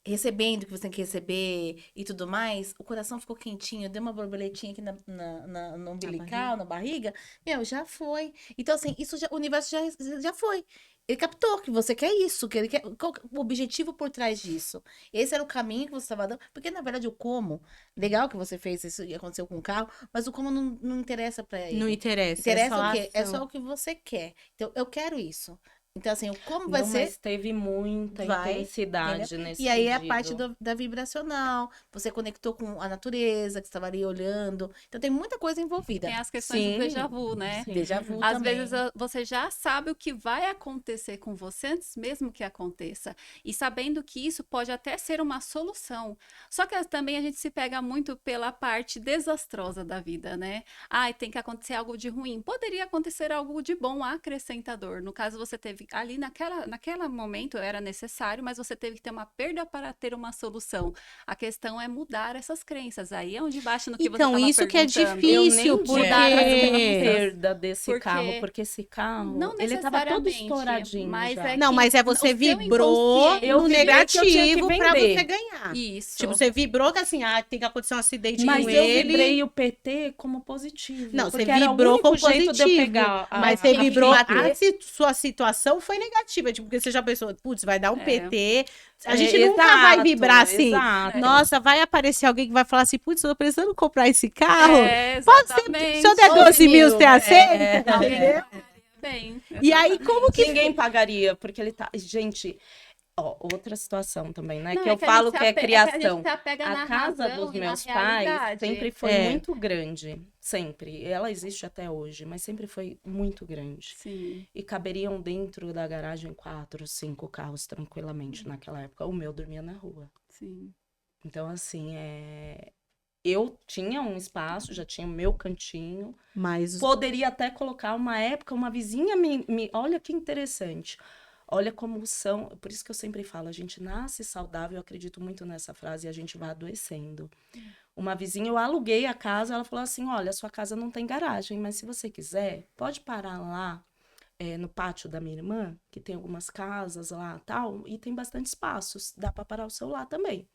Speaker 2: recebendo o que você tem que receber e tudo mais, o coração ficou quentinho, deu uma borboletinha aqui no umbilical, na barriga, meu, já foi. Então, assim, isso já, o universo já foi. Ele captou que você quer isso, que ele quer, qual que é o objetivo por trás disso. Esse era o caminho que você estava dando, porque na verdade o como, legal que você fez isso e aconteceu com o carro, mas o como não interessa pra ele.
Speaker 1: Não interessa.
Speaker 2: Interessa
Speaker 1: é só
Speaker 2: o
Speaker 1: a
Speaker 2: quê? É
Speaker 1: ação.
Speaker 2: só o que você quer. Então, eu quero isso. Então, assim, o como vai
Speaker 3: Não,
Speaker 2: ser.
Speaker 3: mas teve muita
Speaker 2: Vai,
Speaker 3: intensidade nesse
Speaker 2: E aí é a
Speaker 3: pedido.
Speaker 2: parte da vibracional. Você conectou com a natureza, que você estava ali olhando. Então, tem muita coisa envolvida.
Speaker 4: Tem as questões
Speaker 3: Sim,
Speaker 4: do déjà vu, né?
Speaker 3: sim.
Speaker 2: Déjà vu
Speaker 4: Às
Speaker 2: também.
Speaker 4: vezes você já sabe o que vai acontecer com você antes mesmo que aconteça. E sabendo que isso pode até ser uma solução. Só que também a gente se pega muito pela parte desastrosa da vida, né? Ai, tem que acontecer algo de ruim. Poderia acontecer algo de bom, acrescentador. No caso, você teve ali naquele momento era necessário, mas você teve que ter uma perda para ter uma solução. A questão é mudar essas crenças. Aí é onde bate no que
Speaker 1: Então,
Speaker 4: você estava
Speaker 1: isso que é
Speaker 4: perguntando.
Speaker 3: Eu
Speaker 1: difícil,
Speaker 3: nem
Speaker 1: porque...
Speaker 3: digo essa
Speaker 4: porque-
Speaker 3: perda desse
Speaker 4: porque-
Speaker 3: carro, porque esse carro,
Speaker 4: Não
Speaker 3: ele tava todo
Speaker 4: necessariamente,
Speaker 3: estouradinho
Speaker 4: mas
Speaker 3: já.
Speaker 4: é
Speaker 1: Não,
Speaker 4: que
Speaker 1: mas é
Speaker 4: o
Speaker 1: você
Speaker 4: seu
Speaker 1: vibrou
Speaker 4: inconsciente-
Speaker 3: Eu
Speaker 1: no
Speaker 3: vibrei que eu tinha que
Speaker 1: negativo pra
Speaker 3: vender.
Speaker 1: você ganhar.
Speaker 4: Isso.
Speaker 1: Tipo, você vibrou que assim, tem que acontecer um acidente
Speaker 3: Mas
Speaker 1: com
Speaker 3: eu
Speaker 1: ele.
Speaker 3: vibrei o PT como positivo.
Speaker 1: Não, você
Speaker 3: porque era o
Speaker 1: vibrou
Speaker 3: único
Speaker 1: como
Speaker 3: jeito de eu
Speaker 1: positivo.
Speaker 3: pegar
Speaker 1: Mas
Speaker 3: a
Speaker 1: você vibrou.
Speaker 3: FIP.
Speaker 1: Sua situação foi negativa. Tipo, porque você já pensou, putz, vai dar um
Speaker 4: É.
Speaker 1: PT. A
Speaker 3: É,
Speaker 1: gente nunca vai
Speaker 3: exato,
Speaker 1: vibrar assim.
Speaker 3: exato.
Speaker 1: Nossa, vai aparecer alguém que vai falar assim, putz, eu tô precisando comprar esse carro.
Speaker 4: É,
Speaker 1: Pode ser,
Speaker 4: exatamente.
Speaker 1: se eu der 12 mil, você aceita?
Speaker 4: Alguém
Speaker 1: Entendeu?
Speaker 4: pagaria bem.
Speaker 1: E aí, como que...
Speaker 3: Ninguém pagaria, porque ele tá... Gente, ó, outra situação também, né?
Speaker 4: Não,
Speaker 3: que
Speaker 4: é
Speaker 3: eu
Speaker 4: que a
Speaker 3: falo
Speaker 4: gente
Speaker 3: que
Speaker 4: se
Speaker 3: é
Speaker 4: ape- é que a gente
Speaker 3: criação.
Speaker 4: se apega na
Speaker 3: A casa
Speaker 4: razão
Speaker 3: dos
Speaker 4: e na
Speaker 3: meus pais
Speaker 4: realidade.
Speaker 3: sempre foi
Speaker 1: É.
Speaker 3: muito grande. Sempre. Ela existe até hoje, mas sempre foi muito grande.
Speaker 4: Sim.
Speaker 3: E caberiam dentro da garagem 4, 5 carros tranquilamente naquela época. O meu dormia na rua.
Speaker 4: Sim.
Speaker 3: Então, assim, eu tinha um espaço, já tinha o meu cantinho.
Speaker 1: Mas
Speaker 3: Poderia até colocar uma época, uma vizinha Olha que interessante. Olha como são... Por isso que eu sempre falo, a gente nasce saudável, eu acredito muito nessa frase, e a gente vai adoecendo. Uma vizinha, eu aluguei a casa, ela falou assim, olha, sua casa não tem garagem, mas se você quiser, pode parar lá no pátio da minha irmã, que tem algumas casas lá tal, e tem bastante espaços, dá para parar o celular também.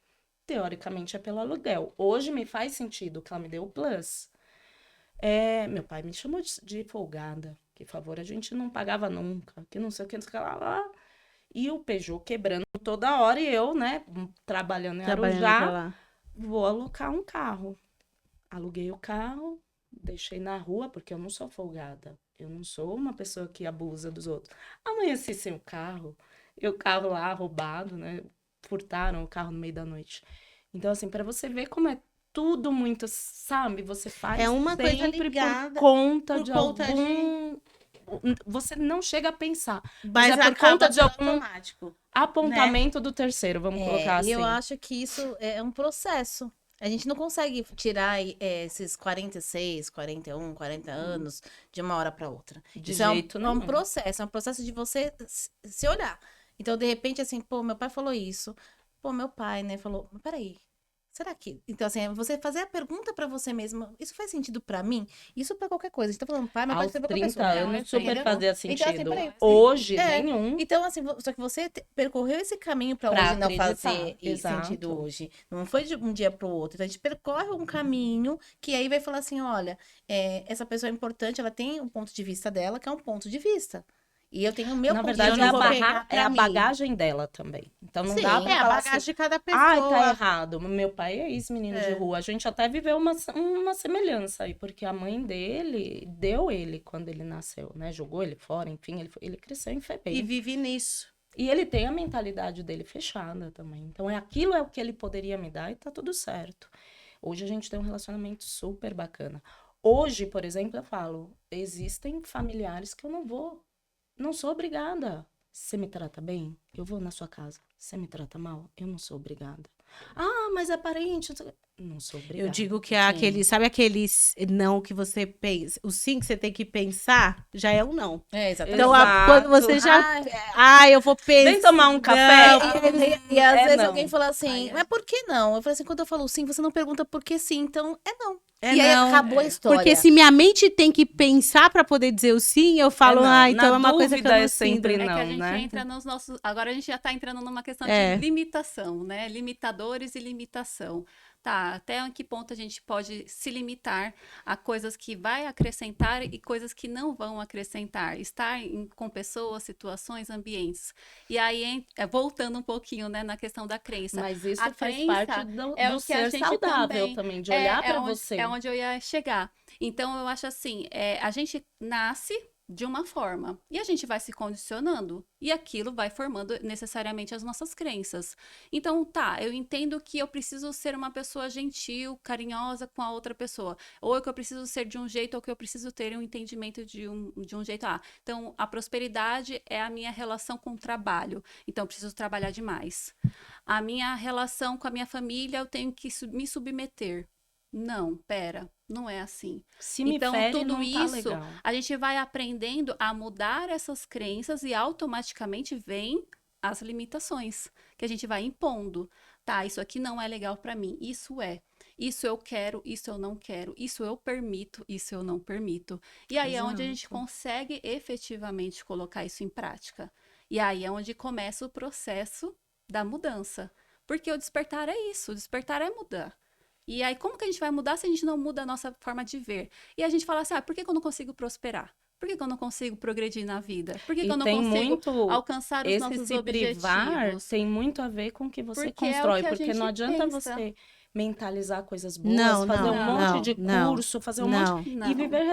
Speaker 3: Teoricamente é pelo aluguel. Hoje me faz sentido que ela me deu o plus. Meu pai me chamou de folgada, que favor a gente não pagava nunca, que não sei o que, não sei o que lá. E o Peugeot quebrando toda hora e eu, né, trabalhando em Arujá, vou alocar um carro. Aluguei o carro, deixei na rua, porque eu não sou folgada. Eu não sou uma pessoa que abusa dos outros. Amanheci sem o carro, e o carro lá roubado, né, furtaram o carro no meio da noite. Então, assim, para você ver como é tudo muito, sabe? Você faz
Speaker 1: É uma coisa
Speaker 3: sempre
Speaker 1: ligada
Speaker 3: por conta
Speaker 1: por
Speaker 3: de
Speaker 1: conta
Speaker 3: algum... Você não chega a pensar.
Speaker 1: Mas
Speaker 3: é por
Speaker 1: acaba
Speaker 3: conta de
Speaker 1: sendo
Speaker 3: algum
Speaker 1: automático.
Speaker 3: apontamento do terceiro, vamos colocar assim.
Speaker 2: E eu acho que isso é um processo. A gente não consegue tirar esses 46, 41, 40 anos de uma hora para outra.
Speaker 3: De
Speaker 2: Isso
Speaker 3: jeito
Speaker 2: é um
Speaker 3: nenhum.
Speaker 2: processo, é um processo de você se olhar. Então, de repente, assim, pô, meu pai falou isso. Pô, meu pai, né, falou, mas peraí, será que... Então, assim, é você fazer a pergunta pra você mesma, isso faz sentido pra mim? Isso pra qualquer coisa. A gente tá falando pai, mas pode
Speaker 3: Aos
Speaker 2: ser pra qualquer
Speaker 3: 30
Speaker 2: pessoa.
Speaker 3: anos super
Speaker 2: Entendeu?
Speaker 3: fazia
Speaker 2: Então, assim,
Speaker 3: sentido.
Speaker 2: peraí,
Speaker 3: Hoje,
Speaker 2: É.
Speaker 3: nenhum.
Speaker 2: Então, assim, só que você percorreu esse caminho pra
Speaker 3: Pra
Speaker 2: hoje não
Speaker 3: acreditar,
Speaker 2: fazer
Speaker 3: exato.
Speaker 2: sentido hoje. Não foi de um dia pro outro. Então, a gente percorre um caminho que aí vai falar assim, olha, essa pessoa é importante, ela tem um ponto de vista dela, que é um ponto de vista. E eu tenho o meu
Speaker 3: Na
Speaker 2: ponto
Speaker 3: verdade,
Speaker 2: de
Speaker 1: eu
Speaker 3: é
Speaker 1: não
Speaker 3: a,
Speaker 1: vou
Speaker 2: vista.
Speaker 1: pegar pra mim.
Speaker 3: bagagem dela também. Então, não
Speaker 2: Sim,
Speaker 3: dá pra
Speaker 1: É a
Speaker 3: falar
Speaker 1: bagagem
Speaker 3: assim,
Speaker 1: de cada pessoa.
Speaker 3: ai, tá errado. Meu pai é ex-menino de rua. A gente até viveu uma semelhança aí, porque a mãe dele deu ele quando ele nasceu, né? Jogou ele fora, enfim, ele cresceu em
Speaker 1: E
Speaker 3: FEBEM.
Speaker 1: vive nisso.
Speaker 3: E ele tem a mentalidade dele fechada também. Então, aquilo é o que ele poderia me dar e tá tudo certo. Hoje a gente tem um relacionamento super bacana. Hoje, por exemplo, eu falo, existem familiares que eu não sou obrigada. Você me trata bem? Eu vou na sua casa. Você me trata mal? Eu não sou obrigada. Ah, mas é parente. Não sou obrigada.
Speaker 1: Eu digo que é aquele, sabe aqueles não que você pensa, o sim que você tem que pensar, já é um não.
Speaker 2: Exatamente.
Speaker 1: Então,
Speaker 3: Exato.
Speaker 1: quando você já, eu vou pensar.
Speaker 3: Vem tomar um café?
Speaker 2: E às vezes
Speaker 3: não.
Speaker 2: alguém fala assim,
Speaker 4: Ai,
Speaker 2: mas por que não? Eu falei assim, quando eu falo sim, você não pergunta por que sim, então é não.
Speaker 1: É
Speaker 2: E aí
Speaker 1: não.
Speaker 2: acabou a história.
Speaker 1: Porque se minha mente tem que pensar pra poder dizer o sim, eu falo,
Speaker 3: não.
Speaker 1: então
Speaker 3: Na
Speaker 1: é uma coisa que eu
Speaker 3: dúvida
Speaker 1: não
Speaker 3: é
Speaker 1: sinto.
Speaker 3: sempre
Speaker 4: É que a
Speaker 3: não,
Speaker 4: gente
Speaker 3: né?
Speaker 4: entra nos nossos. Agora a gente já está entrando numa questão
Speaker 1: É.
Speaker 4: de limitação, né? Limitadores e limitação. Tá, até em que ponto a gente pode se limitar a coisas que vai acrescentar e coisas que não vão acrescentar. Estar com pessoas, situações, ambientes. E aí, voltando um pouquinho, né, na questão da crença.
Speaker 3: Mas isso
Speaker 4: A
Speaker 3: faz
Speaker 4: crença
Speaker 3: parte do
Speaker 4: é o que a
Speaker 3: ser
Speaker 4: gente
Speaker 3: saudável também, de olhar pra você.
Speaker 4: É onde eu ia chegar. Então, eu acho assim, a gente nasce de uma forma e a gente vai se condicionando e aquilo vai formando necessariamente as nossas crenças. Então, tá, eu entendo que eu preciso ser uma pessoa gentil, carinhosa com a outra pessoa, ou que eu preciso ser de um jeito, ou que eu preciso ter um entendimento de um jeito. Então, a prosperidade é a minha relação com o trabalho, então eu preciso trabalhar demais. A minha relação com a minha família, eu tenho que me submeter. Não, pera, não é assim.
Speaker 3: Se me
Speaker 4: Então,
Speaker 3: fere,
Speaker 4: tudo
Speaker 3: não tá
Speaker 4: isso,
Speaker 3: legal.
Speaker 4: a gente vai aprendendo a mudar essas crenças e automaticamente vem as limitações que a gente vai impondo. Tá, isso aqui não é legal para mim, isso é. Isso eu quero, isso eu não quero, isso eu permito, isso eu não permito. E aí é onde a gente
Speaker 3: Exato.
Speaker 4: consegue efetivamente colocar isso em prática. E aí é onde começa o processo da mudança. Porque o despertar é isso, o despertar é mudar. E aí, como que a gente vai mudar se a gente não muda a nossa forma de ver? E a gente fala assim, por que que eu não consigo prosperar? Por que que eu não consigo progredir na vida? Por que que
Speaker 3: E
Speaker 4: eu não
Speaker 3: tem
Speaker 4: consigo
Speaker 3: muito
Speaker 4: alcançar os
Speaker 3: esse
Speaker 4: nossos
Speaker 3: se privar
Speaker 4: objetivos?
Speaker 3: tem muito a ver com o que você
Speaker 4: Porque é o
Speaker 3: constrói,
Speaker 4: que a
Speaker 3: porque não
Speaker 4: gente
Speaker 3: adianta
Speaker 4: pensa.
Speaker 3: você mentalizar coisas boas,
Speaker 1: Não,
Speaker 3: fazer um
Speaker 4: não,
Speaker 3: monte de
Speaker 1: não,
Speaker 3: curso, fazer um
Speaker 1: não.
Speaker 3: monte
Speaker 4: Não.
Speaker 3: e viver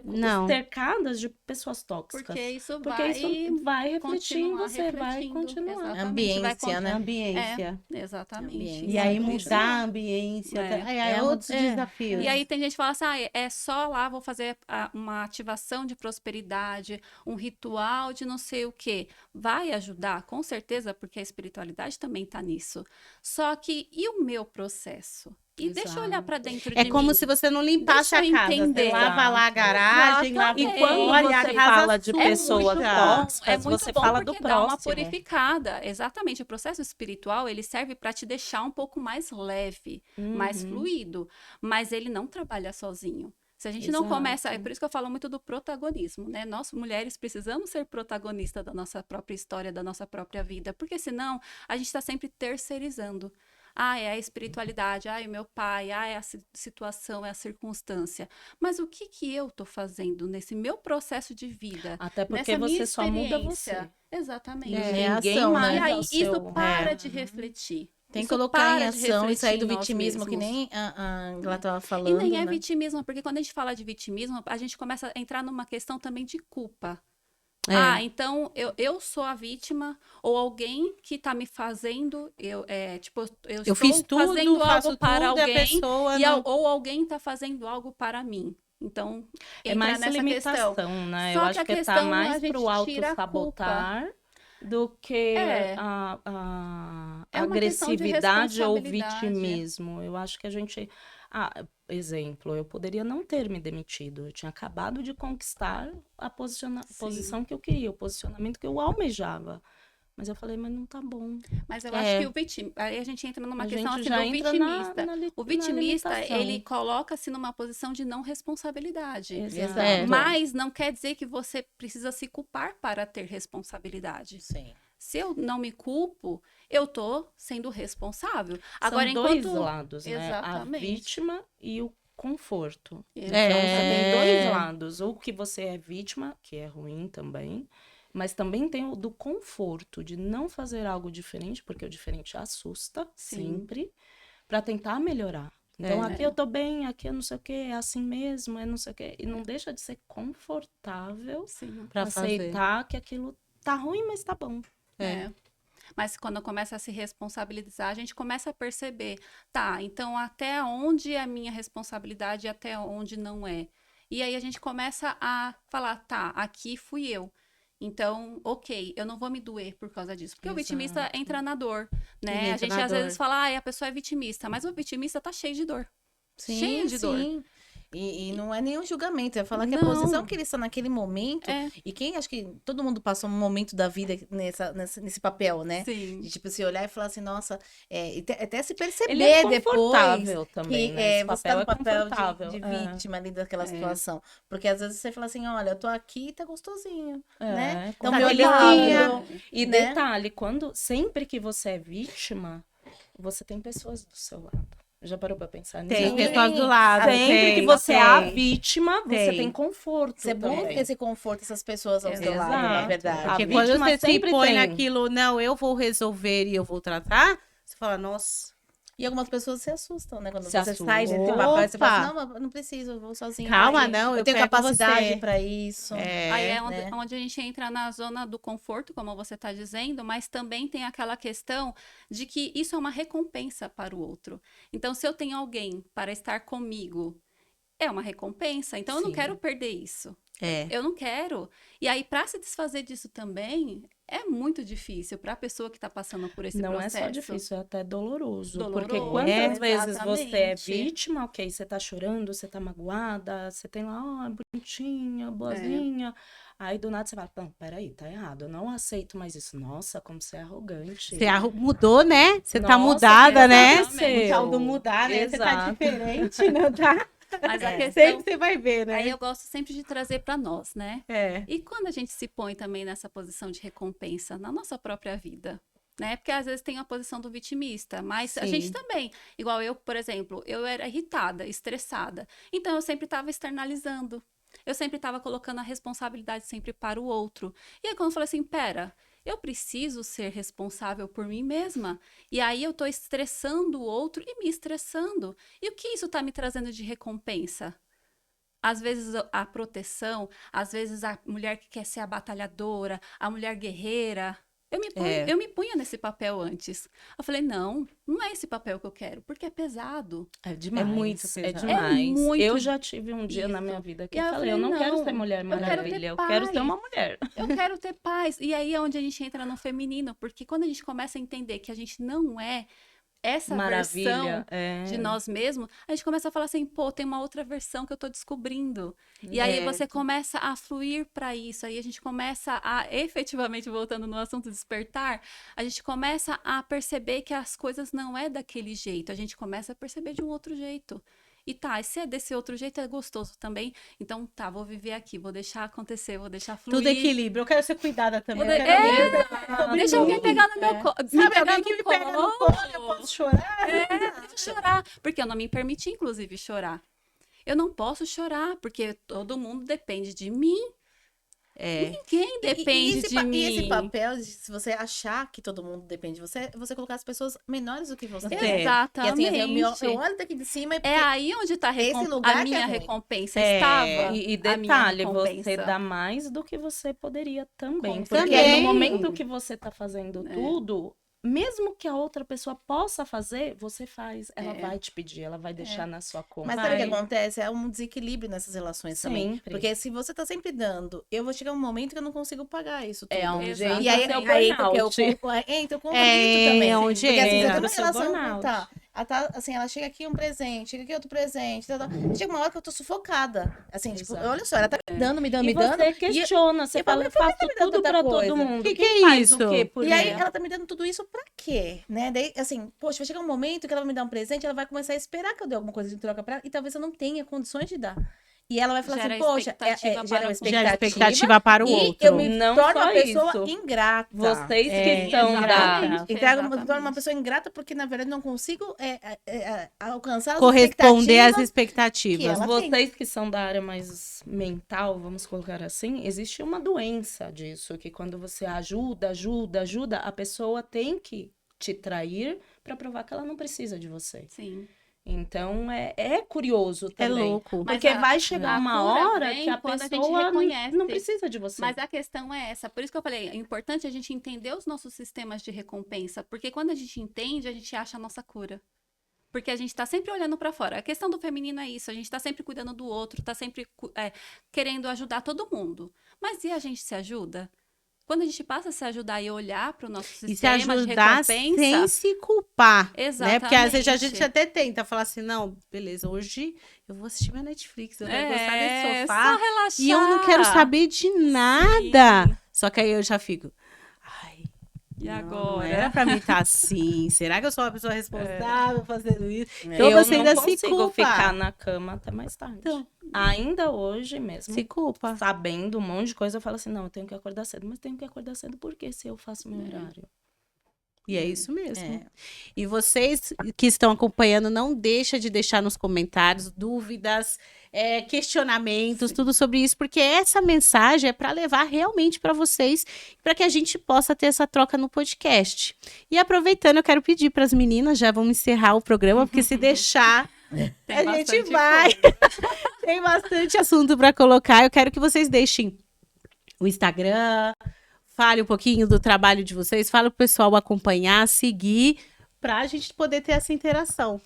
Speaker 1: Não.
Speaker 3: cercadas de pessoas tóxicas.
Speaker 4: Porque isso
Speaker 3: Porque
Speaker 4: vai
Speaker 3: isso vai refletir em
Speaker 4: continuar
Speaker 3: você, vai
Speaker 4: refletindo.
Speaker 3: continuar.
Speaker 4: Exatamente.
Speaker 2: Ambiência, né?
Speaker 1: Ambiência.
Speaker 4: Exatamente.
Speaker 2: Ambiência.
Speaker 1: E aí
Speaker 2: Por isso.
Speaker 1: mudar a ambiência. É outros desafios.
Speaker 4: E aí tem gente que fala assim, é só lá, vou fazer uma ativação de prosperidade, um ritual de não sei o quê. Vai ajudar, com certeza, porque a espiritualidade também está nisso. Só que, e o meu processo? E deixa eu olhar para dentro de
Speaker 1: É
Speaker 4: mim.
Speaker 1: como se você não limpasse
Speaker 4: Deixa eu
Speaker 1: a casa.
Speaker 4: entender.
Speaker 1: Você lava lá a garagem, lava
Speaker 3: E
Speaker 4: Exatamente.
Speaker 3: quando
Speaker 1: olha,
Speaker 3: você
Speaker 1: a casa
Speaker 3: fala de
Speaker 1: suja.
Speaker 3: pessoas tóxicas,
Speaker 4: É muito
Speaker 3: você
Speaker 4: bom
Speaker 3: fala do
Speaker 4: porque dá uma
Speaker 3: próximo.
Speaker 4: purificada. Exatamente. O processo espiritual, ele serve para te deixar um pouco mais leve, mais fluido. Mas ele não trabalha sozinho. Se a gente não começa, é por isso que eu falo muito do protagonismo, né? Nós, mulheres, precisamos ser protagonistas da nossa própria história, da nossa própria vida, porque senão a gente está sempre terceirizando. É a espiritualidade, é o meu pai, é a situação, é a circunstância. Mas o que que eu tô fazendo nesse meu processo de vida?
Speaker 3: Até porque
Speaker 4: nessa minha
Speaker 3: você só muda
Speaker 4: experiência?
Speaker 3: você.
Speaker 4: Exatamente.
Speaker 2: É
Speaker 3: Ninguém
Speaker 2: ação,
Speaker 3: mais
Speaker 2: né?
Speaker 4: E aí,
Speaker 3: é o
Speaker 4: isso
Speaker 3: seu...
Speaker 4: para de refletir.
Speaker 2: Tem que
Speaker 4: Isso
Speaker 2: colocar em
Speaker 4: para de
Speaker 2: ação e sair
Speaker 4: refletir
Speaker 2: do
Speaker 4: em nós
Speaker 2: vitimismo, que
Speaker 4: mesmos.
Speaker 2: nem a ela tava
Speaker 4: E
Speaker 2: falando,
Speaker 4: nem é
Speaker 2: né?
Speaker 4: vitimismo, porque quando a gente fala de vitimismo, a gente começa a entrar numa questão também de culpa. Então eu sou a vítima, ou alguém que tá me fazendo, eu estou
Speaker 1: fiz tudo,
Speaker 4: fazendo
Speaker 1: faço
Speaker 4: algo para
Speaker 1: tudo, e a
Speaker 4: alguém,
Speaker 1: pessoa
Speaker 4: e
Speaker 1: não...
Speaker 4: ou alguém tá fazendo algo para mim. Então,
Speaker 3: É
Speaker 4: entra
Speaker 3: mais
Speaker 4: nessa
Speaker 3: limitação,
Speaker 4: questão.
Speaker 3: né?
Speaker 4: Só
Speaker 3: Eu
Speaker 4: que
Speaker 3: acho
Speaker 4: a
Speaker 3: que tá
Speaker 4: questão a
Speaker 3: mais
Speaker 4: gente
Speaker 3: pro
Speaker 4: tira a culpa.
Speaker 3: auto-sabotar do que
Speaker 4: É.
Speaker 3: a
Speaker 4: É uma questão de
Speaker 3: agressividade ou
Speaker 4: responsabilidade.
Speaker 3: vitimismo. Eu acho que a gente... exemplo, eu poderia não ter me demitido. Eu tinha acabado de conquistar a posição que eu queria, o posicionamento que eu almejava. Mas eu falei, mas não tá bom.
Speaker 4: Mas eu acho que o vitimista. Aí a gente entra numa
Speaker 3: A
Speaker 4: questão
Speaker 3: gente
Speaker 4: assim
Speaker 3: já
Speaker 4: do
Speaker 3: entra
Speaker 4: vitimista. O
Speaker 3: na
Speaker 4: vitimista,
Speaker 3: limitação.
Speaker 4: ele coloca-se numa posição de não responsabilidade.
Speaker 3: Exato.
Speaker 4: Mas não quer dizer que você precisa se culpar para ter responsabilidade.
Speaker 2: Sim.
Speaker 4: Se eu não me culpo, eu tô sendo responsável.
Speaker 3: São
Speaker 4: Agora,
Speaker 3: dois
Speaker 4: enquanto.
Speaker 3: lados, né?
Speaker 4: Exatamente.
Speaker 3: A vítima e o conforto.
Speaker 4: Exato.
Speaker 3: Então, você tem dois lados. Ou que você é vítima, que é ruim também, mas também tem o do conforto, de não fazer algo diferente, porque o diferente assusta sempre, para tentar melhorar. Então, aqui eu tô bem, aqui eu não sei o quê, é assim mesmo, é não sei o quê. E não deixa de ser confortável
Speaker 1: Pra
Speaker 3: aceitar que aquilo tá ruim, mas tá bom.
Speaker 4: Mas quando começa a se responsabilizar, a gente começa a perceber, tá, então até onde é a minha responsabilidade e até onde não é. E aí a gente começa a falar, tá, aqui fui eu. Então, ok, eu não vou me doer por causa disso. Porque o vitimista
Speaker 3: Exato.
Speaker 4: entra na dor,
Speaker 1: Ele
Speaker 4: né? A
Speaker 1: entra
Speaker 4: gente
Speaker 1: na
Speaker 4: às
Speaker 1: dor.
Speaker 4: vezes fala, a pessoa é vitimista. Mas o vitimista tá cheio de dor. Cheio de dor.
Speaker 2: Sim. E não é nenhum julgamento, é falar que a
Speaker 4: Não.
Speaker 2: posição que ele está naquele momento,
Speaker 4: É,
Speaker 2: e quem acho que todo mundo passou um momento da vida nesse papel, né?
Speaker 4: sim.
Speaker 2: De tipo se olhar e falar assim, nossa, e até se perceber
Speaker 3: Ele é
Speaker 2: depois
Speaker 3: confortável também,
Speaker 2: que
Speaker 3: né? Esse
Speaker 2: você tá
Speaker 3: papel
Speaker 2: no
Speaker 3: é
Speaker 2: papel
Speaker 3: confortável.
Speaker 2: de
Speaker 3: É.
Speaker 2: vítima ali daquela
Speaker 4: É.
Speaker 2: situação. Porque às vezes você fala assim, olha, eu tô aqui e tá gostosinho, né?
Speaker 3: É,
Speaker 2: Então me
Speaker 1: confortável.
Speaker 2: olhando,
Speaker 3: E
Speaker 2: né?
Speaker 3: detalhe, sempre que você é vítima, você tem pessoas do seu lado. Já parou pra pensar nisso?
Speaker 1: Tem
Speaker 2: Sim.
Speaker 1: pessoas do lado.
Speaker 3: Sempre que
Speaker 1: tem,
Speaker 3: você é a
Speaker 1: tem.
Speaker 3: vítima, você
Speaker 1: Tem.
Speaker 3: tem conforto
Speaker 2: Você busca
Speaker 3: também.
Speaker 2: esse conforto, essas pessoas ao seu lado, na
Speaker 3: Exato.
Speaker 2: verdade.
Speaker 3: A
Speaker 1: Porque quando
Speaker 3: vítima
Speaker 1: você se
Speaker 3: sempre
Speaker 1: põe
Speaker 3: tem.
Speaker 1: naquilo, não, eu vou resolver e eu vou tratar, você fala, nossa,
Speaker 2: E algumas pessoas se assustam, né? Quando
Speaker 3: Se
Speaker 2: você
Speaker 3: assustam.
Speaker 2: sai desse papel, e você fala assim,
Speaker 1: Opa!
Speaker 2: não, mas eu não preciso, eu vou sozinha.
Speaker 1: Calma,
Speaker 2: Ai,
Speaker 1: não, eu
Speaker 2: tenho
Speaker 1: pego
Speaker 2: capacidade
Speaker 1: você.
Speaker 2: pra isso.
Speaker 4: Aí é
Speaker 2: né?
Speaker 4: onde a gente entra na zona do conforto, como você está dizendo, mas também tem aquela questão de que isso é uma recompensa para o outro. Então, se eu tenho alguém para estar comigo, é uma recompensa. Então, eu não
Speaker 2: Sim.
Speaker 4: quero perder isso.
Speaker 1: É.
Speaker 4: Eu não quero. E aí, para se desfazer disso também, é muito difícil para a pessoa que está passando por esse
Speaker 3: Não
Speaker 4: processo.
Speaker 3: é só difícil, é até doloroso.
Speaker 4: Doloroso,
Speaker 3: Porque quantas vezes você é
Speaker 4: exatamente.
Speaker 3: vítima, ok, você tá chorando, você tá magoada, você tem lá, bonitinha, boazinha. Aí do nada você fala, não, peraí, tá errado, eu não aceito mais isso. Nossa, como você é arrogante.
Speaker 1: Você mudou, né? Você tá
Speaker 3: Nossa,
Speaker 1: mudada,
Speaker 3: o que
Speaker 1: né?
Speaker 3: aconteceu?
Speaker 1: O tal do mudar, né? Você tá
Speaker 3: Exato.
Speaker 1: diferente, não tá?
Speaker 4: Mas a questão.
Speaker 1: Sempre você vai ver, né?
Speaker 4: Aí eu gosto sempre de trazer para nós, né?
Speaker 1: É.
Speaker 4: E quando a gente se põe também nessa posição de recompensa na nossa própria vida, né? Porque às vezes tem a posição do vitimista, mas a
Speaker 1: Sim.
Speaker 4: gente também, igual eu, por exemplo, eu era irritada, estressada. Então eu sempre estava externalizando. Eu sempre estava colocando a responsabilidade sempre para o outro. E aí quando eu falei assim, pera, eu preciso ser responsável por mim mesma. E aí eu tô estressando o outro e me estressando. E o que isso tá me trazendo de recompensa? Às vezes a proteção, às vezes a mulher que quer ser a batalhadora, a mulher guerreira. Eu me punha nesse papel antes. Eu falei, não é esse papel que eu quero, porque é pesado.
Speaker 3: É demais,
Speaker 1: muito
Speaker 3: é
Speaker 1: pesado.
Speaker 3: demais.
Speaker 4: É muito
Speaker 3: Eu já tive um dia na
Speaker 4: isso.
Speaker 3: minha vida que
Speaker 4: E
Speaker 3: eu
Speaker 4: aí eu
Speaker 3: falei, eu
Speaker 4: falei,
Speaker 3: não quero
Speaker 4: não,
Speaker 3: ser Mulher
Speaker 4: eu quero ter
Speaker 3: Maravilha, eu quero ser
Speaker 4: paz.
Speaker 3: uma mulher.
Speaker 4: Eu quero ter paz. E aí é onde a gente entra no feminino, porque quando a gente começa a entender que a gente não é essa versão de nós mesmos, a gente começa a falar assim, pô, tem uma outra versão que eu tô descobrindo. E aí você começa a fluir para isso, aí a gente começa a, efetivamente, voltando no assunto despertar, a gente começa a perceber que as coisas não é daquele jeito, a gente começa a perceber de um outro jeito. E tá, e se é desse outro jeito, é gostoso também. Então, tá, vou viver aqui, vou deixar acontecer, vou deixar fluir.
Speaker 1: Tudo equilíbrio. Eu quero ser cuidada também.
Speaker 4: Vou
Speaker 1: Eu
Speaker 4: de-
Speaker 1: quero
Speaker 4: Deixa alguém pegar no meu colo.
Speaker 1: Sabe, alguém que me pega no colo, eu posso chorar.
Speaker 4: Deixa eu chorar. Porque eu não me permiti, inclusive, chorar. Eu não posso chorar, porque todo mundo depende de mim. Ninguém depende de mim.
Speaker 2: E esse papel, se você achar que todo mundo depende de você, é você colocar as pessoas menores do que você.
Speaker 4: Exatamente.
Speaker 2: E assim, eu olho daqui de cima e
Speaker 4: É aí onde está
Speaker 2: esse lugar
Speaker 4: a
Speaker 2: que é
Speaker 4: minha
Speaker 2: ruim.
Speaker 4: recompensa. Estava
Speaker 3: E
Speaker 4: a minha
Speaker 3: detalhe, você
Speaker 4: recompensa.
Speaker 3: dá mais do que você poderia também.
Speaker 4: Com
Speaker 3: Porque
Speaker 1: certeza.
Speaker 3: no momento que você tá fazendo tudo, mesmo que a outra pessoa possa fazer, você faz. Ela vai te pedir, ela vai deixar na sua conta.
Speaker 2: Mas sabe o que acontece? É um desequilíbrio nessas relações também.
Speaker 3: Sempre.
Speaker 2: Porque se você tá sempre dando, eu vou chegar um momento que eu não consigo pagar isso tudo.
Speaker 3: É onde
Speaker 4: Exato.
Speaker 2: E aí,
Speaker 3: entra o
Speaker 2: aí entra o quê?
Speaker 3: burnout.
Speaker 2: Entra o conflito também.
Speaker 1: onde
Speaker 2: Porque assim, você
Speaker 1: entra
Speaker 2: tem
Speaker 3: o
Speaker 2: uma
Speaker 3: seu
Speaker 2: relação
Speaker 3: burnout.
Speaker 2: tá, assim, ela chega aqui um presente, chega aqui outro presente. Chega uma hora que eu tô sufocada. Assim, tipo,
Speaker 3: Exato.
Speaker 2: olha só, ela tá me dando,
Speaker 3: E
Speaker 2: me dando.
Speaker 3: você questiona, você
Speaker 2: eu
Speaker 3: fala,
Speaker 2: falo,
Speaker 3: eu faço
Speaker 2: me dá
Speaker 3: tudo
Speaker 2: tanta
Speaker 3: pra
Speaker 2: coisa?
Speaker 3: todo mundo.
Speaker 1: Que
Speaker 3: Quem
Speaker 1: é
Speaker 3: faz
Speaker 1: isso?
Speaker 3: o quê por
Speaker 2: E aí,
Speaker 3: mim?
Speaker 2: ela tá me dando tudo isso pra quê? Né? Daí, assim, poxa, vai chegar um momento que ela vai me dar um presente, ela vai começar a esperar que eu dê alguma coisa em troca pra ela, e talvez eu não tenha condições de dar. E ela vai falar
Speaker 4: Gera
Speaker 2: assim, poxa,
Speaker 4: expectativa
Speaker 2: gera
Speaker 4: para
Speaker 2: uma
Speaker 4: o-
Speaker 1: Já é expectativa para o
Speaker 2: e
Speaker 1: outro.
Speaker 2: eu me
Speaker 3: Não
Speaker 2: torno
Speaker 3: só
Speaker 2: uma pessoa
Speaker 3: isso.
Speaker 2: ingrata.
Speaker 3: Vocês
Speaker 1: É,
Speaker 3: que são da...
Speaker 4: exatamente.
Speaker 2: Então, eu me torno uma
Speaker 4: Exatamente.
Speaker 2: pessoa ingrata porque, na verdade, não consigo alcançar as
Speaker 1: Corresponder às
Speaker 2: expectativas.
Speaker 1: expectativas.
Speaker 2: que ela tem.
Speaker 3: Vocês que são da área mais mental, vamos colocar assim, existe uma doença disso, que quando você ajuda, a pessoa tem que te trair para provar que ela não precisa de você.
Speaker 4: Sim.
Speaker 3: Então, é curioso
Speaker 1: É
Speaker 3: também.
Speaker 1: louco.
Speaker 4: Mas
Speaker 3: Porque
Speaker 4: a-
Speaker 3: vai chegar
Speaker 4: a
Speaker 3: uma
Speaker 4: cura
Speaker 3: hora
Speaker 4: vem
Speaker 3: que a
Speaker 4: quando a gente
Speaker 3: pessoa
Speaker 4: reconhece.
Speaker 3: não precisa de você.
Speaker 4: Mas a questão é essa. Por isso que eu falei, é importante a gente entender os nossos sistemas de recompensa. Porque quando a gente entende, a gente acha a nossa cura. Porque a gente tá sempre olhando pra fora. A questão do feminino é isso. A gente tá sempre cuidando do outro, tá sempre querendo ajudar todo mundo. Mas e a gente se ajuda? quando a gente passa a se ajudar e olhar para o nosso
Speaker 1: E se
Speaker 4: sistema de
Speaker 1: ajudar
Speaker 4: recompensa...
Speaker 1: sem se culpar,
Speaker 4: Exatamente.
Speaker 1: né? Porque às vezes a gente até tenta falar assim, não, beleza, hoje eu vou assistir minha Netflix, eu quero gostar desse sofá
Speaker 4: só relaxar.
Speaker 1: e eu não quero saber de nada.
Speaker 4: Sim.
Speaker 1: Só que aí eu já fico, ai,
Speaker 4: E
Speaker 1: não
Speaker 4: agora?
Speaker 1: era pra mim estar assim. Será que eu sou uma pessoa responsável fazendo isso?
Speaker 2: É.
Speaker 1: Então
Speaker 3: Eu
Speaker 1: você
Speaker 3: não
Speaker 1: ainda se
Speaker 3: consigo
Speaker 1: culpa.
Speaker 3: ficar na cama até mais tarde.
Speaker 1: Então,
Speaker 3: Ainda hoje mesmo,
Speaker 1: se culpa.
Speaker 3: sabendo um monte de coisa, eu falo assim, não, eu tenho que acordar cedo. Mas tenho que acordar cedo porque se eu faço meu horário?
Speaker 1: E é isso mesmo.
Speaker 2: É.
Speaker 1: E vocês que estão acompanhando, não deixa de deixar nos comentários dúvidas, questionamentos, tudo sobre isso, porque essa mensagem é para levar realmente para vocês, para que a gente possa ter essa troca no podcast. E aproveitando, eu quero pedir para as meninas, já vamos encerrar o programa, porque se deixar,
Speaker 4: Tem
Speaker 1: a gente
Speaker 4: bastante
Speaker 1: vai.
Speaker 4: coisa.
Speaker 1: Tem bastante assunto para colocar. Eu quero que vocês deixem o Instagram, fale um pouquinho do trabalho de vocês, fale pro pessoal acompanhar, seguir, pra gente poder ter essa interação.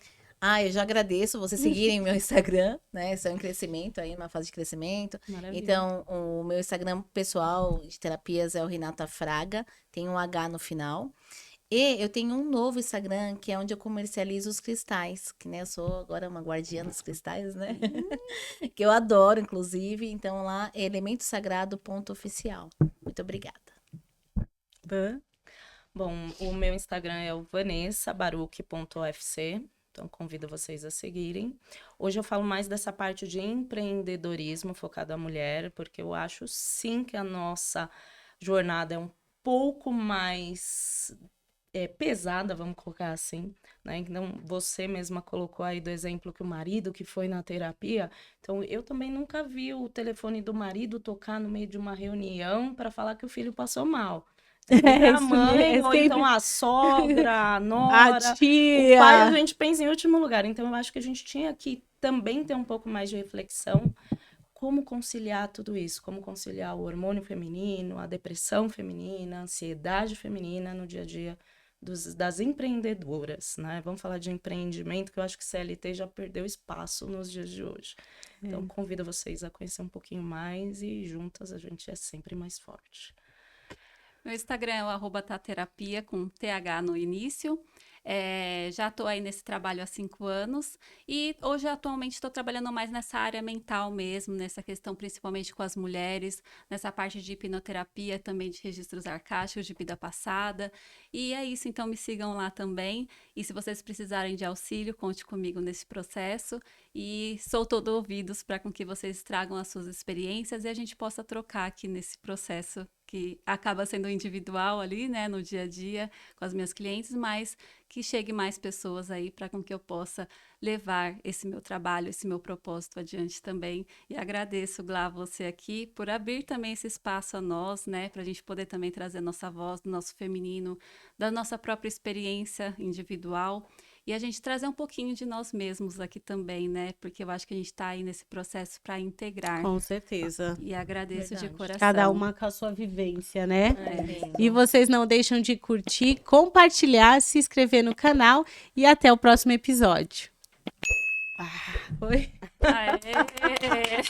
Speaker 2: Eu já agradeço vocês seguirem meu Instagram, né? Estou em crescimento aí, numa fase de crescimento.
Speaker 3: Maravilha.
Speaker 2: Então, o meu Instagram pessoal de terapias é o Renata Fraga, tem um H no final. E eu tenho um novo Instagram, que é onde eu comercializo os cristais, que né, eu sou agora uma guardiã dos cristais, né? Que eu adoro, inclusive. Então, lá é elementosagrado.oficial. Muito obrigada.
Speaker 3: Bom, o meu Instagram é o vanessabaruch.ofc, então convido vocês a seguirem. Hoje eu falo mais dessa parte de empreendedorismo focado à mulher, porque eu acho sim que a nossa jornada é um pouco mais pesada, vamos colocar assim, né? Então, você mesma colocou aí do exemplo que o marido que foi na terapia, então eu também nunca vi o telefone do marido tocar no meio de uma reunião para falar que o filho passou mal. A
Speaker 1: Isso
Speaker 3: mãe,
Speaker 1: mesmo,
Speaker 3: ou
Speaker 1: sempre.
Speaker 3: então a sogra, a nora,
Speaker 1: A
Speaker 3: o
Speaker 1: tia.
Speaker 3: pai, a gente pensa em último lugar. Então, eu acho que a gente tinha que também ter um pouco mais de reflexão. Como conciliar tudo isso? Como conciliar o hormônio feminino, a depressão feminina, a ansiedade feminina no dia a dia das empreendedoras, né? Vamos falar de empreendimento, que eu acho que CLT já perdeu espaço nos dias de hoje. Então, convido vocês a conhecer um pouquinho mais e juntas a gente é sempre mais forte.
Speaker 4: Meu Instagram é o @taterapia, com TH no início. Já estou aí nesse trabalho há 5 anos e hoje atualmente estou trabalhando mais nessa área mental mesmo, nessa questão principalmente com as mulheres, nessa parte de hipnoterapia, também de registros arcásticos de vida passada. E é isso, então me sigam lá também. E se vocês precisarem de auxílio, conte comigo nesse processo. E sou todo ouvidos para com que vocês tragam as suas experiências e a gente possa trocar aqui nesse processo que acaba sendo individual ali, né, no dia a dia com as minhas clientes, mas que chegue mais pessoas aí para com que eu possa levar esse meu trabalho, esse meu propósito adiante também. E agradeço, Glá, você aqui por abrir também esse espaço a nós, né, para a gente poder também trazer nossa voz do nosso feminino, da nossa própria experiência individual. E a gente trazer um pouquinho de nós mesmos aqui também, né? Porque eu acho que a gente está aí nesse processo para integrar.
Speaker 1: Com certeza.
Speaker 4: E agradeço
Speaker 3: Verdade.
Speaker 4: de coração.
Speaker 1: Cada uma com a sua vivência, né?
Speaker 2: Lindo.
Speaker 1: E vocês não deixam de curtir, compartilhar, se inscrever no canal e até o próximo episódio. Foi?
Speaker 4: Aê!